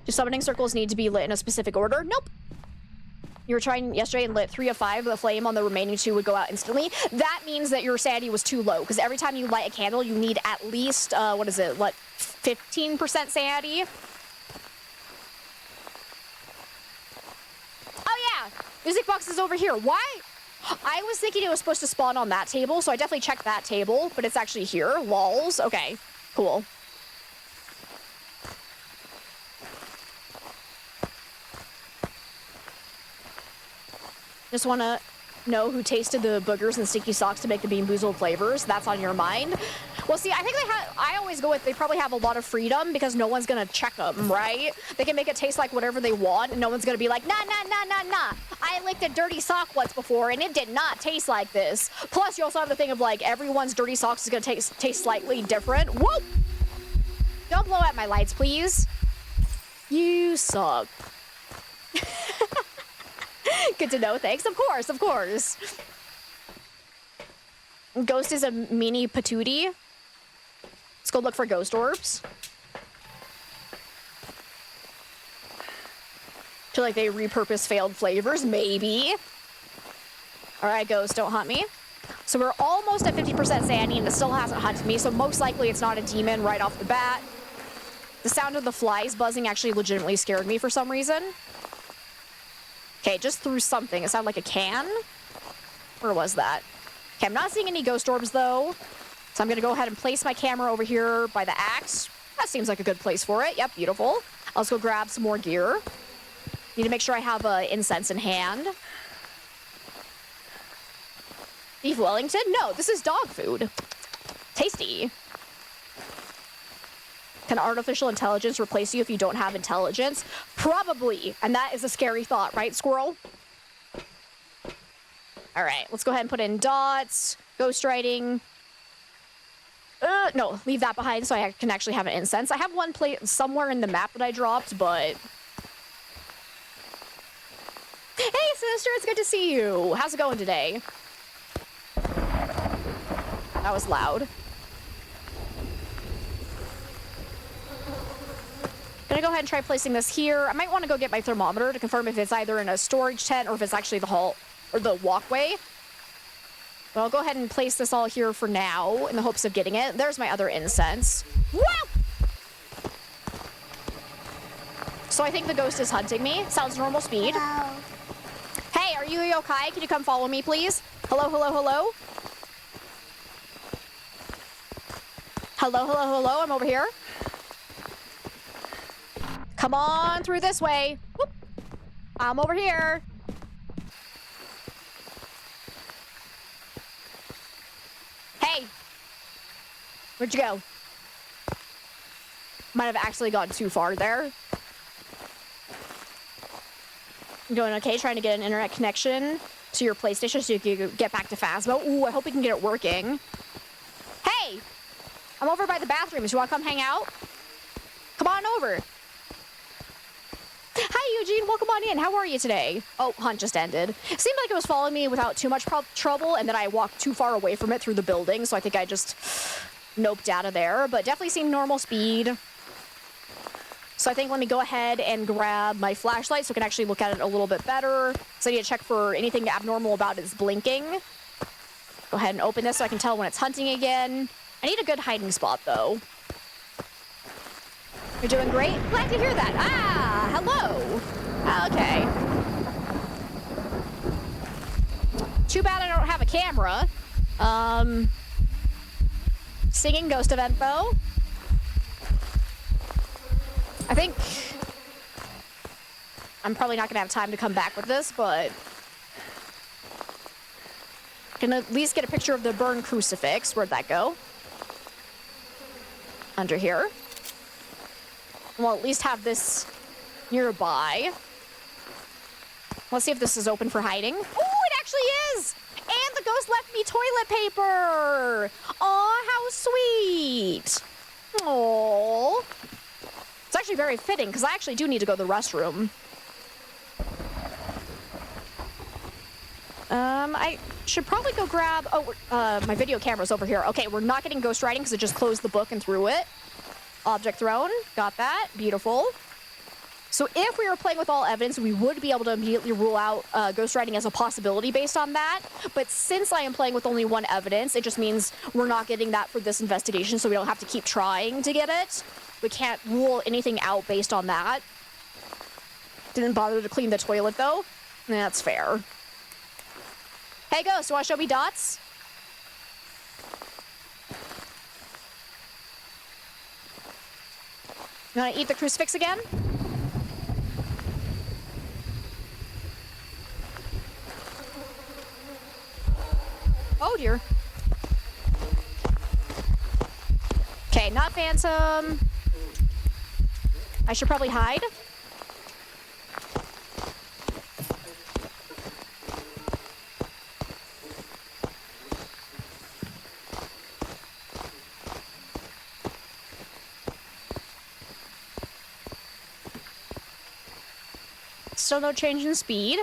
Do summoning circles need to be lit in a specific order? Nope. You were trying yesterday and lit 3 of 5, the flame on the remaining 2 would go out instantly. That means that your sanity was too low, because every time you light a candle, you need at least, what is it, what, 15% sanity? Oh yeah, music box is over here. Why? I was thinking it was supposed to spawn on that table, so I definitely checked that table, but it's actually here. Walls. Okay, cool. Just want to know who tasted the boogers and sticky socks to make the Bean Boozled flavors. That's on your mind. Well, see, I think I always go with, they probably have a lot of freedom because no one's going to check them, right? They can make it taste like whatever they want and no one's going to be like, nah. I licked a dirty sock once before and it did not taste like this. Plus, you also have the thing of like, everyone's dirty socks is going to taste slightly different. Whoa! Don't blow out my lights, please. You suck. Good to know, thanks. Of course, of course. Ghost is a mini patootie. Let's go look for ghost orbs. Feel like they repurpose failed flavors, maybe. All right, ghost, don't hunt me. So we're almost at 50% sanity and it still hasn't hunted me, so most likely it's not a demon right off the bat. The sound of the flies buzzing actually legitimately scared me for some reason. Okay, just threw something. It sounded like a can? Where was that? Okay, I'm not seeing any ghost orbs, though. So I'm going to go ahead and place my camera over here by the axe. That seems like a good place for it. Yep, beautiful. Let's go grab some more gear. Need to make sure I have incense in hand. Beef Wellington? No, this is dog food. Tasty. Can artificial intelligence replace you if you don't have intelligence? Probably. And that is a scary thought, right, squirrel? All right, let's go ahead and put in dots, ghostwriting. No, leave that behind so I can actually have an incense. I have one plate somewhere in the map that I dropped, but... Hey, sister, it's good to see you. How's it going today? That was loud. Gonna go ahead and try placing this here. I might want to go get my thermometer to confirm if it's either in a storage tent or if it's actually the hall or the walkway. But I'll go ahead and place this all here for now in the hopes of getting it. There's my other incense. Woo! So I think the ghost is hunting me. Sounds normal speed. Hello. Hey, are you yokai? Can you come follow me, please? Hello, hello, hello? Hello, hello, hello. I'm over here. Come on through this way. Whoop. I'm over here. Hey. Where'd you go? Might have actually gone too far there. I'm doing okay, trying to get an internet connection to your PlayStation so you can get back to Phasmo. Ooh, I hope we can get it working. Hey! I'm over by the bathrooms. You want to come hang out? Come on over. Hi, Eugene. Welcome on in. How are you today? Oh, hunt just ended. Seemed like it was following me without too much trouble, and then I walked too far away from it through the building, so I think I just noped out of there, but definitely seemed normal speed. So I think let me go ahead and grab my flashlight so I can actually look at it a little bit better. So I need to check for anything abnormal about its blinking. Go ahead and open this so I can tell when it's hunting again. I need a good hiding spot, though. You're doing great. Glad to hear that. Ah, hello. Okay. Too bad I don't have a camera. Singing ghost event, though. I think I'm probably not gonna have time to come back with this, but I can at least get a picture of the burned crucifix. Where'd that go? Under here. We'll at least have this nearby. Let's see if this is open for hiding. Oh, it actually is! And the ghost left me toilet paper! Aw, how sweet! Aww. It's actually very fitting, because I actually do need to go to the restroom. I should probably go grab... Oh, my video camera's over here. Okay, we're not getting ghost riding, because it just closed the book and threw it. Object thrown. Got that. Beautiful. So if we were playing with all evidence, we would be able to immediately rule out ghost riding as a possibility based on that. But since I am playing with only one evidence, it just means we're not getting that for this investigation, so we don't have to keep trying to get it. We can't rule anything out based on that. Didn't bother to clean the toilet, though. That's fair. Hey, ghost, you want to show me dots? You want to eat the crucifix again? Oh, dear. Okay, not phantom. I should probably hide. Still no change in speed.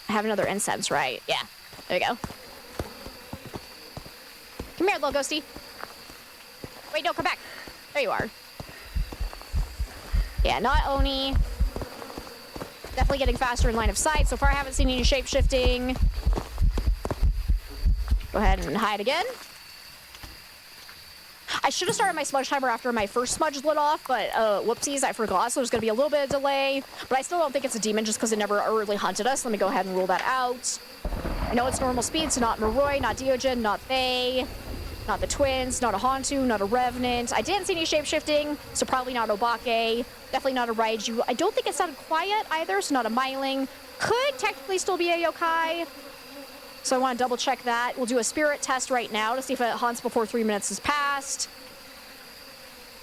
I have another incense, right? Yeah. There we go. Come here, little ghosty. Wait, no, come back. There you are. Yeah, not Oni. Definitely getting faster in line of sight. So far, I haven't seen any shape-shifting. Go ahead and hide again. I should have started my smudge timer after my first smudge lit off, but whoopsies, I forgot, so there's going to be a little bit of delay. But I still don't think it's a demon just because it never really hunted us. Let me go ahead and rule that out. I know it's normal speed, so not Moroi, not Diogen, not Faye, not the twins, not a Hantu, not a Revenant. I didn't see any shape-shifting, so probably not Obake. Definitely not a Raiju. I don't think it sounded quiet either, so not a Myling. Could technically still be a Yokai. So I want to double check that. We'll do a spirit test right now to see if it haunts before 3 minutes has passed.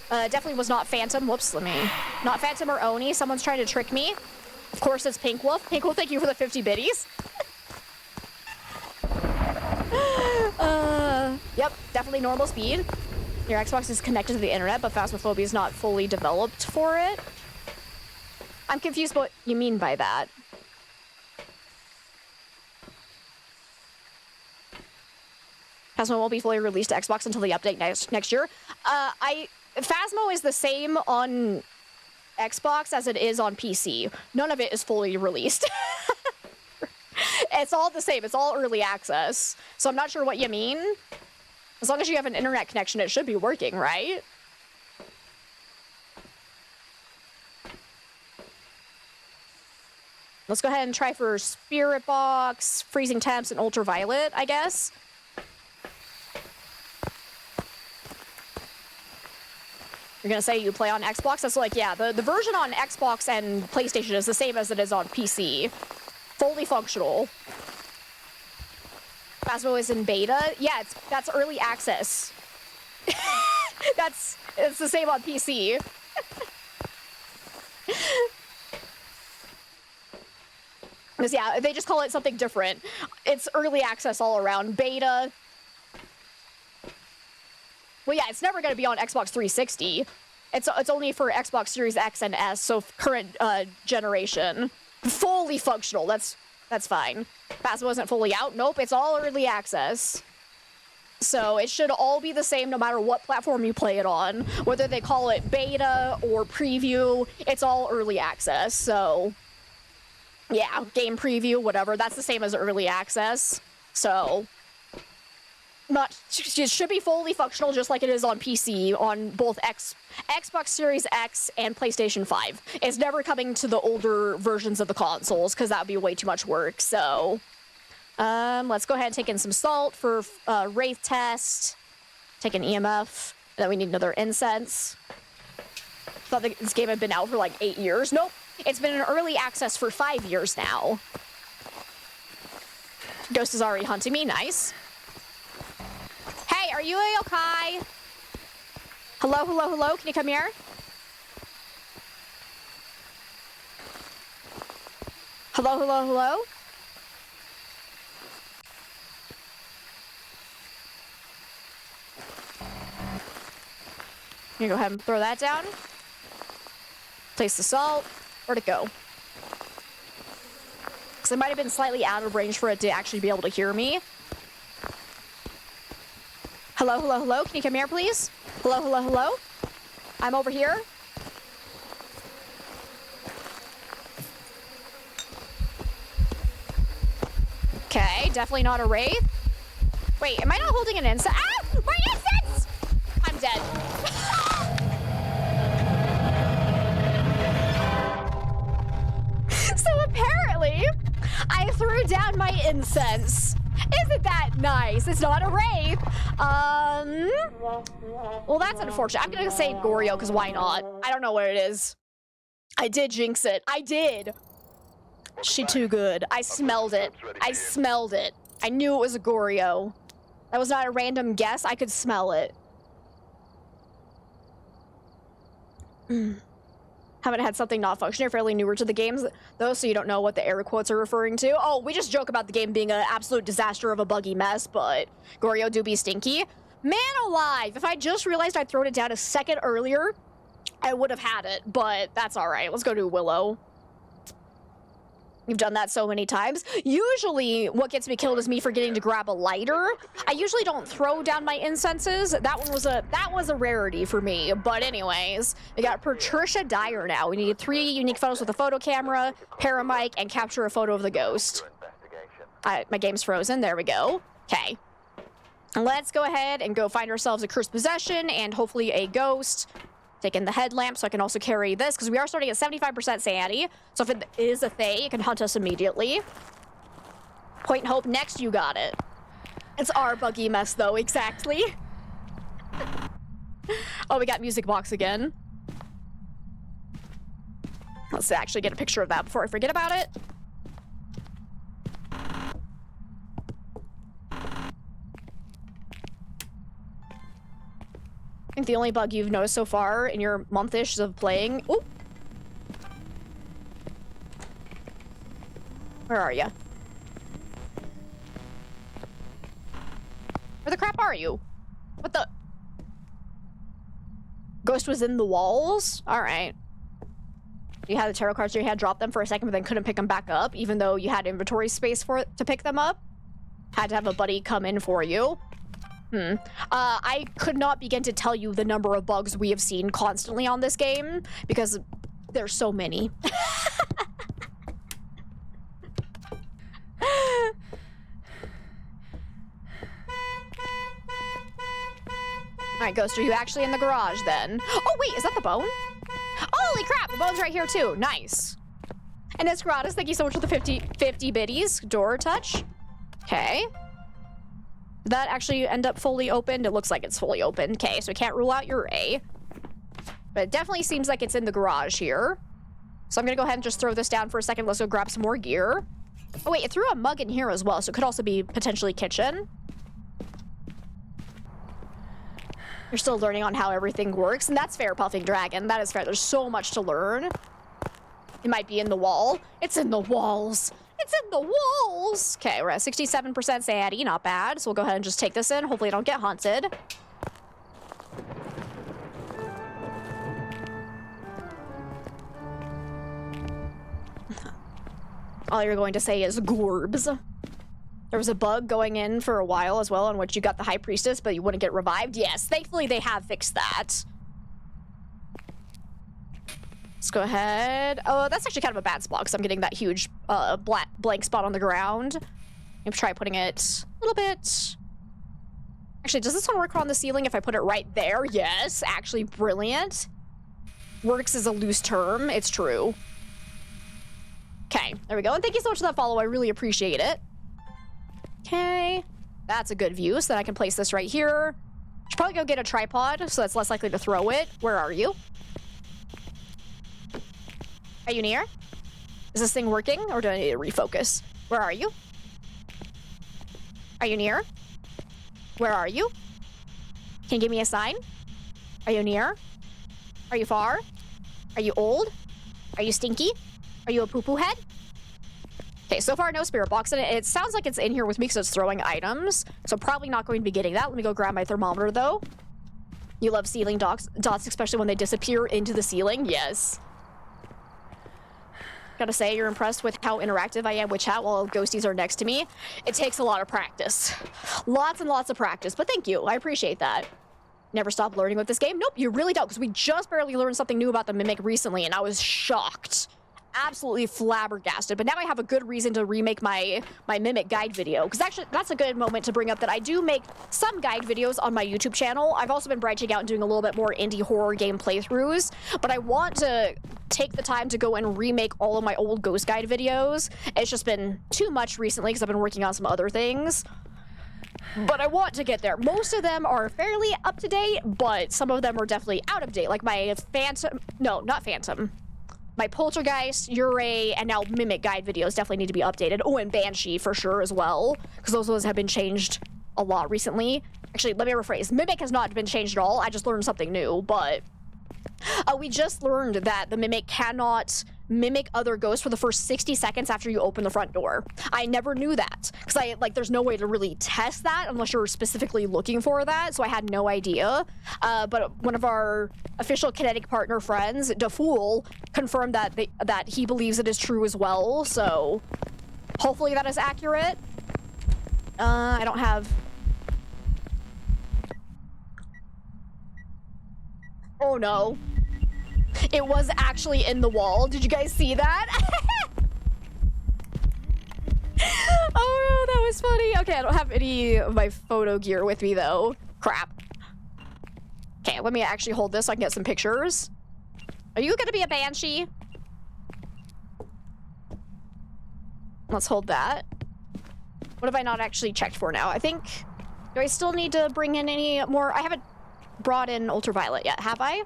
Definitely was not Phantom. Whoops, let me... Not Phantom or Oni. Someone's trying to trick me. Of course it's Pink Wolf. Pink Wolf, thank you for the 50 biddies. Yep, definitely normal speed. Your Xbox is connected to the internet, but Phasmophobia is not fully developed for it. I'm confused what you mean by that. Phasmo won't be fully released to Xbox until the update next year. Phasmo is the same on Xbox as it is on PC. None of it is fully released. It's all the same. It's all early access. So I'm not sure what you mean. As long as you have an internet connection, it should be working, right? Let's go ahead and try for Spirit Box, Freezing Temps, and Ultraviolet, I guess. You're gonna say you play on Xbox? That's like, yeah, the version on Xbox and PlayStation is the same as it is on PC. Fully functional. Phasmo is in beta? Yeah, that's early access. It's the same on PC. Because, yeah, they just call it something different. It's early access all around. Beta. Well, yeah, it's never going to be on Xbox 360. It's only for Xbox Series X and S, so current generation. Fully functional. That's fine. Phasmo isn't fully out. Nope, it's all early access. So it should all be the same no matter what platform you play it on. Whether they call it beta or preview, it's all early access. So yeah, game preview, whatever. That's the same as early access. So it should be fully functional just like it is on PC on both Xbox Series X and PlayStation 5. It's never coming to the older versions of the consoles because that would be way too much work. So let's go ahead and take in some salt for Wraith test. Take an EMF. And then we need another incense. Thought this game had been out for like 8 years. Nope. It's been in early access for 5 years now. Ghost is already hunting me. Nice. Hey, are you okay? Hello, hello, hello. Can you come here? Hello, hello, hello. You go ahead and throw that down. Place the salt. Where'd it go? Because it might have been slightly out of range for it to actually be able to hear me. Hello, hello, hello. Can you come here, please? Hello, hello, hello. I'm over here. Okay, definitely not a wraith. Wait, am I not holding an incense? Ah! My incense! I'm dead. So apparently, I threw down my incense. Isn't that nice? It's not a wraith. Well, that's unfortunate. I'm gonna say Goryo, because why not? I don't know what it is. I did jinx it. I did. She too good. I smelled it. I smelled it. I knew it was a Goryo. That was not a random guess. I could smell it. Haven't had something not function. You're fairly newer to the games, though, so you don't know what the air quotes are referring to. Oh, we just joke about the game being an absolute disaster of a buggy mess, but Goryo do be stinky. Man alive! If I just realized I'd thrown it down a second earlier, I would have had it, but that's all right. Let's go to Willow. You've done that so many times. Usually, what gets me killed is me forgetting to grab a lighter. I usually don't throw down my incenses. That was a rarity for me. But anyways, we got Patricia Dyer now. We need 3 unique photos with a photo camera, paramic, and capture a photo of the ghost. My game's frozen. There we go. Okay. Let's go ahead and go find ourselves a cursed possession and hopefully a ghost. Take in the headlamp so I can also carry this, because we are starting at 75% sanity. So if it is a Thay, it can hunt us immediately. Point and hope, next you got it. It's our buggy mess, though, exactly. Oh, we got music box again. Let's actually get a picture of that before I forget about it. I think the only bug you've noticed so far in your month-ish of playing... Ooh! Where are you? Where the crap are you? What the... Ghost was in the walls? Alright. You had the tarot cards in your hand, dropped them for a second, but then couldn't pick them back up, even though you had inventory space for it to pick them up. Had to have a buddy come in for you. I could not begin to tell you the number of bugs we have seen constantly on this game, because there's so many. Alright, Ghost, are you actually in the garage then? Oh wait, is that the bone? Holy crap, the bone's right here too. Nice. And it's Gratis, thank you so much for the 50 biddies. Door touch. Okay. Did that actually end up fully opened? It looks like it's fully opened. Okay, so we can't rule out your A. But it definitely seems like it's in the garage here. So I'm gonna go ahead and just throw this down for a second. Let's go grab some more gear. Oh wait, it threw a mug in here as well, so it could also be potentially kitchen. You're still learning on how everything works, and that's fair, Puffing Dragon. That is fair. There's so much to learn. It might be in the wall. It's in the walls. It's in the walls! Okay, we're at 67% sanity, not bad. So we'll go ahead and just take this in. Hopefully I don't get haunted. All you're going to say is gorbs. There was a bug going in for a while as well in which you got the High Priestess, but you wouldn't get revived. Yes, thankfully they have fixed that. Let's go ahead. Oh, that's actually kind of a bad spot because I'm getting that huge blank spot on the ground. I'm try putting it a little bit. Actually, does this one work on the ceiling if I put it right there? Yes, actually brilliant. Works is a loose term. It's true. Okay, there we go. And thank you so much for that follow. I really appreciate it. Okay, that's a good view. So then I can place this right here. Should probably go get a tripod so that's less likely to throw it. Where are you? Are you near? Is this thing working or do I need to refocus? Where are you? Are you near? Where are you? Can you give me a sign? Are you near? Are you far? Are you old? Are you stinky? Are you a poo-poo head? Okay, so far no spirit box in it. It sounds like it's in here with me because it's throwing items. So probably not going to be getting that. Let me go grab my thermometer though. You love ceiling dots, especially when they disappear into the ceiling. Yes. Gotta say, you're impressed with how interactive I am with chat while ghosties are next to me. It takes a lot of practice. Lots and lots of practice, but thank you. I appreciate that. Never stop learning with this game? Nope, you really don't, because we just barely learned something new about the Mimic recently, and I was shocked. Absolutely flabbergasted, but now I have a good reason to remake my Mimic guide video, because actually that's a good moment to bring up that I do make some guide videos on my YouTube channel. I've also been branching out and doing a little bit more indie horror game playthroughs, but I want to take the time to go and remake all of my old ghost guide videos. It's just been too much recently because I've been working on some other things. But I want to get there. Most of them are fairly up to date, but some of them are definitely out of date. Like my Phantom, no, not Phantom. My Poltergeist, Ure, and now Mimic guide videos definitely need to be updated. Oh, and Banshee for sure as well, because those ones have been changed a lot recently. Actually, let me rephrase. Mimic has not been changed at all. I just learned something new, but we just learned that the Mimic cannot mimic other ghosts for the first 60 seconds after you open the front door. I never knew that because there's no way to really test that unless you're specifically looking for that, so I had no idea. But one of our official Kinetic partner friends, DaFool, confirmed that he believes it is true as well, so hopefully that is accurate. I don't have... Oh no. It was actually in the wall. Did you guys see that? Oh no, that was funny. Okay, I don't have any of my photo gear with me though. Crap. Okay, let me actually hold this so I can get some pictures. Are you gonna be a banshee? Let's hold that. What have I not actually checked for now? I think... Do I still need to bring in any more? I haven't brought in ultraviolet yet, have I?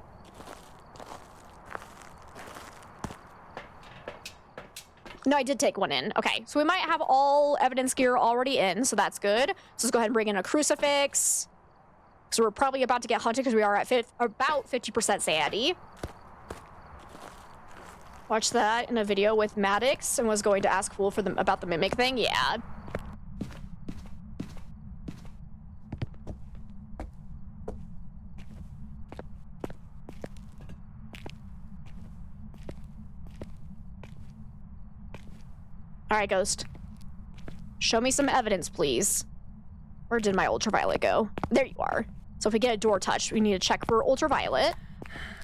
No, I did take one in. Okay, so we might have all evidence gear already in, so that's good. So let's go ahead and bring in a crucifix. So we're probably about to get hunted because we are at about 50% sanity. Watched that in a video with Maddox and was going to ask Fool for about the Mimic thing. Yeah. All right, Ghost. Show me some evidence, please. Where did my ultraviolet go? There you are. So if we get a door touch, we need to check for ultraviolet.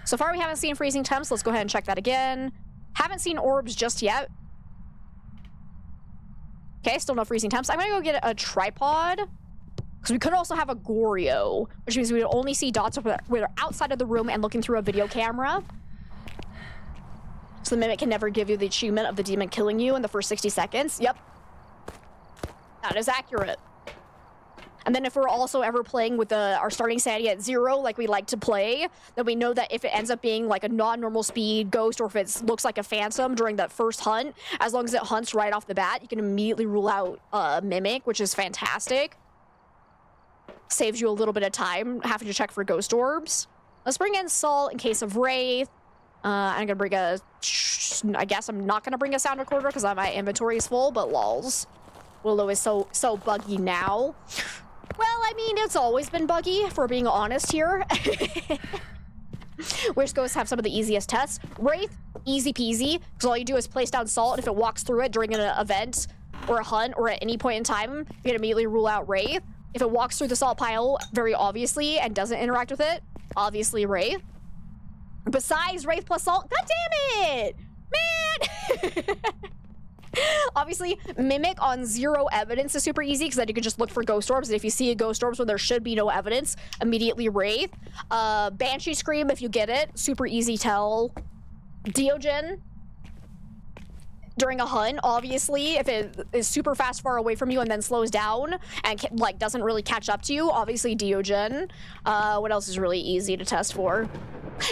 So far, we haven't seen freezing temps. Let's go ahead and check that again. Haven't seen orbs just yet. Okay, still no freezing temps. I'm gonna go get a tripod. Because we could also have a Goryo, which means we would only see dots if we're outside of the room and looking through a video camera. So the Mimic can never give you the achievement of the demon killing you in the first 60 seconds. Yep. That is accurate. And then if we're also ever playing with our starting sanity at 0, like we like to play, then we know that if it ends up being like a non-normal speed ghost or if it looks like a phantom during that first hunt, as long as it hunts right off the bat, you can immediately rule out Mimic, which is fantastic. Saves you a little bit of time having to check for ghost orbs. Let's bring in Saul in case of Wraith. I'm gonna bring I guess I'm not gonna bring a sound recorder because my inventory is full, but lols. Willow is so buggy now. Well, I mean, it's always been buggy, if we're being honest here. Which ghosts have some of the easiest tests? Wraith, easy peasy, because all you do is place down salt, and if it walks through it during an event or a hunt or at any point in time, you can immediately rule out Wraith. If it walks through the salt pile very obviously and doesn't interact with it, obviously Wraith. Besides Wraith plus salt, god damn it! Man! Obviously, Mimic on 0 evidence is super easy because then you can just look for ghost orbs, and if you see a ghost orbs when there should be no evidence, immediately Wraith. Banshee Scream, if you get it, super easy tell. Diogen during a hunt, obviously, if it is super fast far away from you and then slows down and like doesn't really catch up to you, obviously Diogen. What else is really easy to test for?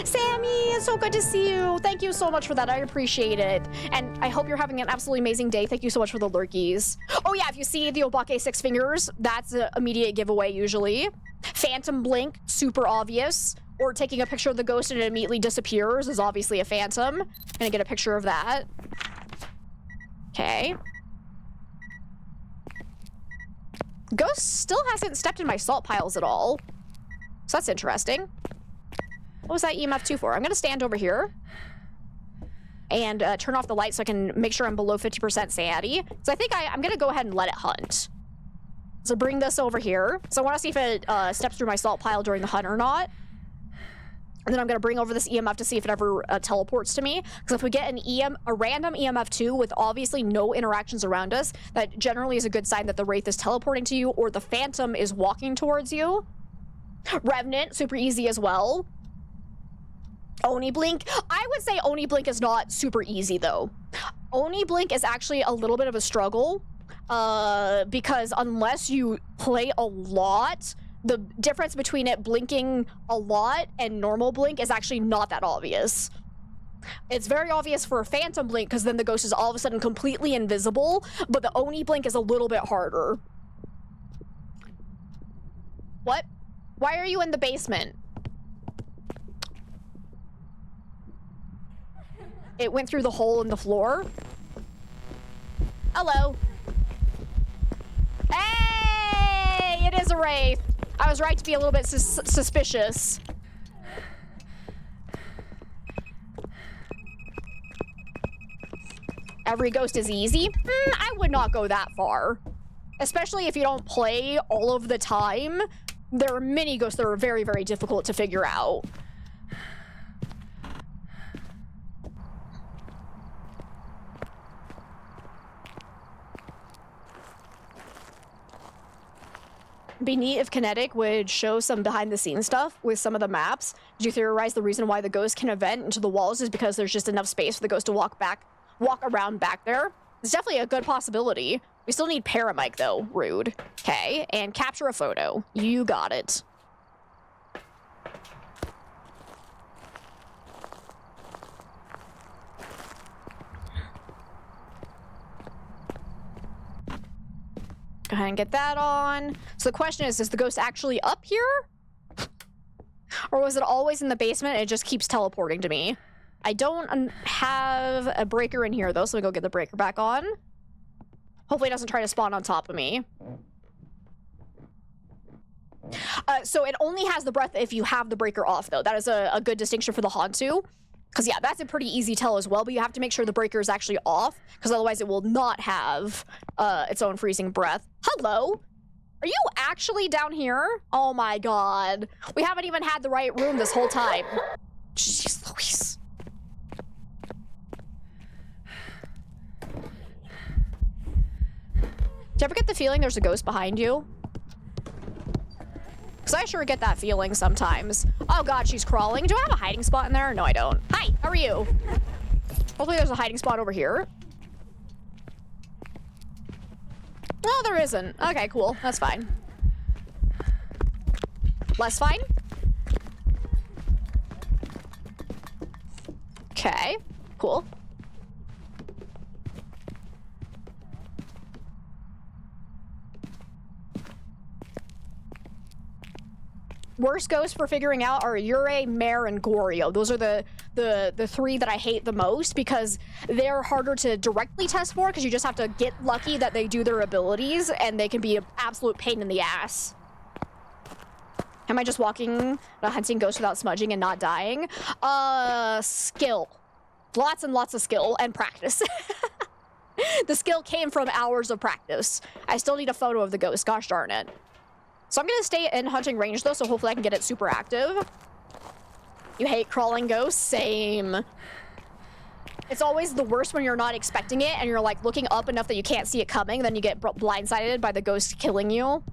Sammy, it's so good to see you. Thank you so much for that. I appreciate it. And I hope you're having an absolutely amazing day. Thank you so much for the lurkies. Oh yeah, if you see the Obake 6 fingers, that's an immediate giveaway usually. Phantom blink, super obvious. Or taking a picture of the ghost and it immediately disappears is obviously a phantom. Gonna get a picture of that. Okay. Ghost still hasn't stepped in my salt piles at all. So that's interesting. What was that EMF 2 for? I'm gonna stand over here and turn off the light so I can make sure I'm below 50% sanity. So I think I'm gonna go ahead and let it hunt. So bring this over here. So I wanna see if it steps through my salt pile during the hunt or not. And then I'm gonna bring over this EMF to see if it ever teleports to me. Because if we get a random EMF 2 with obviously no interactions around us, that generally is a good sign that the Wraith is teleporting to you or the Phantom is walking towards you. Revenant, super easy as well. Oni Blink. I would say Oni Blink is not super easy though. Oni Blink is actually a little bit of a struggle because unless you play a lot, the difference between it blinking a lot and normal blink is actually not that obvious. It's very obvious for a Phantom Blink because then the ghost is all of a sudden completely invisible, but the Oni Blink is a little bit harder. What? Why are you in the basement? It went through the hole in the floor. Hello. Hey, it is a Wraith. I was right to be a little bit suspicious. Every ghost is easy? I would not go that far. Especially if you don't play all of the time. There are many ghosts that are very, very difficult to figure out. Be neat if Kinetic would show some behind-the-scenes stuff with some of the maps. Did you theorize the reason why the ghost can event into the walls is because there's just enough space for the ghost to walk around back there? It's definitely a good possibility. We still need Paramic though. Rude. Okay, and capture a photo. You got it. Go ahead and get that on. So the question is the ghost actually up here? Or was it always in the basement and it just keeps teleporting to me? I don't have a breaker in here though, so we go get the breaker back on. Hopefully it doesn't try to spawn on top of me. So it only has the breath if you have the breaker off though. That is a good distinction for the Hantu. Because yeah, that's a pretty easy tell as well, but you have to make sure the breaker is actually off, because otherwise it will not have its own freezing breath. Hello? Are you actually down here? Oh my god. We haven't even had the right room this whole time. Jeez Louise. Do you ever get the feeling there's a ghost behind you? Because I sure get that feeling sometimes. Oh god, she's crawling. Do I have a hiding spot in there? No, I don't. Hi, how are you? Hopefully there's a hiding spot over here. No, there isn't. Okay, cool. That's fine. Less fine? Okay, cool. Worst ghosts for figuring out are Ure, Mare, and Goryo. Those are the three that I hate the most because they're harder to directly test for because you just have to get lucky that they do their abilities and they can be an absolute pain in the ass. Am I just walking, hunting ghosts without smudging and not dying? Skill. Lots and lots of skill and practice. The skill came from hours of practice. I still need a photo of the ghost, gosh darn it. So I'm gonna stay in hunting range though, so hopefully I can get it super active. You hate crawling ghosts? Same. It's always the worst when you're not expecting it and you're like looking up enough that you can't see it coming, then you get blindsided by the ghost killing you.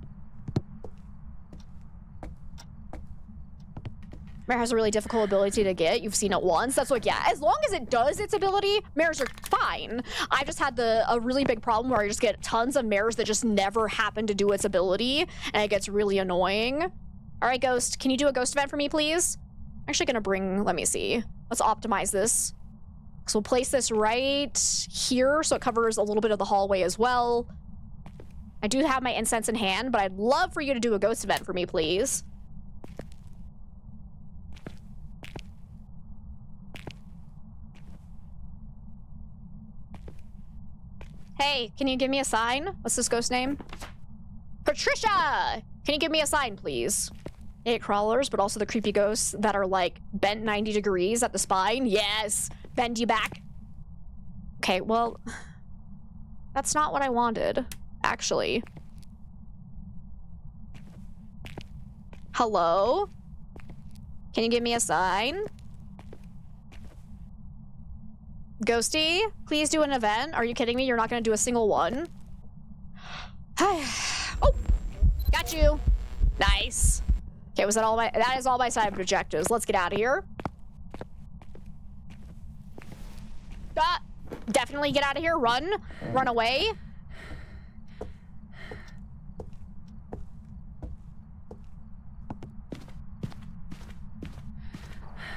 Mare has a really difficult ability to get. You've seen it once. That's like, yeah, as long as it does its ability, mares are fine. I just had a really big problem where I just get tons of mares that just never happen to do its ability, and it gets really annoying. All right, Ghost, can you do a ghost event for me, please? I'm actually gonna bring, let me see. Let's optimize this. So we'll place this right here so it covers a little bit of the hallway as well. I do have my incense in hand, but I'd love for you to do a ghost event for me, please. Hey, can you give me a sign? What's this ghost name? Patricia! Can you give me a sign, please? I hate crawlers, but also the creepy ghosts that are like bent 90 degrees at the spine. Yes! Bend you back. Okay, well, that's not what I wanted, actually. Hello? Can you give me a sign? Ghosty, please do an event. Are you kidding me? You're not gonna do a single one. Oh, got you. Nice. Okay, was that all that is all my side objectives. Let's get out of here. Definitely get out of here. Run away.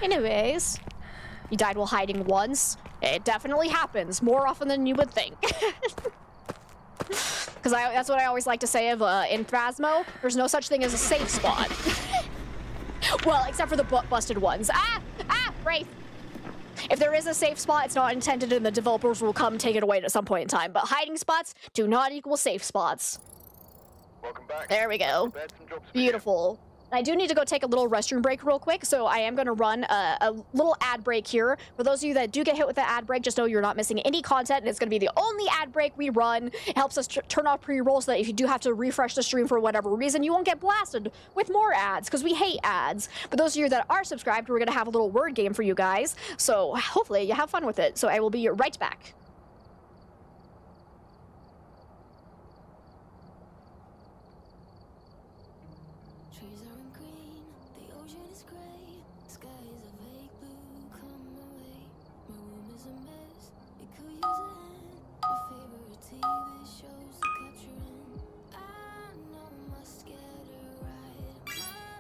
Anyways, you died while hiding once. It definitely happens more often than you would think. Because that's what I always like to say of in Phasmo, there's no such thing as a safe spot. Well, except for the busted ones. Wraith. If there is a safe spot, it's not intended and the developers will come take it away at some point in time. But hiding spots do not equal safe spots. Welcome back. There we go. Prepared some jobs for you. Beautiful. I do need to go take a little restroom break real quick, so I am going to run a little ad break here. For those of you that do get hit with the ad break, just know you're not missing any content, and it's going to be the only ad break we run. It helps us turn off pre-roll so that if you do have to refresh the stream for whatever reason, you won't get blasted with more ads, because we hate ads. For those of you that are subscribed, we're going to have a little word game for you guys, so hopefully you have fun with it. So I will be right back. Trees aren't green, the ocean is gray, sky is a vague blue, come away. My room is a mess, it could use a hand. Your favorite TV shows to capture in. I know must get it right,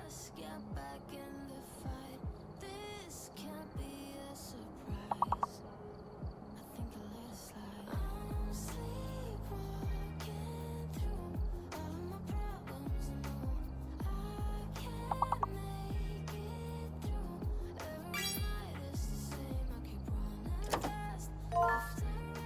must get back in the fight. This can't be a surprise. I think I let it slide. I'm sleepwalking through all of my problems, no. I can't make it through. Every night is the same. I keep running fast, left and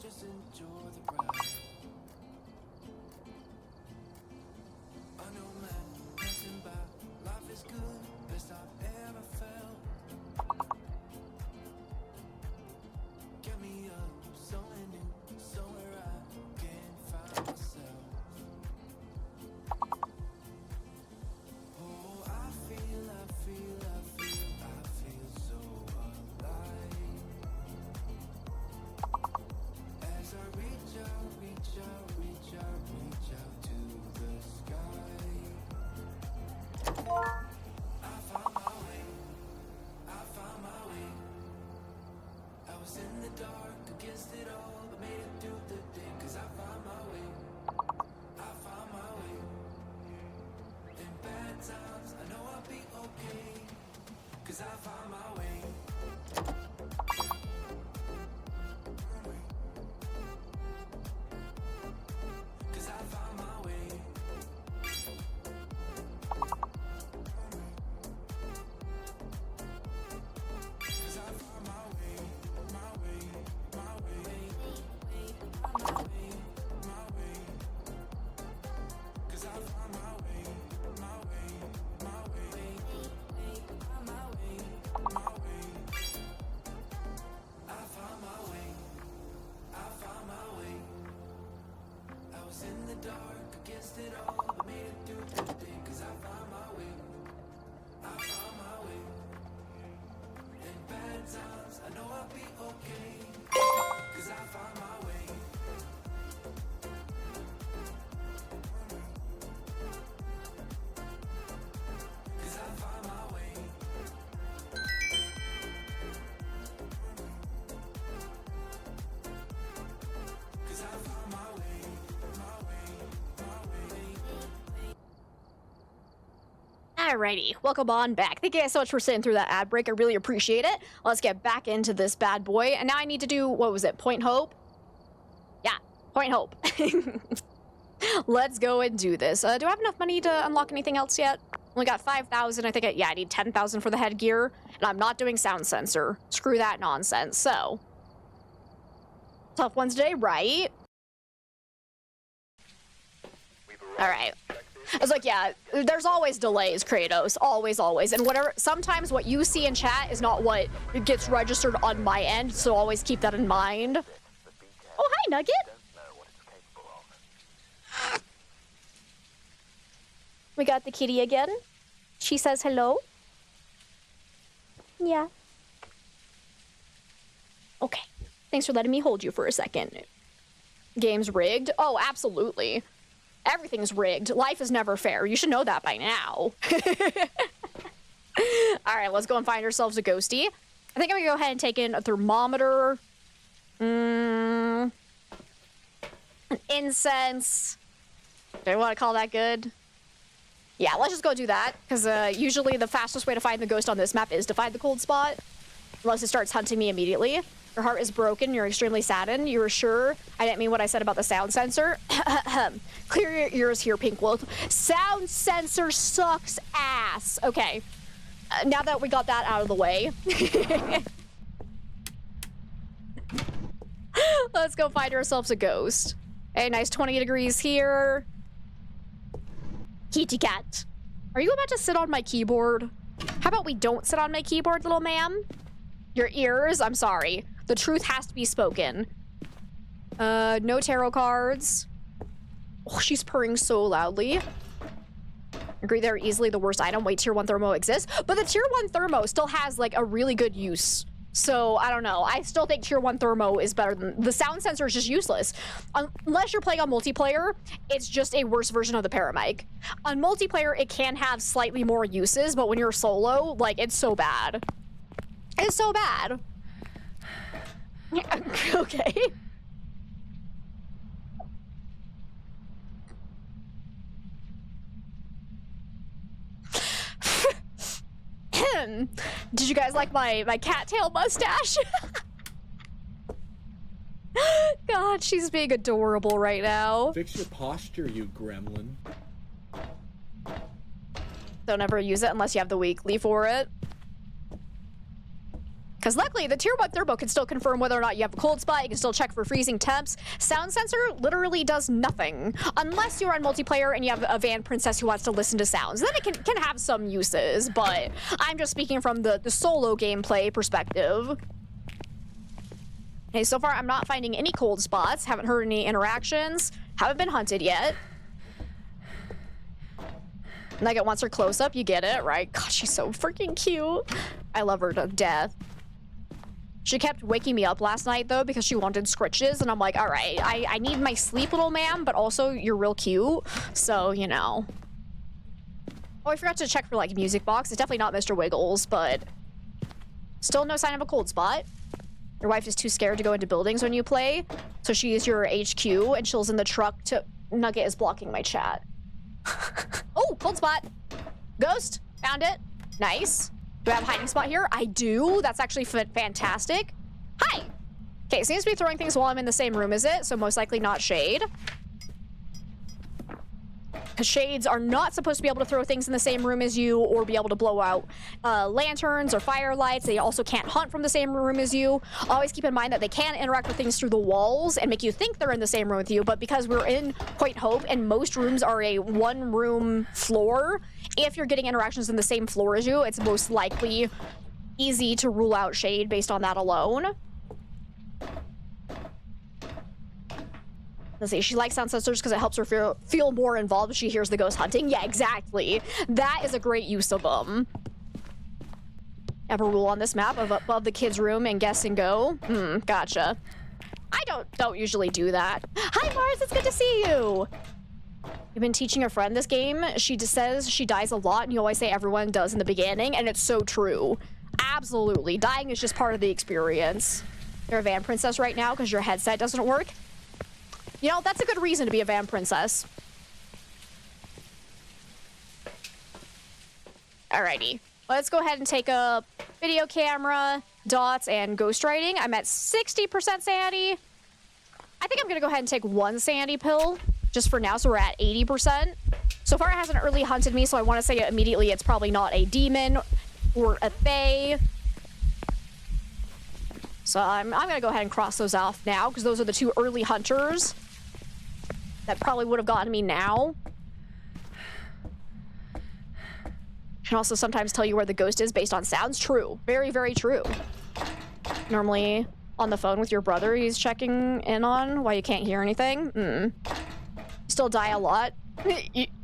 just enjoy the ride. I know man, nothing bad. Life is good, best I've ever felt. Get me up, somewhere new, somewhere I can find myself. Oh, I feel so alive. As I reach out to the sky. I found my way. I was in the dark against it all, but made it through the day, 'cause I found my way. In bad times, I know I'll be okay, 'cause I found my way. 'Cause I found my way. 'Cause I found my way, my way, my way, my way, my way. 'Cause I found my way, my way, my way, my way, my way. I found my way, I found my way. I was in the dark against it all, but made it through the day, 'cause I found my way. I found my way. In bad times, I know I'll be okay, 'cause I found my way. 'Cause I found my way. Cause I found my way, my way, my way. Alrighty, welcome on back. Thank you guys so much for sitting through that ad break. I really appreciate it. Let's get back into this bad boy. And now I need to do, what was it, Point Hope? Yeah, Point Hope. Let's go and do this. Do I have enough money to unlock anything else yet? Only got 5,000. I think, I need 10,000 for the headgear. And I'm not doing sound sensor. Screw that nonsense. So, tough ones today, right? Alright. I was like, yeah, there's always delays, Kratos. Always, always. And sometimes what you see in chat is not what gets registered on my end, so always keep that in mind. Oh, hi, Nugget! We got the kitty again. She says hello. Yeah. Okay. Thanks for letting me hold you for a second. Game's rigged? Oh, absolutely. Everything's rigged. Life is never fair. You should know that by now. Alright, let's go and find ourselves a ghosty. I think I'm gonna go ahead and take in a thermometer. An incense. Do I want to call that good? Yeah, let's just go do that. Because usually the fastest way to find the ghost on this map is to find the cold spot. Unless it starts hunting me immediately. Your heart is broken. You're extremely saddened. You were sure I didn't mean what I said about the sound sensor. Clear your ears here, Pink Wolf. Sound sensor sucks ass. Okay. Now that we got that out of the way. Let's go find ourselves a ghost. A nice 20 degrees here. Kitty cat. Are you about to sit on my keyboard? How about we don't sit on my keyboard, little ma'am? Your ears? I'm sorry. The truth has to be spoken. No tarot cards. Oh, she's purring so loudly. Agree they're easily the worst item. Wait, tier 1 thermo exists. But the tier 1 thermo still has, like, a really good use. So, I don't know. I still think tier 1 thermo is better than... The sound sensor is just useless. Unless you're playing on multiplayer, it's just a worse version of the paramic. On multiplayer, it can have slightly more uses, but when you're solo, like, it's so bad. It's so bad. Okay. Did you guys like my cattail mustache? God, she's being adorable right now. Fix your posture, you gremlin. Don't ever use it unless you have the weekly for it. Because luckily, the Tier 1 Turbo can still confirm whether or not you have a cold spot. You can still check for freezing temps. Sound sensor literally does nothing. Unless you're on multiplayer and you have a van princess who wants to listen to sounds. Then it can have some uses, but I'm just speaking from the solo gameplay perspective. Okay, so far I'm not finding any cold spots. Haven't heard any interactions. Haven't been hunted yet. Nugget wants her close up. You get it, right? God, she's so freaking cute. I love her to death. She kept waking me up last night, though, because she wanted scritches, and I'm like, all right, I need my sleep, little ma'am, but also you're real cute, so, you know. Oh, I forgot to check for, like, music box. It's definitely not Mr. Wiggles, but still no sign of a cold spot. Your wife is too scared to go into buildings when you play, so she is your HQ, and chills in the truck to... Nugget is blocking my chat. Oh, cold spot. Ghost, found it. Nice. Do I have a hiding spot here? I do. That's actually fantastic. Hi. Okay, it seems to be throwing things while I'm in the same room as it, so most likely not Shade. Because Shades are not supposed to be able to throw things in the same room as you or be able to blow out lanterns or firelights. They also can't hunt from the same room as you. Always keep in mind that they can interact with things through the walls and make you think they're in the same room with you, but because we're in Point Hope and most rooms are a one-room floor, if you're getting interactions in the same floor as you, it's most likely easy to rule out Shade based on that alone. Let's see, she likes sound sensors because it helps her feel more involved if she hears the ghost hunting. Yeah, exactly. That is a great use of them. Have a rule on this map of above the kids' room and guess and go. Gotcha. I don't usually do that. Hi, Mars, it's good to see you. You've been teaching a friend this game. She just says she dies a lot, and you always say everyone does in the beginning, and it's so true. Absolutely. Dying is just part of the experience. You're a van princess right now because your headset doesn't work. You know, that's a good reason to be a van princess. Alrighty. Let's go ahead and take a video camera, dots, and ghostwriting. I'm at 60% sanity. I think I'm gonna go ahead and take one sanity pill just for now, so we're at 80%. So far it hasn't early hunted me, so I want to say immediately it's probably not a demon or a fae. So I'm gonna go ahead and cross those off now, because those are the two early hunters that probably would have gotten me now. Can also sometimes tell you where the ghost is based on sounds. True. Very, very true. Normally on the phone with your brother he's checking in on why you can't hear anything. Still die a lot.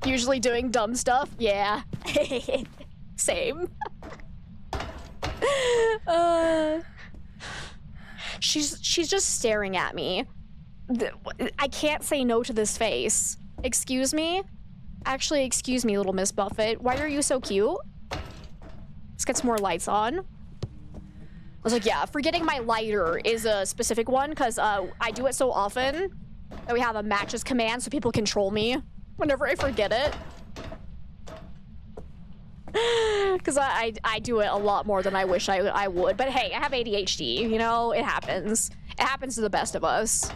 Usually doing dumb stuff. Yeah. Same. She's just staring at me. I can't say no to this face. Excuse me? Actually, excuse me, little Miss Buffett. Why are you so cute? Let's get some more lights on. I was like, yeah, forgetting my lighter is a specific one, because I do it so often that we have a matches command so people control me whenever I forget it. Because I do it a lot more than I wish I would. But hey, I have ADHD, you know? It happens. It happens to the best of us.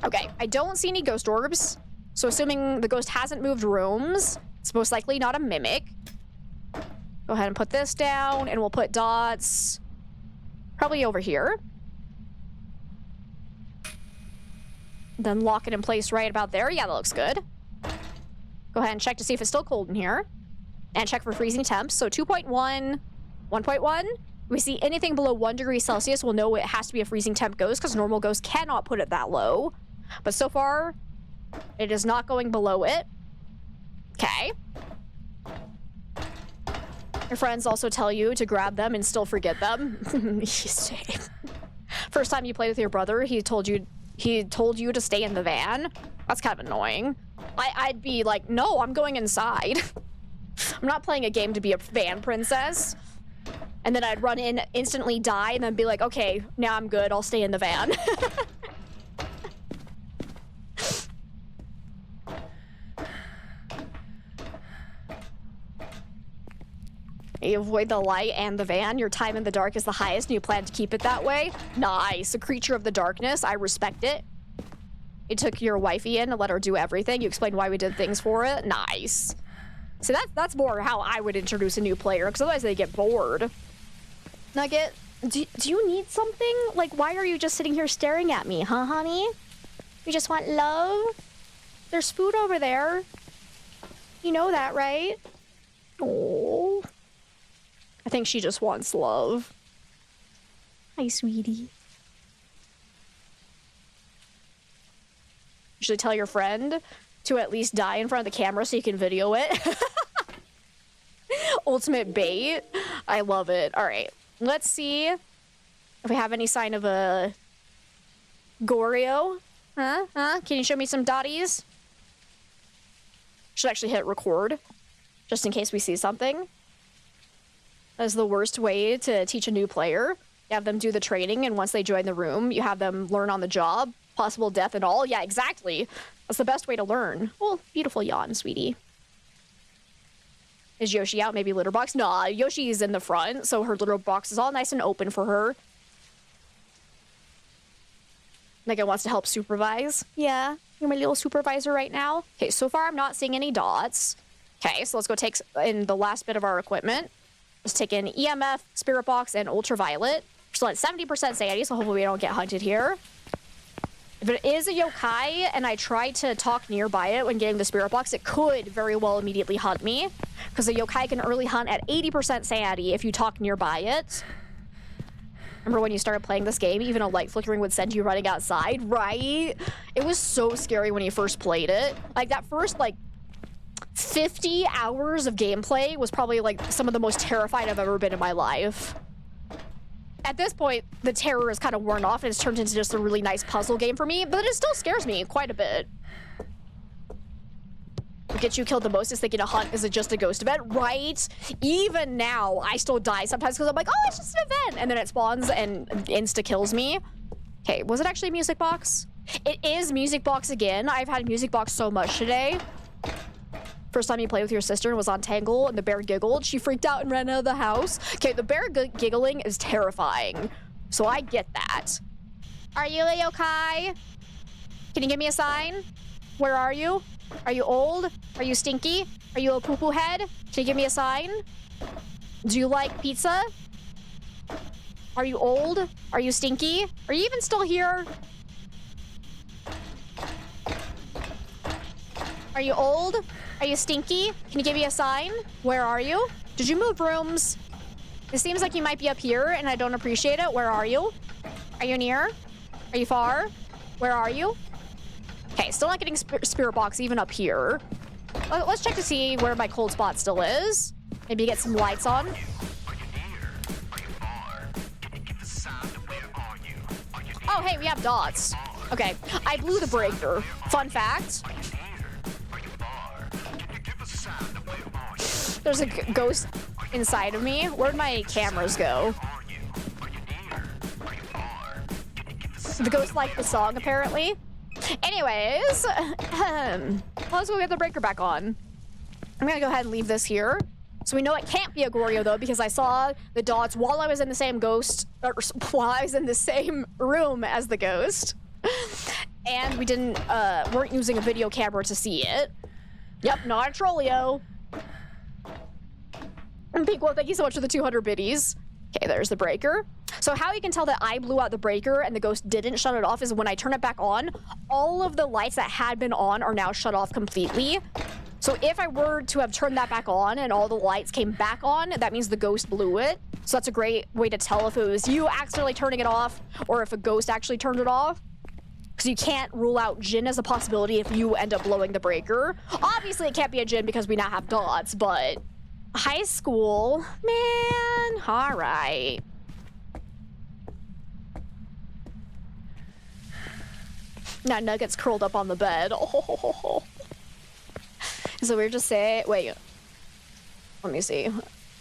Okay, I don't see any ghost orbs. So assuming the ghost hasn't moved rooms, it's most likely not a mimic. Go ahead and put this down, and we'll put dots probably over here. Then lock it in place right about there. Yeah, that looks good. Go ahead and check to see if it's still cold in here. And check for freezing temps. So 2.1, 1.1. We see anything below 1 degree Celsius, we'll know it has to be a freezing temp ghost, because normal ghosts cannot put it that low. But so far, it is not going below it. Okay. Your friends also tell you to grab them and still forget them. Same. First time you played with your brother, he told you to stay in the van. That's kind of annoying. I'd be like, no, I'm going inside. I'm not playing a game to be a van princess. And then I'd run in, instantly die, and then be like, okay, now I'm good, I'll stay in the van. You avoid the light and the van. Your time in the dark is the highest, and you plan to keep it that way. Nice. A creature of the darkness. I respect it. You took your wifey in and let her do everything. You explained why we did things for it. Nice. So that's more how I would introduce a new player, because otherwise they get bored. Nugget, do you need something? Like, why are you just sitting here staring at me, huh, honey? You just want love? There's food over there. You know that, right? Oh. I think she just wants love. Hi, sweetie. You should tell your friend to at least die in front of the camera so you can video it. Ultimate bait. I love it. All right. Let's see if we have any sign of a Goryo. Huh? Can you show me some dotties? Should actually hit record, just in case we see something. That is the worst way to teach a new player. You have them do the training, and once they join the room, you have them learn on the job. Possible death and all. Yeah, exactly. That's the best way to learn. Oh, beautiful yawn, sweetie. Is Yoshi out? Maybe litter box? Nah, Yoshi is in the front, so her litter box is all nice and open for her. Megan wants to help supervise. Yeah, you're my little supervisor right now. Okay, so far I'm not seeing any dots. Okay, so let's go take in the last bit of our equipment. Let's take in EMF, spirit box, and ultraviolet. We're still at 70% sanity, so hopefully we don't get hunted here. If it is a yokai and I try to talk nearby it when getting the spirit box, it could very well immediately hunt me. Because the yokai can early hunt at 80% sanity if you talk nearby it. Remember when you started playing this game, even a light flickering would send you running outside, right? It was so scary when you first played it. Like, that first, 50 hours of gameplay was probably, some of the most terrified I've ever been in my life. At this point, the terror is kind of worn off and it's turned into just a really nice puzzle game for me, but it still scares me quite a bit. What gets you killed the most is thinking a hunt is just a ghost event, right? Even now, I still die sometimes because I'm like, oh, it's just an event. And then it spawns and insta-kills me. Okay, was it actually Music Box? It is Music Box again. I've had Music Box so much today. First time you played with your sister and was on Tangle and the bear giggled. She freaked out and ran out of the house. Okay, the bear giggling is terrifying. So I get that. Are you a yokai? Can you give me a sign? Where are you? Are you old? Are you stinky? Are you a poo-poo head? Can you give me a sign? Do you like pizza? Are you old? Are you stinky? Are you even still here? Are you old? Are you stinky? Can you give me a sign? Where are you? Did you move rooms? It seems like you might be up here and I don't appreciate it. Where are you? Are you near? Are you far? Where are you? Okay, still not getting spirit box even up here. Let's check to see where my cold spot still is. Maybe get some lights on. Oh, hey, we have dots. Okay, I blew the breaker. Fun fact. There's a ghost inside of me. Where'd my cameras go? The ghost liked the song, apparently. Anyways, let's go get the breaker back on. I'm gonna go ahead and leave this here. So we know it can't be a Goryo, though, because I saw the dots while I was in the same while I was in the same room as the ghost. And we weren't using a video camera to see it. Yep, not a Trollio. Well, thank you so much for the 200 biddies. Okay, there's the breaker. So how you can tell that I blew out the breaker and the ghost didn't shut it off is when I turn it back on, all of the lights that had been on are now shut off completely. So if I were to have turned that back on and all the lights came back on, that means the ghost blew it. So that's a great way to tell if it was you accidentally turning it off or if a ghost actually turned it off. Because you can't rule out Jinn as a possibility if you end up blowing the breaker. Obviously, it can't be a Jinn because we now have dots, but... High school? Man, alright. Now Nugget's curled up on the bed. Oh. So weird to say... Wait. Let me see.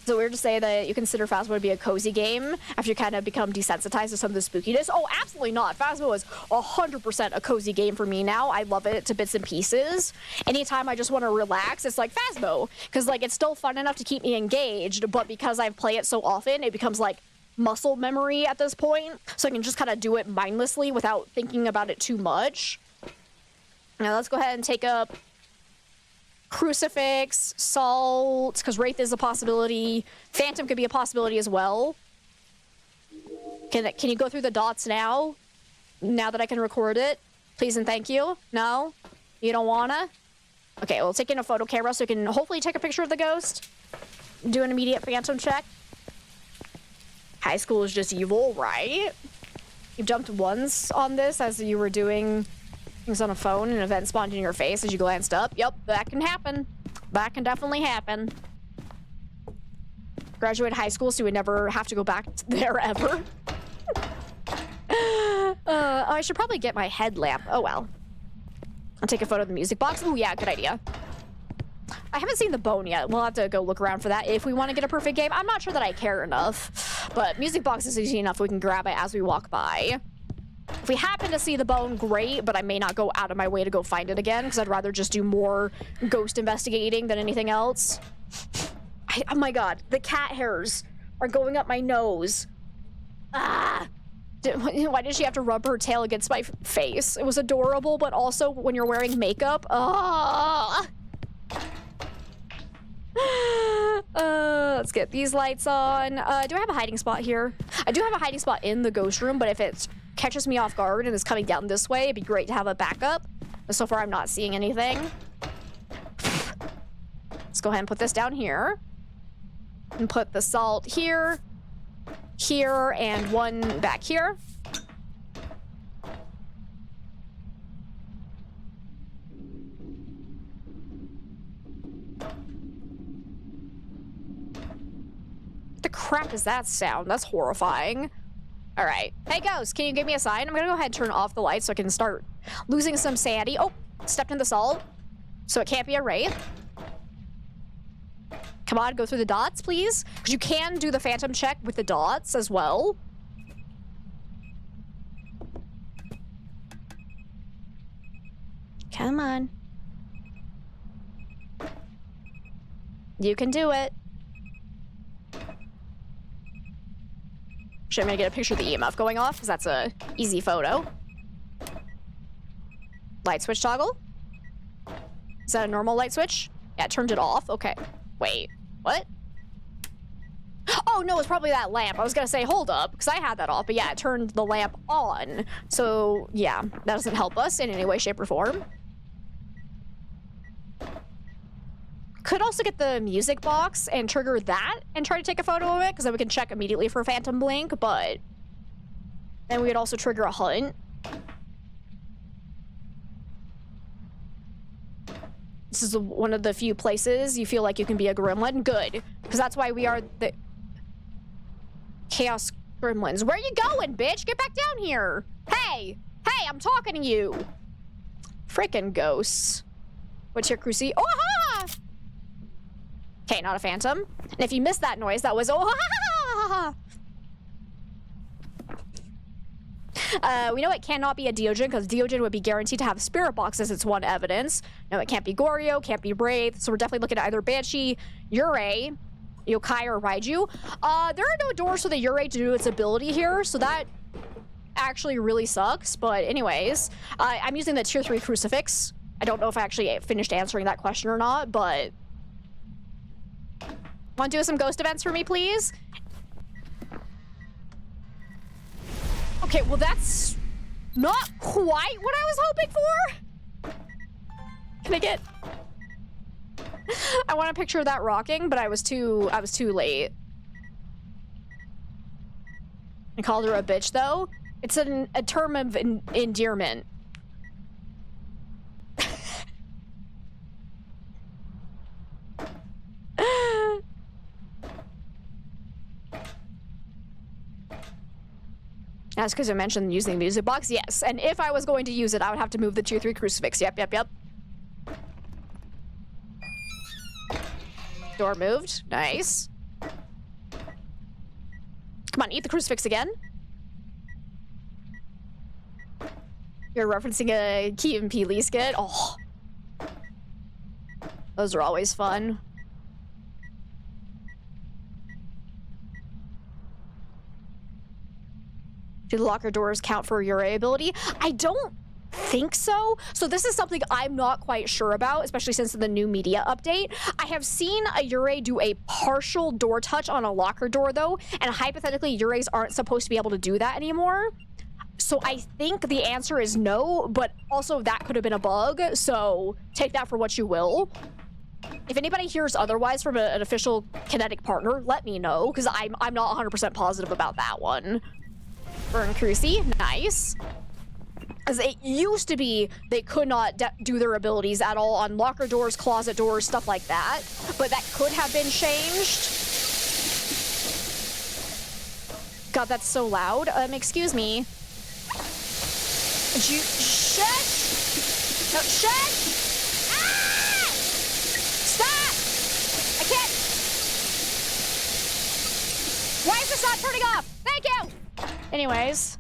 So weird to say that you consider Phasmo to be a cozy game after you kind of become desensitized to some of the spookiness. Oh, absolutely not. Phasmo is 100% a cozy game for me now. I love it to bits and pieces. Anytime I just want to relax, it's like Phasmo. Because, it's still fun enough to keep me engaged, but because I play it so often, it becomes, muscle memory at this point. So I can just kind of do it mindlessly without thinking about it too much. Now, let's go ahead and take up Crucifix, Salt, because Wraith is a possibility. Phantom could be a possibility as well. Can you go through the dots now? Now that I can record it? Please and thank you. No? You don't wanna? Okay, we'll take in a photo camera so we can hopefully take a picture of the ghost. Do an immediate phantom check. High school is just evil, right? You jumped once on this as you were doing things on a phone and an event spawned in your face as you glanced up. Yep, that can happen. That can definitely happen. Graduate high school so you would never have to go back there ever. Oh, I should probably get my headlamp. Oh well. I'll take a photo of the music box. Oh yeah, good idea. I haven't seen the bone yet. We'll have to go look around for that if we want to get a perfect game. I'm not sure that I care enough. But music box is easy enough we can grab it as we walk by. If we happen to see the bone, great, but I may not go out of my way to go find it again because I'd rather just do more ghost investigating than anything else. Oh my god, the cat hairs are going up my nose. Ah! Why did she have to rub her tail against my face? It was adorable, but also when you're wearing makeup, let's get these lights on. Do I have a hiding spot here? I do have a hiding spot in the ghost room, but if it catches me off guard and is coming down this way, it'd be great to have a backup. But so far, I'm not seeing anything. Let's go ahead and put this down here. And put the salt here, here, and one back here. What the crap is that sound? That's horrifying. All right. Hey, ghost, can you give me a sign? I'm gonna go ahead and turn off the lights so I can start losing some sanity. Oh, stepped in the salt. So it can't be a wraith. Come on, go through the dots, please. Because you can do the phantom check with the dots as well. Come on. You can do it. Actually, I'm gonna get a picture of the EMF going off because that's a easy photo. Light switch toggle. Is that a normal light switch? Yeah, it turned it off. Okay. Wait, what? Oh, no, it's probably that lamp. I was gonna say, hold up, because I had that off, but yeah, it turned the lamp on. So, yeah, that doesn't help us in any way, shape, or form. Could also get the music box and trigger that and try to take a photo of it, because then we can check immediately for phantom blink, but then we would also trigger a hunt. This is one of the few places you feel like you can be a gremlin. Good, because that's why we are the Chaos Gremlins. Where you going, bitch? Get back down here. Hey, hey, I'm talking to you. Frickin' ghosts. What's your cruci? Oh ha! Okay, not a phantom. And if you missed that noise, that was oh ha! We know it cannot be a Deogen because Deogen would be guaranteed to have spirit box as its one evidence. No, it can't be Goryo, can't be Wraith, so we're definitely looking at either Banshee, Yurei, Yokai, or Raiju. There are no doors for the Yurei to do its ability here, so that actually really sucks. But anyways, I'm using the tier 3 crucifix. I don't know if I actually finished answering that question or not, but want to do some ghost events for me, please? Okay, well that's not quite what I was hoping for. Can I get? I want a picture of that rocking, but I was too late. I called her a bitch though. It's a term of endearment. That's because I mentioned using the music box. Yes, and if I was going to use it, I would have to move the tier 3 crucifix. Yep. Door moved. Nice. Come on, eat the crucifix again. You're referencing a Key and Peele skit. Oh. Those are always fun. Do the locker doors count for your ability? I don't think so. So this is something I'm not quite sure about, especially since the new media update. I have seen a Yurei do a partial door touch on a locker door though, and hypothetically Yureis aren't supposed to be able to do that anymore. So I think the answer is no, but also that could have been a bug, so take that for what you will. If anybody hears otherwise from an official kinetic partner, let me know, because I'm not 100% positive about that one. Burn Cruci, nice. Because it used to be they could not do their abilities at all on locker doors, closet doors, stuff like that. But that could have been changed. God, that's so loud. Excuse me. Shit! No, shit! Ah! Stop! I can't. Why is this not turning off? Thank you! Anyways.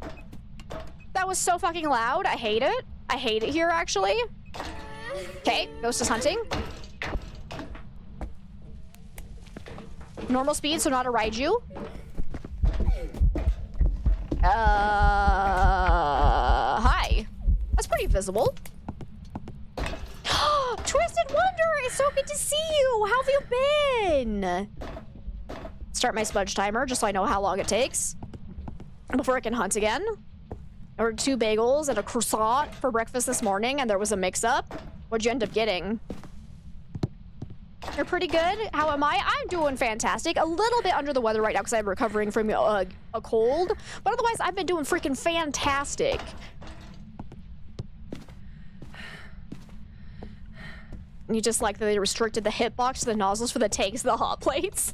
That was so fucking loud. I hate it. I hate it here, actually. Okay, Ghost is hunting. Normal speed, so not a Raiju. Hi. That's pretty visible. Twisted Wonder, it's so good to see you. How have you been? Start my smudge timer, just so I know how long it takes before I can hunt again. There were 2 bagels and a croissant for breakfast this morning, and there was a mix-up. What'd you end up getting? You're pretty good. How am I? I'm doing fantastic. A little bit under the weather right now because I'm recovering from a cold, but otherwise I've been doing freaking fantastic. You just like that they restricted the hitbox to the nozzles for the tanks, the hot plates.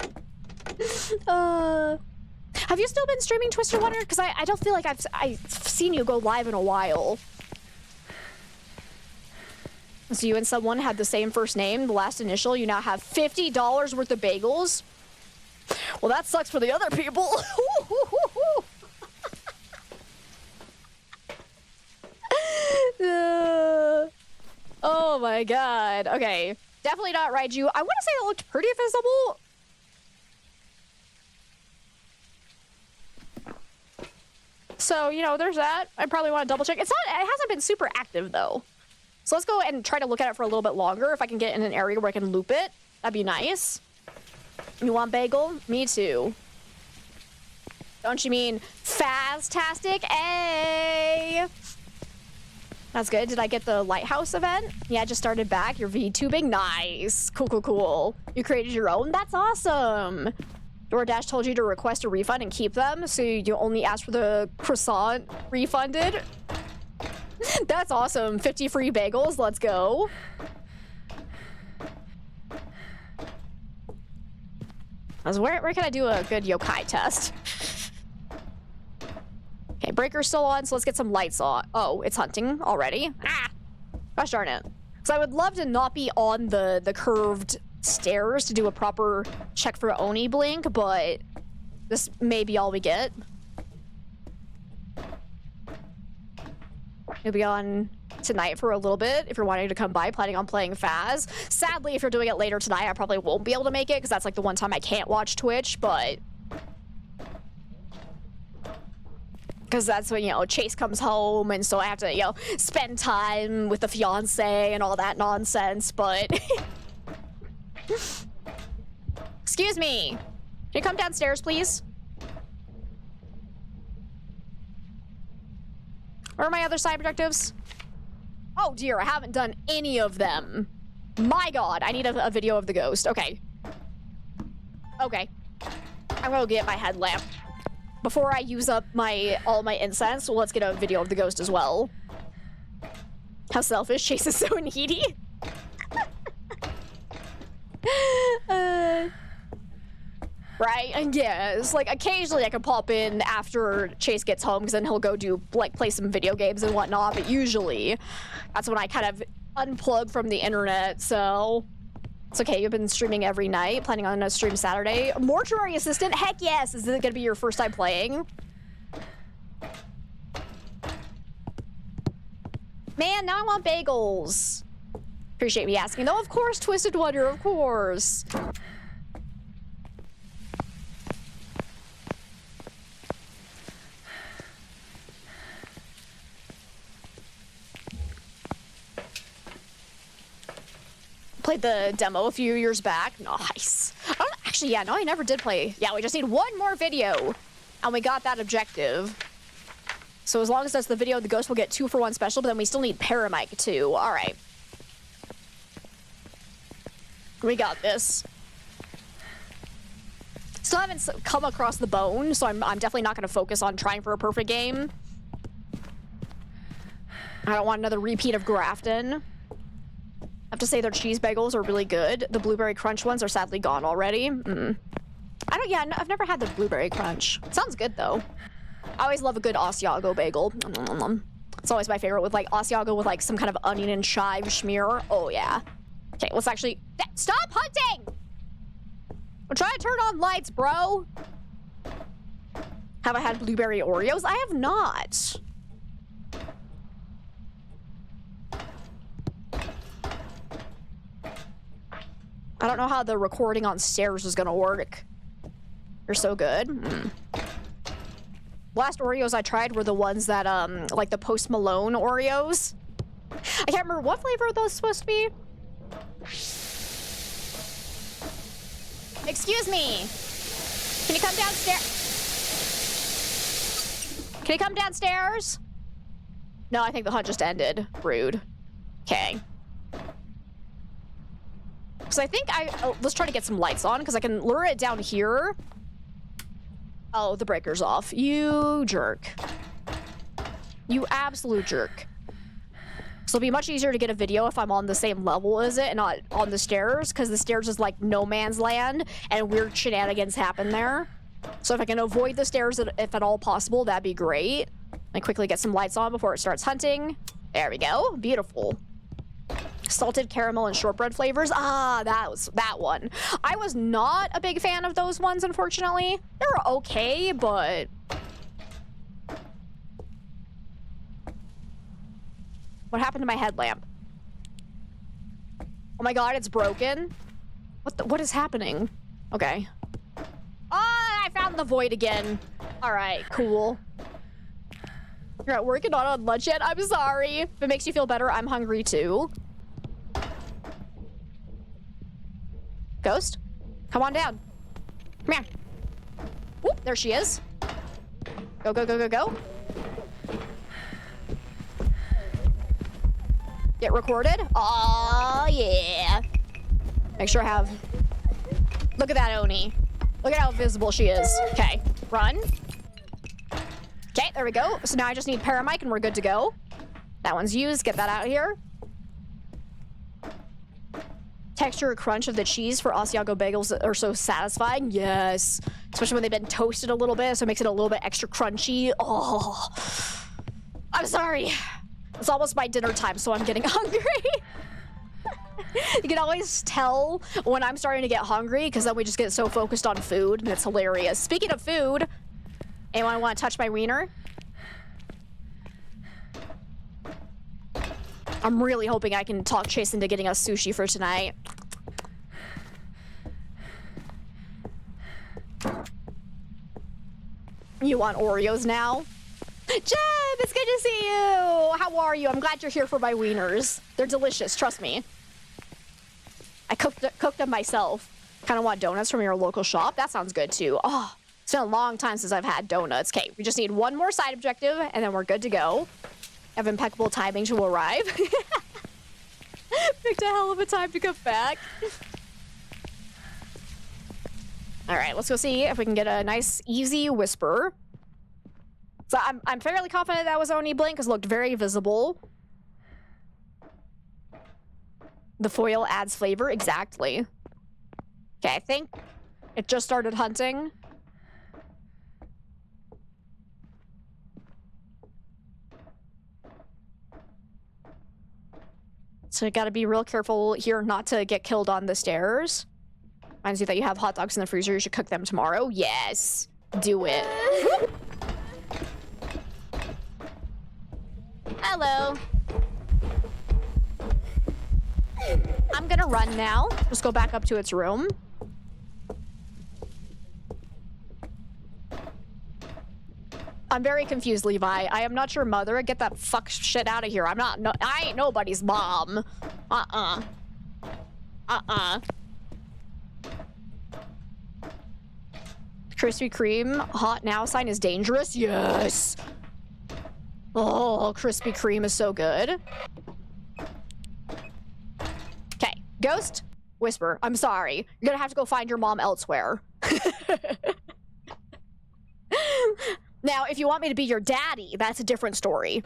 Have you still been streaming Twisted Wonder? Because I don't feel like I've seen you go live in a while. So you and someone had the same first name, the last initial. You now have $50 worth of bagels. Well, that sucks for the other people. Oh my god. Okay. Definitely not Raiju. I want to say it looked pretty visible. So, you know, there's that. I probably want to double check. It hasn't been super active though. So let's go and try to look at it for a little bit longer. If I can get in an area where I can loop it, that'd be nice. You want bagel? Me too. Don't you mean Phastastic? Hey! That's good. Did I get the lighthouse event? Yeah, I just started back. You're VTubing? Nice. Cool, cool, cool. You created your own? That's awesome. DoorDash told you to request a refund and keep them, so you only asked for the croissant refunded? That's awesome. 50 free bagels. Let's go. Where can I do a good yokai test? Okay, breaker's still on, so let's get some lights on. Oh, it's hunting already. Ah! Gosh darn it. So I would love to not be on the curved stairs to do a proper check for Oni blink, but this may be all we get. You'll be on tonight for a little bit if you're wanting to come by, planning on playing Phas. Sadly, if you're doing it later tonight, I probably won't be able to make it because that's like the one time I can't watch Twitch, but because that's when, you know, Chase comes home and so I have to, you know, spend time with the fiance and all that nonsense, but excuse me. Can you come downstairs, please? Where are my other side objectives? Oh dear, I haven't done any of them. My god, I need a video of the ghost. Okay. Okay. I'm gonna get my headlamp. Before I use up all my incense, well, let's get a video of the ghost as well. How selfish. Chase is so needy. Right? And yes, like occasionally I can pop in after Chase gets home because then he'll go do like play some video games and whatnot, but usually that's when I kind of unplug from the internet, so it's okay. You've been streaming every night, planning on a stream Saturday. Mortuary Assistant? Heck yes! Is it gonna be your first time playing? Man, now I want bagels. Appreciate me asking. No, of course, Twisted Wonder, of course. Played the demo a few years back. Nice. Actually, yeah, no, I never did play. Yeah, we just need one more video. And we got that objective. So as long as that's the video, the ghost will get 2 for 1 special, but then we still need Paramic too. All right. We got this. Still haven't come across the bone, so I'm definitely not going to focus on trying for a perfect game. I don't want another repeat of Grafton. I have to say their cheese bagels are really good. The blueberry crunch ones are sadly gone already. Yeah, I've never had the blueberry crunch. Sounds good though. I always love a good Asiago bagel. It's always my favorite with like Asiago with like some kind of onion and chive schmear. Oh yeah. Okay, let's actually... Stop hunting! I'm trying to turn on lights, bro. Have I had blueberry Oreos? I have not. I don't know how the recording on stairs is gonna work. You're so good. Last Oreos I tried were the ones that, like the Post Malone Oreos. I can't remember what flavor those supposed to be. Excuse me. Can you come downstairs? Can you come downstairs? No, I think the hunt just ended. Rude. Okay. So I think let's try to get some lights on because I can lure it down here. Oh, the breaker's off. You jerk. You absolute jerk. So it'll be much easier to get a video if I'm on the same level as it and not on the stairs, because the stairs is like no man's land and weird shenanigans happen there. So if I can avoid the stairs if at all possible, that'd be great. And quickly get some lights on before it starts hunting. There we go. Beautiful. Salted caramel and shortbread flavors. Ah, that one. I was not a big fan of those ones, unfortunately. They were okay, but... What happened to my headlamp? Oh my god, it's broken. What is happening? Okay. Ah, I found the void again. All right, cool. You're at work and not on lunch yet? I'm sorry. If it makes you feel better, I'm hungry too. Ghost? Come on down. Come here. Whoop, there she is. Go, go, go, go, go. Get recorded. Oh yeah. Make sure I have... Look at that Oni. Look at how visible she is. Okay, run. Okay, there we go. So now I just need Paramic and we're good to go. That one's used. Get that out of here. Texture crunch of the cheese for Asiago bagels are so satisfying. Yes. Especially when they've been toasted a little bit, so it makes it a little bit extra crunchy. Oh. I'm sorry. It's almost my dinner time, so I'm getting hungry. You can always tell when I'm starting to get hungry because then we just get so focused on food and it's hilarious. Speaking of food, anyone want to touch my wiener? I'm really hoping I can talk Chase into getting us sushi for tonight. You want Oreos now? Jeb, it's good to see you. How are you? I'm glad you're here for my wieners. They're delicious, trust me. I cooked them myself. Kind of want donuts from your local shop? That sounds good too. Oh, it's been a long time since I've had donuts. Okay, we just need one more side objective and then we're good to go. Have impeccable timing to arrive. Picked a hell of a time to come back. All right, let's go see if we can get a nice, easy whisper. So I'm fairly confident that was Oni Blink because it looked very visible. The foil adds flavor, exactly. Okay, I think it just started hunting. So you gotta be real careful here not to get killed on the stairs. Reminds you that you have hot dogs in the freezer, you should cook them tomorrow. Yes, do it. Hello. I'm gonna run now. Just go back up to its room. I'm very confused, Levi. I am not your mother. Get that fuck shit out of here. I ain't nobody's mom. I Krispy Kreme hot now sign is dangerous. Yes. Oh, Krispy Kreme is so good. Okay, ghost, whisper. I'm sorry. You're gonna have to go find your mom elsewhere. Now, if you want me to be your daddy, that's a different story.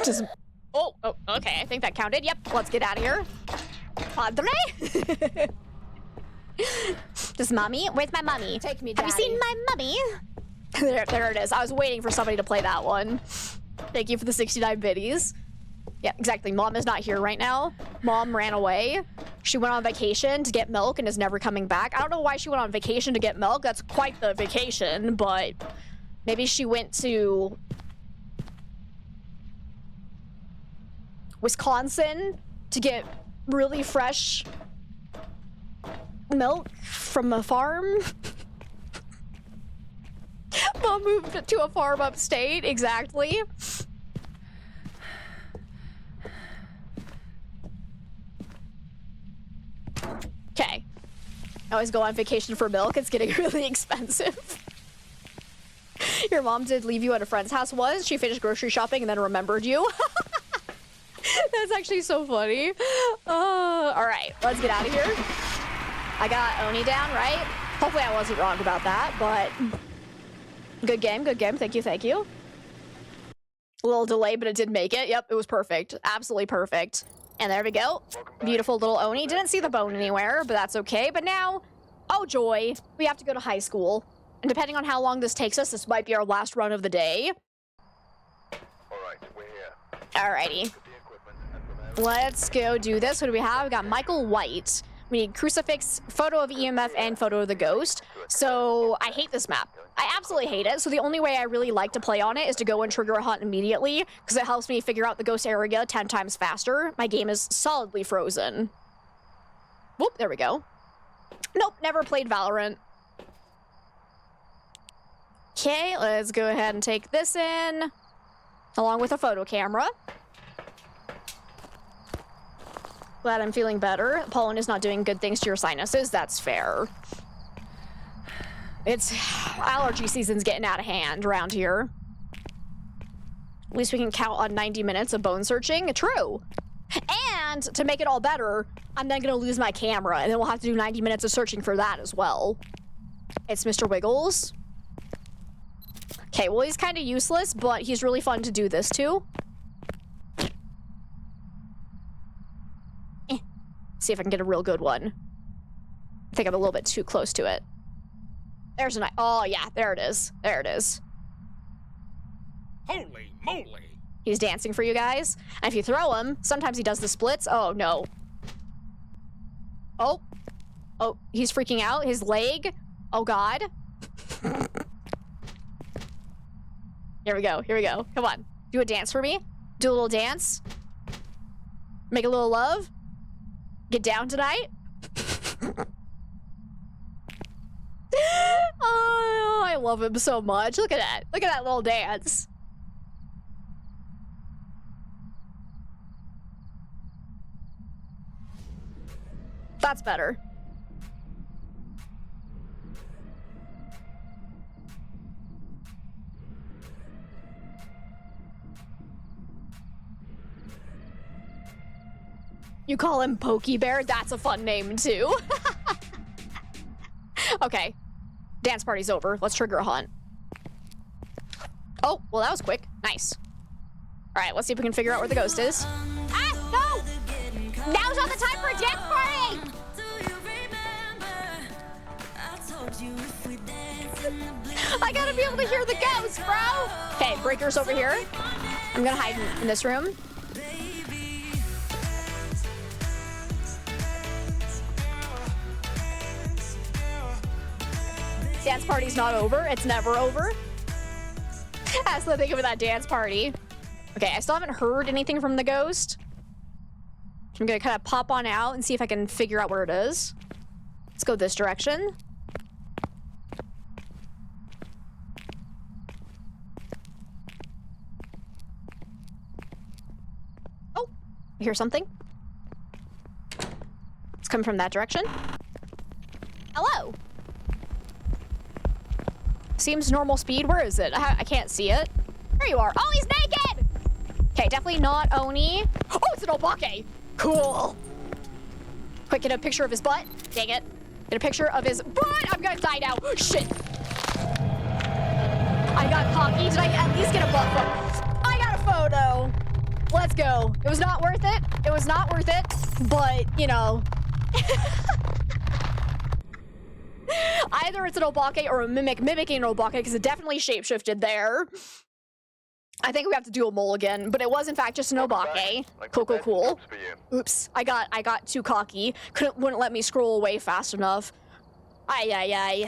Just, oh, okay, I think that counted. Yep, let's get out of here. Padre? Just mommy? Where's my mummy? Take me, Have you Daddy. seen my mummy? There it is. I was waiting for somebody to play that one. Thank you for the 69 biddies. Yeah, exactly. Mom is not here right now. Mom ran away. She went on vacation to get milk and is never coming back. I don't know why she went on vacation to get milk. That's quite the vacation, but maybe she went to Wisconsin to get really fresh milk from a farm. Mom moved to a farm upstate, exactly. Okay. I always go on vacation for milk. It's getting really expensive. Your mom did leave you at a friend's house once. She finished grocery shopping and then remembered you. That's actually so funny. All right, let's get out of here. I got Oni down, right? Hopefully I wasn't wrong about that, but good game, good game. Thank you, thank you. A little delay, but it did make it. Yep, it was perfect. Absolutely perfect. And there we go. Beautiful little Oni. Didn't see the bone anywhere, but that's okay. But now, oh joy, we have to go to high school. And depending on how long this takes us, this might be our last run of the day. Alright, we're here. Alrighty. Get the equipment and from there Let's go do this. What do we have? We got Michael White. We need crucifix, photo of EMF, and photo of the ghost. So I hate this map. I absolutely hate it. So the only way I really like to play on it is to go and trigger a hunt immediately, because it helps me figure out the ghost area 10 times faster. My game is solidly frozen. Whoop, there we go. Nope, never played Valorant. Okay, let's go ahead and take this in, along with a photo camera. Glad I'm feeling better. Pollen is not doing good things to your sinuses. That's fair. It's allergy season's getting out of hand around here. At least we can count on 90 minutes of bone searching. True. And to make it all better, I'm then gonna lose my camera, and then we'll have to do 90 minutes of searching for that as well. It's Mr. Wiggles. Okay, well, he's kind of useless, but he's really fun to do this to. See if I can get a real good one. I think I'm a little bit too close to it. There's a nice. Oh, yeah, there it is. There it is. Holy moly! He's dancing for you guys. And if you throw him, sometimes he does the splits. Oh, no. Oh. Oh, he's freaking out. His leg. Oh, God. Here we go. Here we go. Come on. Do a dance for me. Do a little dance. Make a little love. Get down tonight. Oh, I love him so much. Look at that. Look at that little dance. That's better. You call him Pokey Bear? That's a fun name, too. Okay. Dance party's over. Let's trigger a hunt. Oh, well, that was quick. Nice. All right, let's see if we can figure out where the ghost is. Ah, no! Now's not the time for a dance party! I gotta be able to hear the ghost, bro! Okay, Breaker's over here. I'm gonna hide in this room. Dance party's not over. It's never over. That's the thing about that dance party. Okay, I still haven't heard anything from the ghost. I'm gonna kind of pop on out and see if I can figure out where it is. Let's go this direction. Oh, I hear something. It's coming from that direction. Hello. Seems normal speed. Where is it? I can't see it. There you are. Oh, he's naked! Okay, definitely not Oni. Oh, it's an Obake! Cool! Quick, get a picture of his butt. Dang it. Get a picture of his butt! I'm gonna die now. Shit! I got cocky. Did I at least get a butt photo? I got a photo! Let's go. It was not worth it. It was not worth it. But, you know. Either it's an Obake or a mimic mimicking an Obake, because it definitely shapeshifted there. I think we have to do a mulligan, but it was in fact just an Obake. Cool. Oops, I got too cocky. Wouldn't let me scroll away fast enough. I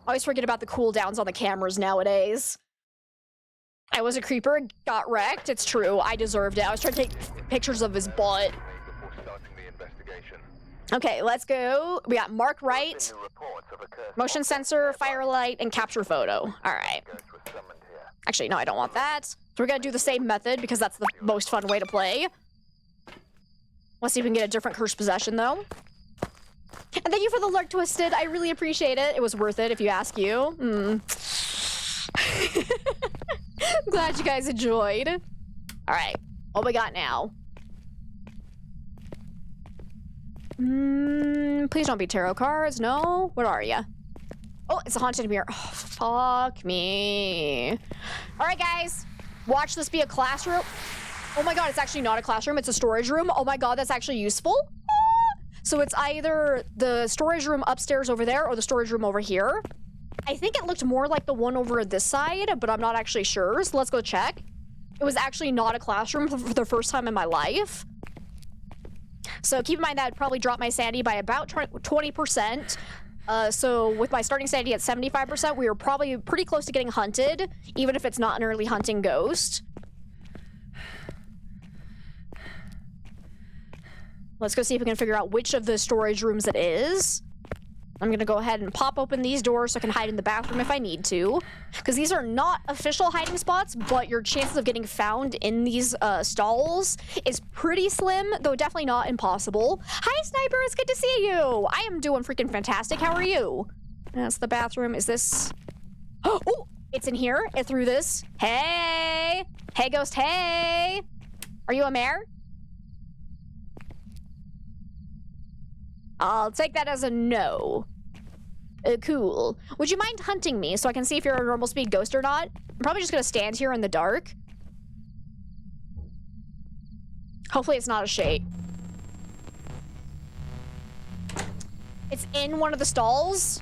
always forget about the cooldowns on the cameras nowadays. I was a creeper, got wrecked. It's true, I deserved it. I was trying to take pictures of his butt. Okay, let's go. We got mark right, motion sensor, firelight, and capture photo. All right. Actually, no, I don't want that. So we're gonna do the same method because that's the most fun way to play. Let's see if we can get a different cursed possession, though. And thank you for the lurk, Twisted. I really appreciate it. It was worth it, if you ask you. I'm glad you guys enjoyed. All right, what we got now? Please don't be tarot cards. No, what are you? Oh, it's a haunted mirror. Oh, fuck me. All right, guys. Watch this be a classroom. Oh my god, it's actually not a classroom. It's a storage room. Oh my god, that's actually useful. So it's either the storage room upstairs over there or the storage room over here. I think it looked more like the one over this side, but I'm not actually sure. So let's go check. It was actually not a classroom for the first time in my life. So keep in mind that I'd probably drop my sanity by about 20%. So with my starting sanity at 75%, we were probably pretty close to getting hunted, even if it's not an early hunting ghost. Let's go see if we can figure out which of the storage rooms it is. I'm gonna go ahead and pop open these doors so I can hide in the bathroom if I need to. Because these are not official hiding spots, but your chances of getting found in these stalls is pretty slim, though definitely not impossible. Hi, Sniper, it's good to see you. I am doing freaking fantastic. How are you? That's the bathroom. Is this... Oh, it's in here. It threw this. Hey! Hey, ghost, hey! Are you a mare? I'll take that as a no. Cool. Would you mind hunting me so I can see if you're a normal speed ghost or not? I'm probably just gonna stand here in the dark. Hopefully it's not a shade. It's in one of the stalls.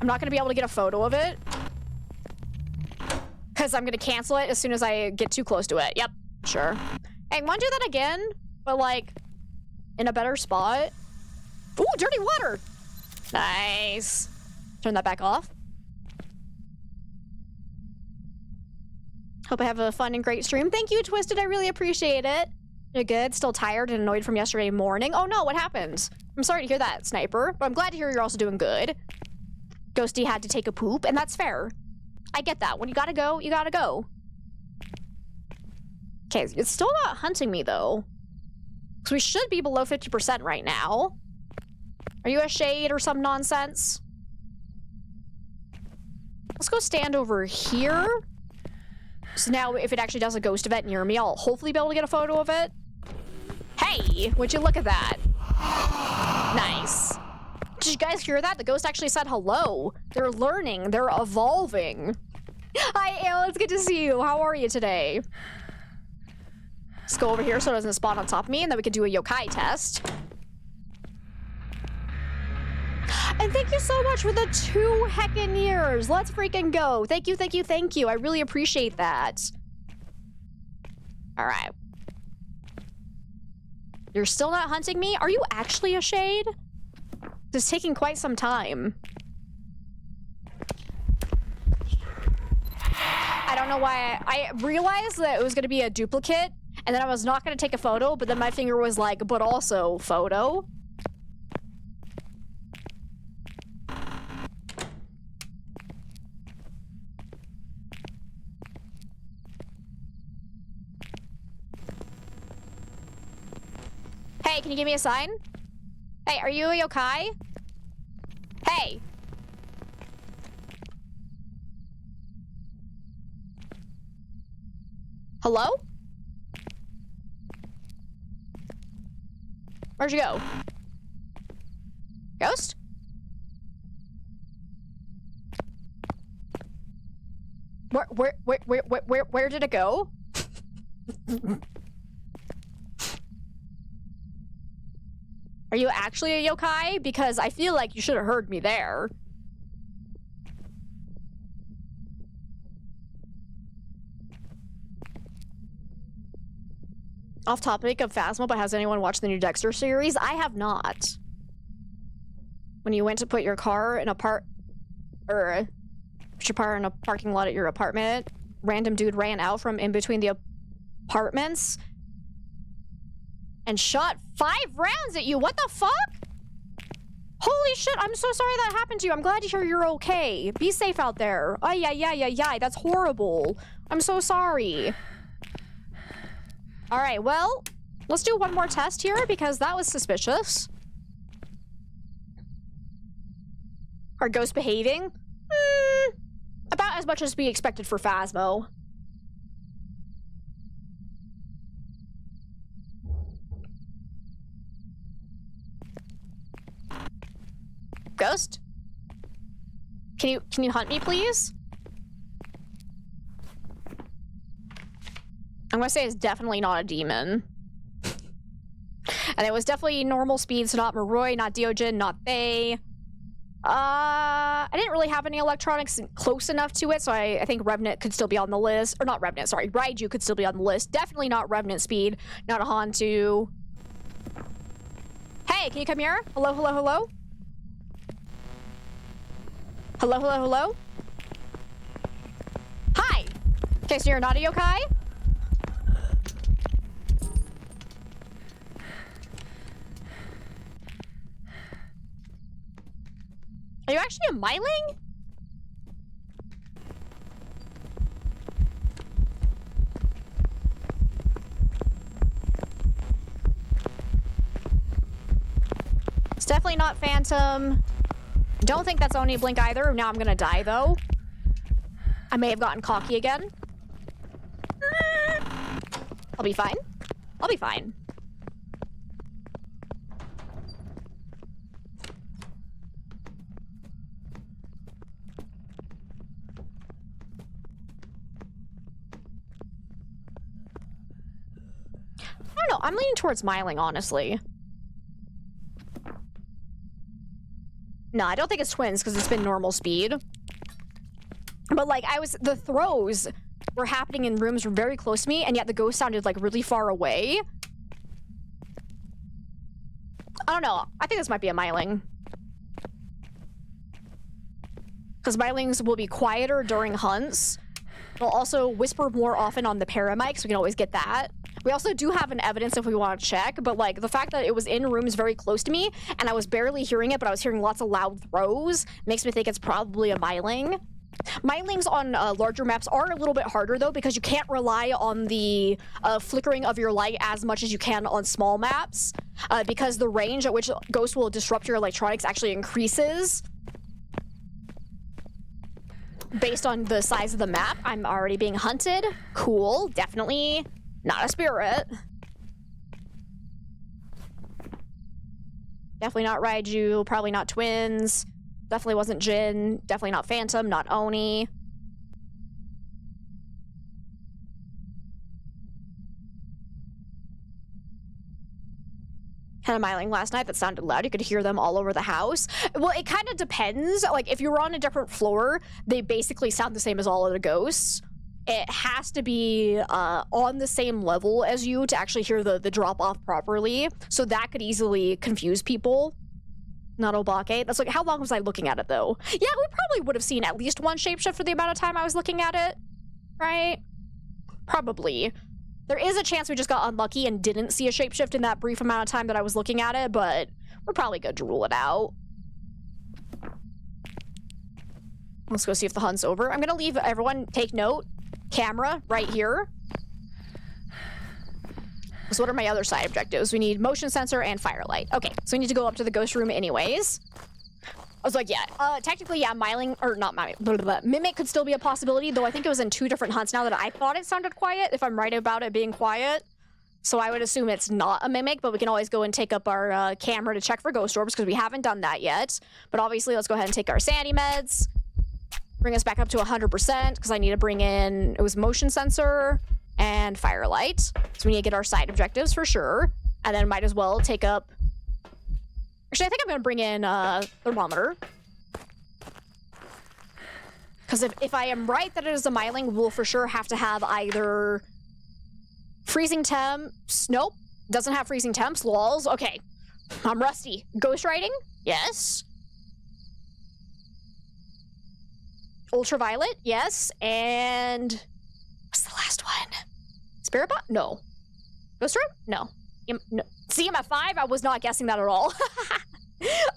I'm not gonna be able to get a photo of it, because I'm gonna cancel it as soon as I get too close to it. Yep, sure. Hey, wanna do that again? But like... in a better spot. Ooh, dirty water. Nice. Turn that back off. Hope I have a fun and great stream. Thank you, Twisted. I really appreciate it. You're good? Still tired and annoyed from yesterday morning? Oh no, what happened? I'm sorry to hear that, Sniper. But I'm glad to hear you're also doing good. Ghosty had to take a poop, and that's fair. I get that. When you gotta go, you gotta go. Okay, it's still not hunting me, though. Because we should be below 50% right now. Are you a shade or some nonsense? Let's go stand over here. So now if it actually does a ghost event near me, I'll hopefully be able to get a photo of it. Hey, would you look at that? Nice. Did you guys hear that? The ghost actually said hello. They're learning. They're evolving. Hi, Ale. It's good to see you. How are you today? Let's go over here so it doesn't spawn on top of me, and then we can do a yokai test. And thank you so much for the 2 heckin' years. Let's freaking go. Thank you, thank you, thank you. I really appreciate that. All right. You're still not hunting me? Are you actually a shade? This is taking quite some time. I don't know why I realized that it was gonna be a duplicate, and then I was not gonna take a photo, but then my finger was like, but also photo. Hey, can you give me a sign? Hey, are you a yokai? Hey! Hello? Where'd you go? Ghost? Where did it go? Are you actually a yokai? Because I feel like you should have heard me there. Off topic of Phasmo, but has anyone watched the new Dexter series? I have not. When you went to put your car in a put your car in a parking lot at your apartment, random dude ran out from in between the apartments and shot 5 rounds at you. What the fuck? Holy shit, I'm so sorry that happened to you. I'm glad to hear you're okay. Be safe out there. Ay, that's horrible. I'm so sorry. All right, well, let's do one more test here because that was suspicious. Are ghosts behaving? About as much as we expected for Phasmo. Ghost? Can you hunt me, please? I'm gonna say it's definitely not a demon. And it was definitely normal speed, so not Moroi, not Diogen, not Faye. I didn't really have any electronics close enough to it, so I think Revenant could still be on the list. Or not Revenant, sorry. Raiju could still be on the list. Definitely not Revenant speed. Not a Hantu. Hey, can you come here? Hello, hello, hello? Hello, hello, hello? Hi! Okay, so you're not a yokai? Are you actually a myling? It's definitely not Phantom. Don't think that's Oni Blink either. Now I'm gonna die, though. I may have gotten cocky again. I'll be fine. I'll be fine. I don't know. I'm leaning towards myling, honestly. No, I don't think it's twins because it's been normal speed. But like the throws were happening in rooms very close to me, and yet the ghost sounded like really far away. I don't know. I think this might be a myling. Because mylings will be quieter during hunts. They'll also whisper more often on the paramic, so we can always get that. We also do have an evidence if we want to check, but like the fact that it was in rooms very close to me and I was barely hearing it, but I was hearing lots of loud throws makes me think it's probably a myling. Mylings on larger maps are a little bit harder though, because you can't rely on the flickering of your light as much as you can on small maps, because the range at which ghosts will disrupt your electronics actually increases based on the size of the map. I'm already being hunted. Cool. Definitely not a spirit. Definitely not Raiju. Probably not twins. Definitely wasn't Jin. Definitely not Phantom. Not Oni. Had a myling last night that sounded loud. You could hear them all over the house. Well, it kind of depends. Like, if you were on a different floor, they basically sound the same as all of the ghosts. It has to be on the same level as you to actually hear the drop-off properly. So that could easily confuse people. Not Obake. That's like, how long was I looking at it, though? Yeah, we probably would have seen at least one shapeshift for the amount of time I was looking at it. right? Probably. There is a chance we just got unlucky and didn't see a shapeshift in that brief amount of time that I was looking at it, but we're probably good to rule it out. Let's go see if the hunt's over. I'm gonna leave everyone, take note, camera right here. So what are my other side objectives? We need motion sensor and firelight. Okay, so we need to go up to the ghost room anyways. I was like, yeah, technically, yeah, Myling, or not Myling, blah, blah, blah. Mimic could still be a possibility, though I think it was in 2 different hunts now that I thought it sounded quiet, if I'm right about it being quiet. So I would assume it's not a Mimic, but we can always go and take up our camera to check for ghost orbs, because we haven't done that yet. But obviously, let's go ahead and take our sanity meds. Bring us back up to 100%, because I need to bring in, it was motion sensor and firelight. So we need to get our side objectives for sure. And then might as well take up... Actually, I think I'm going to bring in thermometer. Because if I am right that it is a Myling, we'll for sure have to have either freezing temps. Nope. Doesn't have freezing temps. Lols. Okay. I'm rusty. Ghost writing? Yes. Ultraviolet? Yes. And what's the last one? Spirit bot? No. Ghost room? No. No. CMF5? I was not guessing that at all.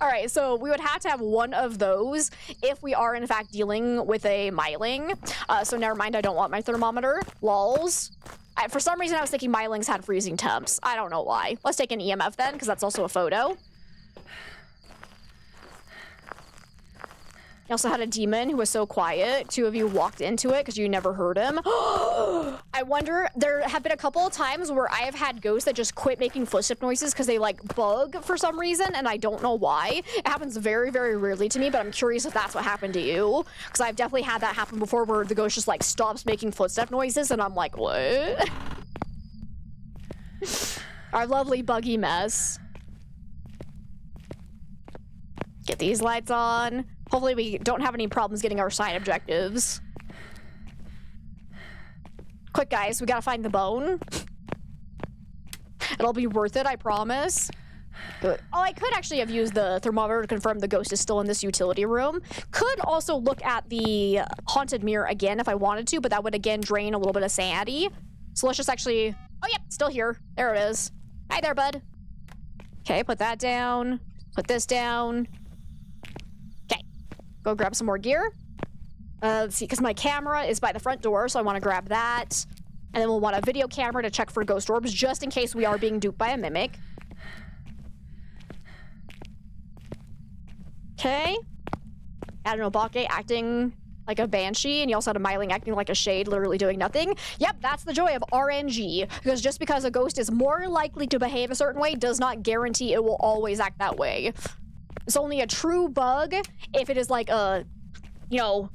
All right, so we would have to have one of those if we are, in fact, dealing with a Myling. So never mind, I don't want my thermometer. Lols. For some reason, I was thinking Mylings had freezing temps. I don't know why. Let's take an EMF then, because that's also a photo. I also had a demon who was so quiet. 2 of you walked into it because you never heard him. I wonder, there have been a couple of times where I have had ghosts that just quit making footstep noises because they like bug for some reason, and I don't know why. It happens very, very rarely to me, but I'm curious if that's what happened to you. Because I've definitely had that happen before where the ghost just like stops making footstep noises, and I'm like, what? Our lovely buggy mess. Get these lights on. Hopefully we don't have any problems getting our side objectives. Quick, guys, we gotta find the bone. It'll be worth it, I promise. Good. Oh, I could actually have used the thermometer to confirm the ghost is still in this utility room. Could also look at the haunted mirror again if I wanted to, but that would again drain a little bit of sanity. So let's just actually... Oh, yep, still here. There it is. Hi there, bud. Okay, put that down. Put this down. Go grab some more gear. Let's see, because my camera is by the front door, so I want to grab that. And then we'll want a video camera to check for ghost orbs, just in case we are being duped by a mimic. Okay. I don't know, Bake acting like a banshee, and you also had a Myling acting like a shade, literally doing nothing. Yep, that's the joy of RNG, because just because a ghost is more likely to behave a certain way does not guarantee it will always act that way. It's only a true bug if it is like a, you know,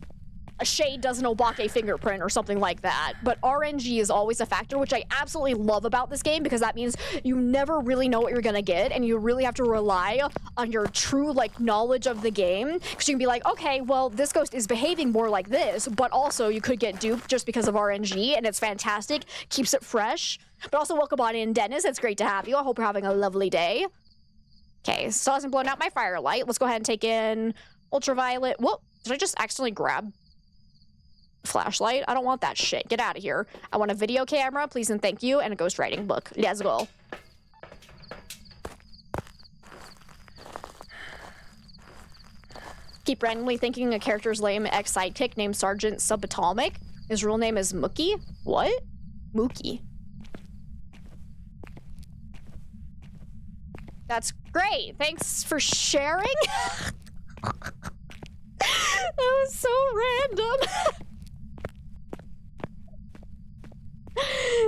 a shade does an Obake fingerprint or something like that. But RNG is always a factor, which I absolutely love about this game, because that means you never really know what you're gonna get, and you really have to rely on your true, like, knowledge of the game. Because you can be like, okay, well, this ghost is behaving more like this, but also you could get duped just because of RNG, and it's fantastic. Keeps it fresh. But also, welcome on in, Dennis. It's great to have you. I hope you're having a lovely day. Okay, still hasn't blown out my firelight. Let's go ahead and take in ultraviolet. Whoa, did I just accidentally grab a flashlight? I don't want that shit. Get out of here. I want a video camera, please and thank you, and a ghost writing book. Let's go. Keep randomly thinking a character's lame ex-sidekick named Sergeant Subatomic. His real name is Mookie? What? Mookie. That's great. Thanks for sharing. That was so random.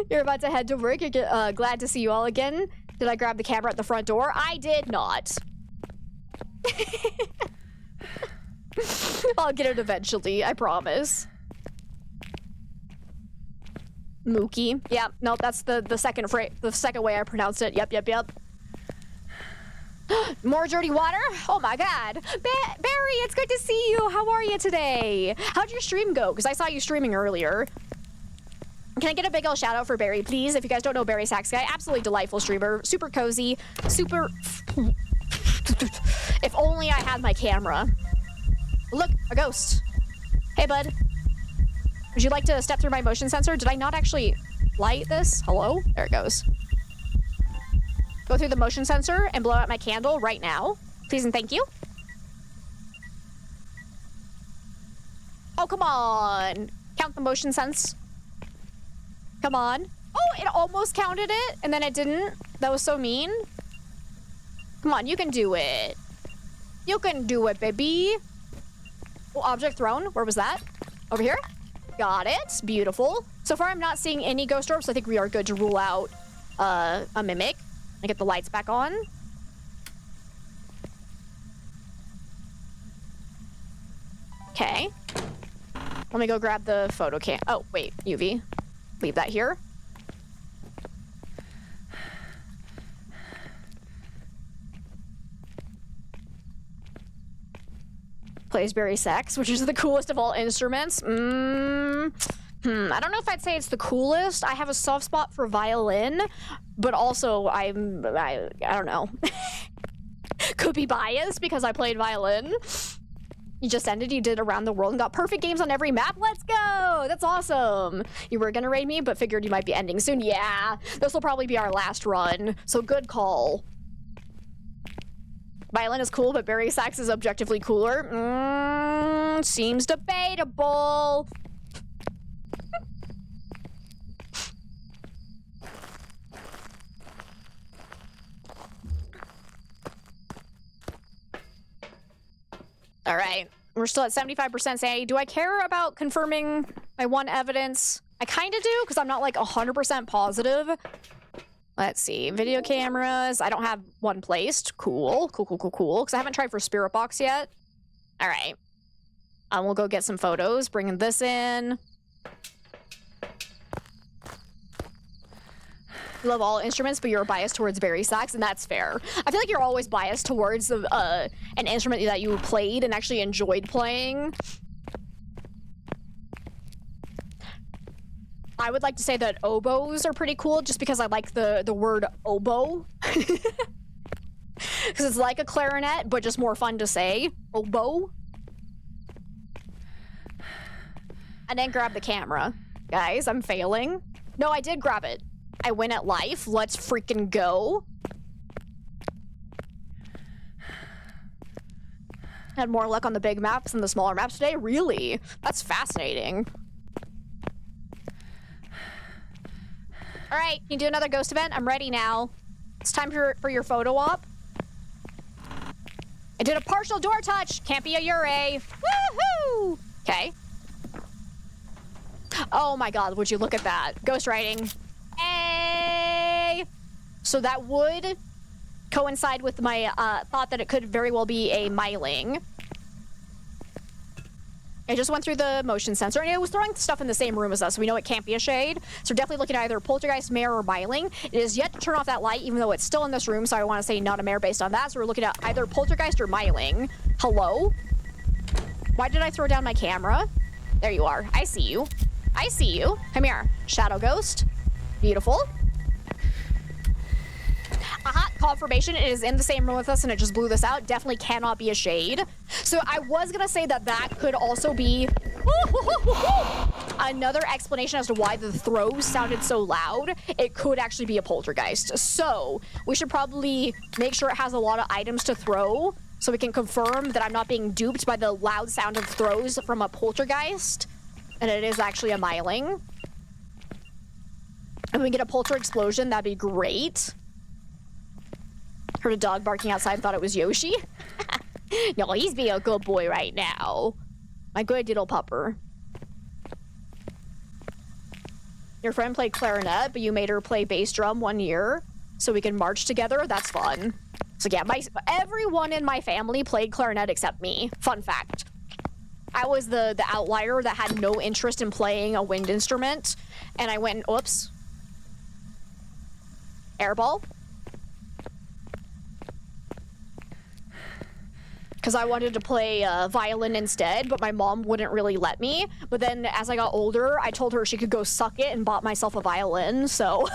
You're about to head to work. You're glad to see you all again. Did I grab the camera at the front door? I did not. I'll get it eventually, I promise. Mookie. Yeah, no, that's the second way I pronounced it. Yep. More dirty water? Oh my god. Barry, it's good to see you. How are you today? How'd your stream go? Because I saw you streaming earlier. Can I get a big ol' shout out for Barry, please? If you guys don't know Barry Saxguy, absolutely delightful streamer. Super cozy. Super... If only I had my camera. Look, a ghost. Hey, bud. Would you like to step through my motion sensor? Did I not actually light this? Hello? There it goes. Go through the motion sensor and blow out my candle right now. Please and thank you. Oh, come on. Count the motion sense. Come on. Oh, it almost counted it, and then it didn't. That was so mean. Come on, you can do it. You can do it, baby. Oh, object thrown. Where was that? Over here? Got it. Beautiful. So far, I'm not seeing any ghost orbs. So I think we are good to rule out a mimic. And get the lights back on. Okay. Let me go grab the photo cam. Oh, wait, UV. Leave that here. Plays Berry Sax, which is the coolest of all instruments. I don't know if I'd say it's the coolest. I have a soft spot for violin, but also I don't know. Could be biased because I played violin. You just ended, you did Around the World and got perfect games on every map. Let's go! That's awesome. You were gonna raid me, but figured you might be ending soon. Yeah, this will probably be our last run, so good call. Violin is cool, but Berry Sax is objectively cooler. Seems debatable. All right, we're still at 75% say. Do I care about confirming my one evidence? I kind of do, because I'm not like 100% positive. Let's see, video cameras. I don't have one placed. Cool, cool, cool, cool, cool. Because I haven't tried for Spirit Box yet. All right, we'll go get some photos. Bringing this in. You love all instruments, but you're biased towards Berry Sax, and that's fair. I feel like you're always biased towards an instrument that you played and actually enjoyed playing. I would like to say that oboes are pretty cool, just because I like the word oboe. Because it's like a clarinet, but just more fun to say. Oboe. I didn't grab the camera. Guys, I'm failing. No, I did grab it. I win at life. Let's freaking go. Had more luck on the big maps than the smaller maps today? Really? That's fascinating. All right, can you do another ghost event? I'm ready now. It's time for your photo op. I did a partial door touch. Can't be a Ure. Woohoo! Okay. Oh my god, would you look at that? Ghost writing. Hey! So that would coincide with my thought that it could very well be a myling. I just went through the motion sensor, and it was throwing stuff in the same room as us, so we know it can't be a shade. So we're definitely looking at either poltergeist, mare, or myling. It is yet to turn off that light, even though it's still in this room, so I want to say not a mare based on that. So we're looking at either poltergeist or myling. Hello? Why did I throw down my camera? There you are. I see you. I see you. Come here. Shadow ghost. Beautiful. Aha, confirmation. It is in the same room with us and it just blew this out. Definitely cannot be a shade. So I was gonna say that that could also be another explanation as to why the throws sounded so loud. It could actually be a poltergeist. So we should probably make sure it has a lot of items to throw so we can confirm that I'm not being duped by the loud sound of throws from a poltergeist and it is actually a myling. If we get a polter explosion, that'd be great. Heard a dog barking outside and thought it was Yoshi. No, he's being a good boy right now. My good little pupper. Your friend played clarinet, but you made her play bass drum 1 year so we can march together. That's fun. So yeah, everyone in my family played clarinet except me. Fun fact. I was the outlier that had no interest in playing a wind instrument. And I went, oops. Airball. Because I wanted to play violin instead, but my mom wouldn't really let me. But then as I got older, I told her she could go suck it and bought myself a violin, so.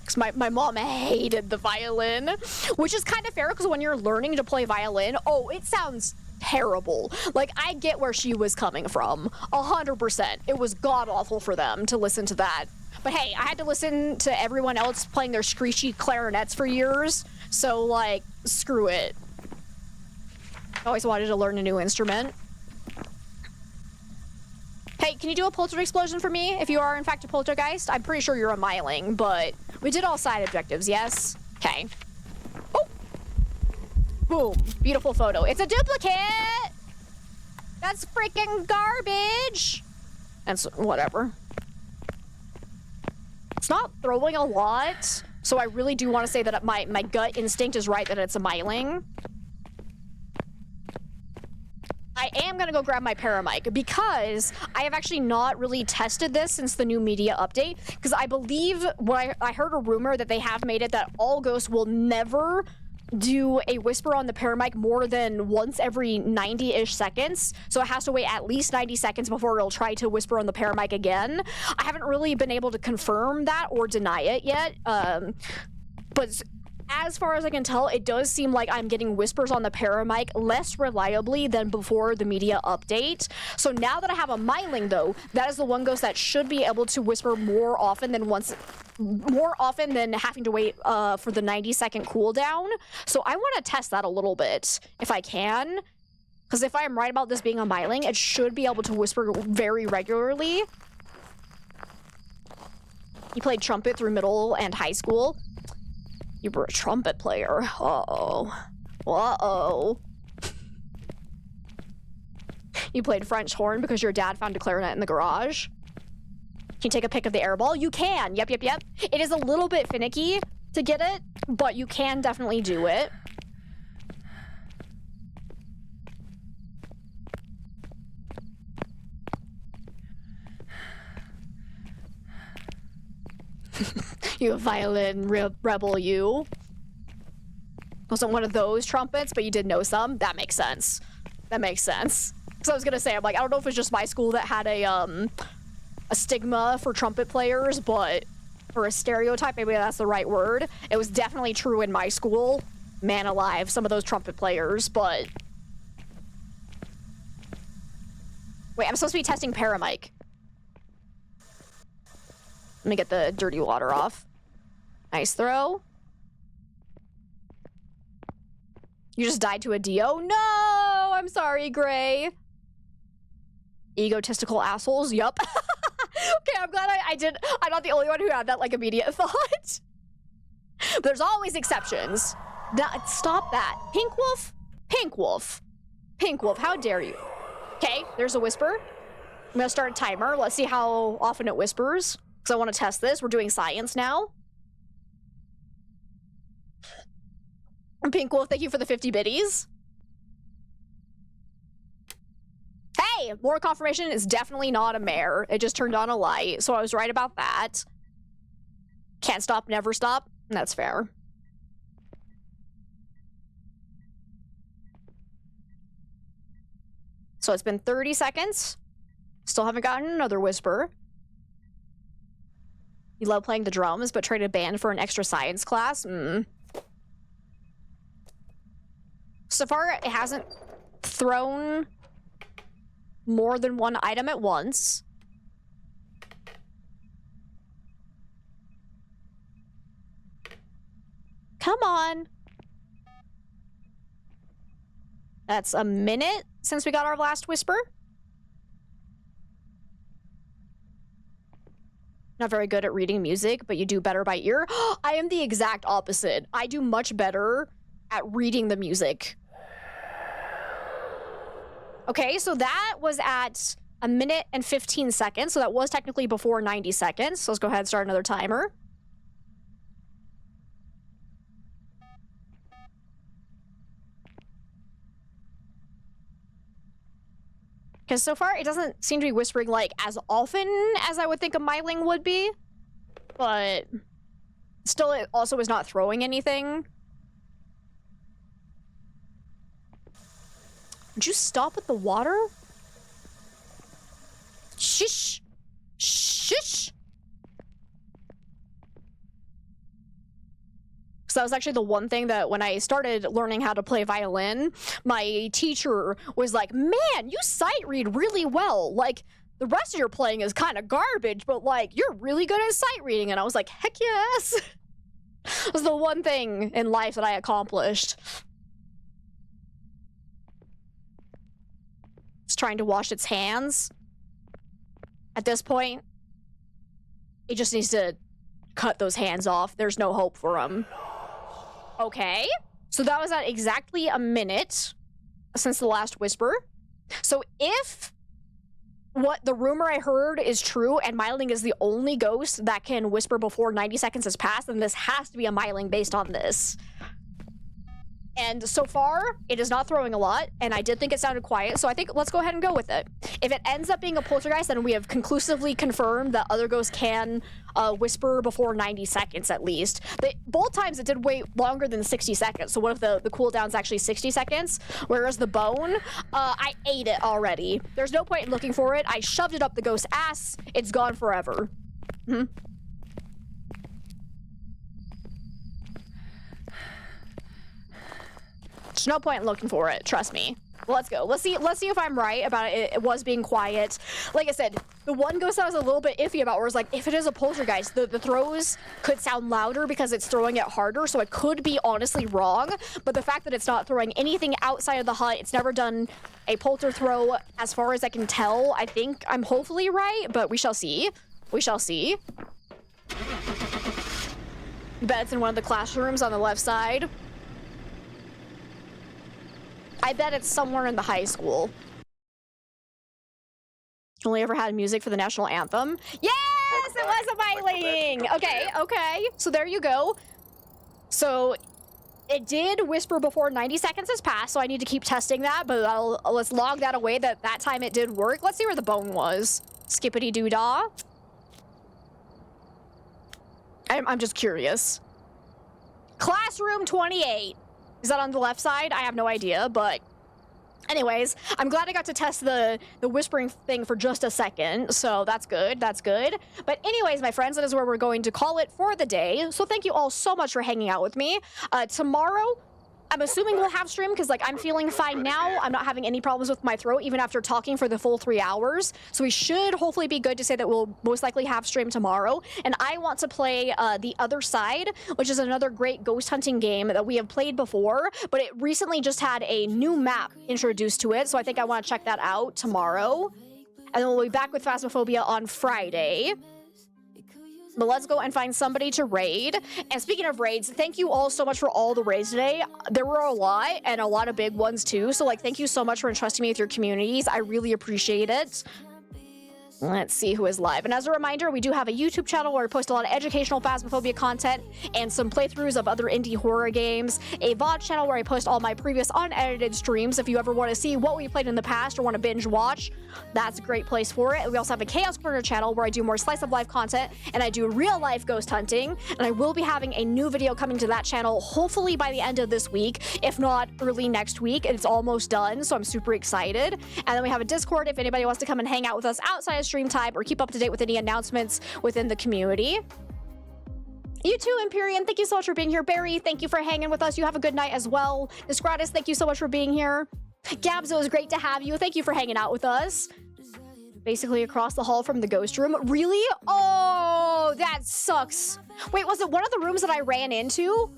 Because Because my mom hated the violin, which is kind of fair because when you're learning to play violin, oh, it sounds terrible. Like, I get where she was coming from. 100%. It was god-awful for them to listen to that. But hey, I had to listen to everyone else playing their screechy clarinets for years, so, like, screw it. I always wanted to learn a new instrument. Hey, can you do a polter explosion for me if you are, in fact, a poltergeist? I'm pretty sure you're a myling, but we did all side objectives, yes? Okay. Oh! Boom. Beautiful photo. It's a duplicate! That's freaking garbage! And so, whatever. It's not throwing a lot, so I really do want to say that my gut instinct is right that it's a myling. I am gonna go grab my paramic because I have actually not really tested this since the new media update, because I believe I heard a rumor that they have made it that all ghosts will never do a whisper on the paramic more than once every 90-ish seconds. So it has to wait at least 90 seconds before it'll try to whisper on the paramic again. I haven't really been able to confirm that or deny it yet, but as far as I can tell, it does seem like I'm getting whispers on the paramic less reliably than before the media update. So now that I have a myling, though, that is the one ghost that should be able to whisper more often than having to wait for the 90-second cooldown. So I want to test that a little bit if I can, because if I am right about this being a myling, it should be able to whisper very regularly. You played trumpet through middle and high school. You were a trumpet player. Uh-oh. Uh-oh. You played French horn because your dad found a clarinet in the garage. Can you take a pic of the airball? You can. Yep. It is a little bit finicky to get it, but you can definitely do it. You violin rebel, you. Wasn't one of those trumpets, but you did know some. That makes sense. That makes sense. So I was gonna say, I'm like, I don't know if it's just my school that had a stigma for trumpet players, but or a stereotype, maybe that's the right word. It was definitely true in my school. Man alive, some of those trumpet players, but wait, I'm supposed to be testing paramic. Let me get the dirty water off. Nice throw. You just died to a Dio? No! I'm sorry, Gray. Egotistical assholes? Yup. Okay, I'm glad I did. I'm not the only one who had that, like, immediate thought. There's always exceptions. Stop that. Pink Wolf? Pink Wolf. Pink Wolf, how dare you? Okay, there's a whisper. I'm gonna start a timer. Let's see how often it whispers. Because I want to test this. We're doing science now. Pink Wolf, thank you for the 50 biddies. Hey, more confirmation. It's definitely not a mare. It just turned on a light. So I was right about that. Can't stop, never stop. That's fair. So it's been 30 seconds. Still haven't gotten another whisper. You love playing the drums, but traded band for an extra science class? So far, it hasn't thrown more than one item at once. Come on. That's a minute since we got our last whisper. Not very good at reading music, but you do better by ear. I am the exact opposite. I do much better at reading the music. Okay, so that was at a minute and 15 seconds. So that was technically before 90 seconds. So let's go ahead and start another timer. Because so far, it doesn't seem to be whispering, like, as often as I would think a myling would be. But still, it also is not throwing anything. Would you stop with the water? Shish! Shish! So that was actually the one thing that when I started learning how to play violin, my teacher was like, man, you sight read really well. Like, the rest of your playing is kind of garbage, but like, you're really good at sight reading. And I was like, heck yes. It was the one thing in life that I accomplished. It's trying to wash its hands. At this point, it just needs to cut those hands off. There's no hope for him. Okay, so that was at exactly a minute since the last whisper. So if what the rumor I heard is true and Myling is the only ghost that can whisper before 90 seconds has passed, then this has to be a Myling based on this. And so far, it is not throwing a lot, and I did think it sounded quiet, so I think let's go ahead and go with it. If it ends up being a poltergeist, then we have conclusively confirmed that other ghosts can whisper before 90 seconds at least. Both times it did wait longer than 60 seconds, so what if the cooldown's actually 60 seconds? Whereas the bone, I ate it already. There's no point in looking for it. I shoved it up the ghost's ass. It's gone forever. There's no point in looking for it, trust me. Let's go. Let's see if I'm right about it was being quiet. Like I said, the one ghost I was a little bit iffy about was like, if it is a poltergeist, the throws could sound louder because it's throwing it harder, so it could be honestly wrong. But the fact that it's not throwing anything outside of the hut, it's never done a polter throw as far as I can tell. I think I'm hopefully right, but we shall see. We shall see. Bet it's in one of the classrooms on the left side. I bet it's somewhere in the high school. Only ever had music for the national anthem. Yes, it was a Myling. Okay. So there you go. So it did whisper before 90 seconds has passed, so I need to keep testing that, but let's log that away that time it did work. Let's see where the bone was. Skippity doo dah. I'm just curious. Classroom 28. Is that on the left side? I have no idea, but anyways, I'm glad I got to test the whispering thing for just a second, so that's good, that's good. But anyways, my friends, that is where we're going to call it for the day. So thank you all so much for hanging out with me. Tomorrow, I'm assuming we'll have stream because, like, I'm feeling fine now. I'm not having any problems with my throat, even after talking for the full 3 hours. So we should hopefully be good to say that we'll most likely have stream tomorrow. And I want to play The Other Side, which is another great ghost hunting game that we have played before, but it recently just had a new map introduced to it. So I think I want to check that out tomorrow. And then we'll be back with Phasmophobia on Friday. But let's go and find somebody to raid. And speaking of raids, thank you all so much for all the raids today. There were a lot, and a lot of big ones too. So, like, thank you so much for entrusting me with your communities. I really appreciate it. Let's see who is live. And as a reminder, we do have a YouTube channel where we post a lot of educational Phasmophobia content and some playthroughs of other indie horror games. A VOD channel where I post all my previous unedited streams. If you ever want to see what we played in the past or want to binge watch, that's a great place for it. We also have a Chaos Corner channel where I do more slice of life content and I do real life ghost hunting. And I will be having a new video coming to that channel hopefully by the end of this week, if not early next week. It's almost done, so I'm super excited. And then we have a Discord if anybody wants to come and hang out with us outside of stream time or keep up to date with any announcements within the community. You too, Empyrean, thank you so much for being here. Barry, thank you for hanging with us. You have a good night as well. Desgratis, thank you so much for being here. Gabs, it was great to have you. Thank you for hanging out with us. Basically across the hall from the ghost room. Really? Oh, that sucks. Wait, was it one of the rooms that I ran into?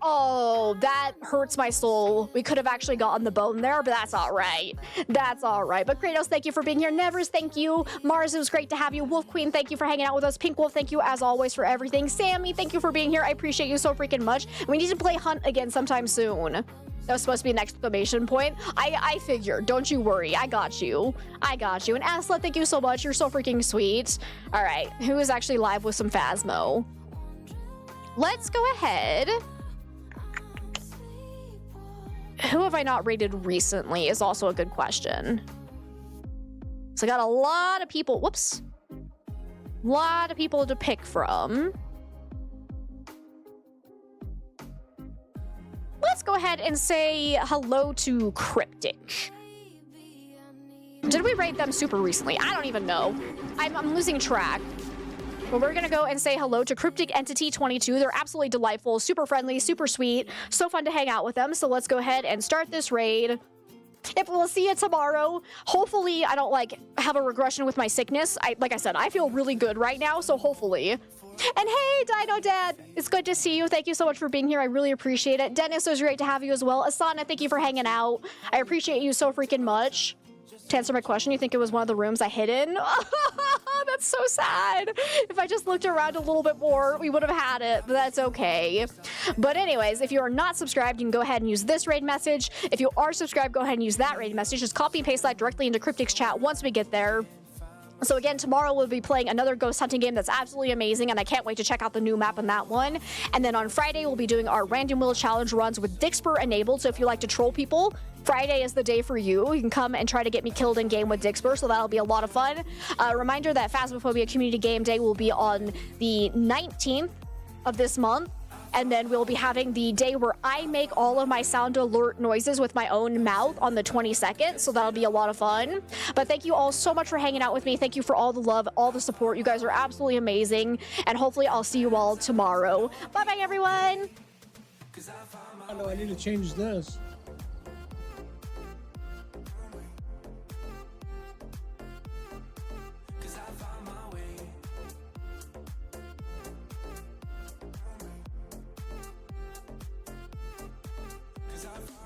Oh, that hurts my soul. We could have actually gotten the bone there, but that's all right. That's all right. But Kratos, thank you for being here. Nevers, thank you. Mars, it was great to have you. Wolf Queen, thank you for hanging out with us. Pink Wolf, thank you as always for everything. Sammy, thank you for being here. I appreciate you so freaking much. We need to play Hunt again sometime soon. That was supposed to be an exclamation point. I figured. Don't you worry. I got you. I got you. And Asla, thank you so much. You're so freaking sweet. All right. Who is actually live with some Phasmo? Let's go ahead. Who have I not rated recently is also a good question. So I got a lot of people. Whoops. A lot of people to pick from. Let's go ahead and say hello to Cryptic. Did we rate them super recently? I don't even know. I'm losing track. But we're gonna go and say hello to Cryptic Entity 22. They're absolutely delightful, super friendly, super sweet, so fun to hang out with them. So let's go ahead and start this raid. If we'll see you tomorrow, hopefully I don't like have a regression with my sickness. Like I said, I feel really good right now, so hopefully. And hey, Dino Dad, it's good to see you. Thank you so much for being here. I really appreciate it. Dennis, it was great to have you as well. Asana, thank you for hanging out. I appreciate you so freaking much. To answer my question, you think it was one of the rooms I hid in? That's so sad. If I just looked around a little bit more, we would have had it, but that's okay. But anyways, if you are not subscribed, you can go ahead and use this raid message. If you are subscribed, go ahead and use that raid message. Just copy and paste that directly into Cryptic's chat once we get there. So again, tomorrow we'll be playing another ghost hunting game that's absolutely amazing, and I can't wait to check out the new map on that one. And then on Friday, we'll be doing our random wheel challenge runs with Dixper enabled. So if you like to troll people, Friday is the day for you. You can come and try to get me killed in game with Dixper, so that'll be a lot of fun. Reminder that Phasmophobia Community Game Day will be on the 19th of this month. And then we'll be having the day where I make all of my sound alert noises with my own mouth on the 22nd. So that'll be a lot of fun. But thank you all so much for hanging out with me. Thank you for all the love, all the support. You guys are absolutely amazing. And hopefully I'll see you all tomorrow. Bye-bye, everyone. I know I need to change this. Cause I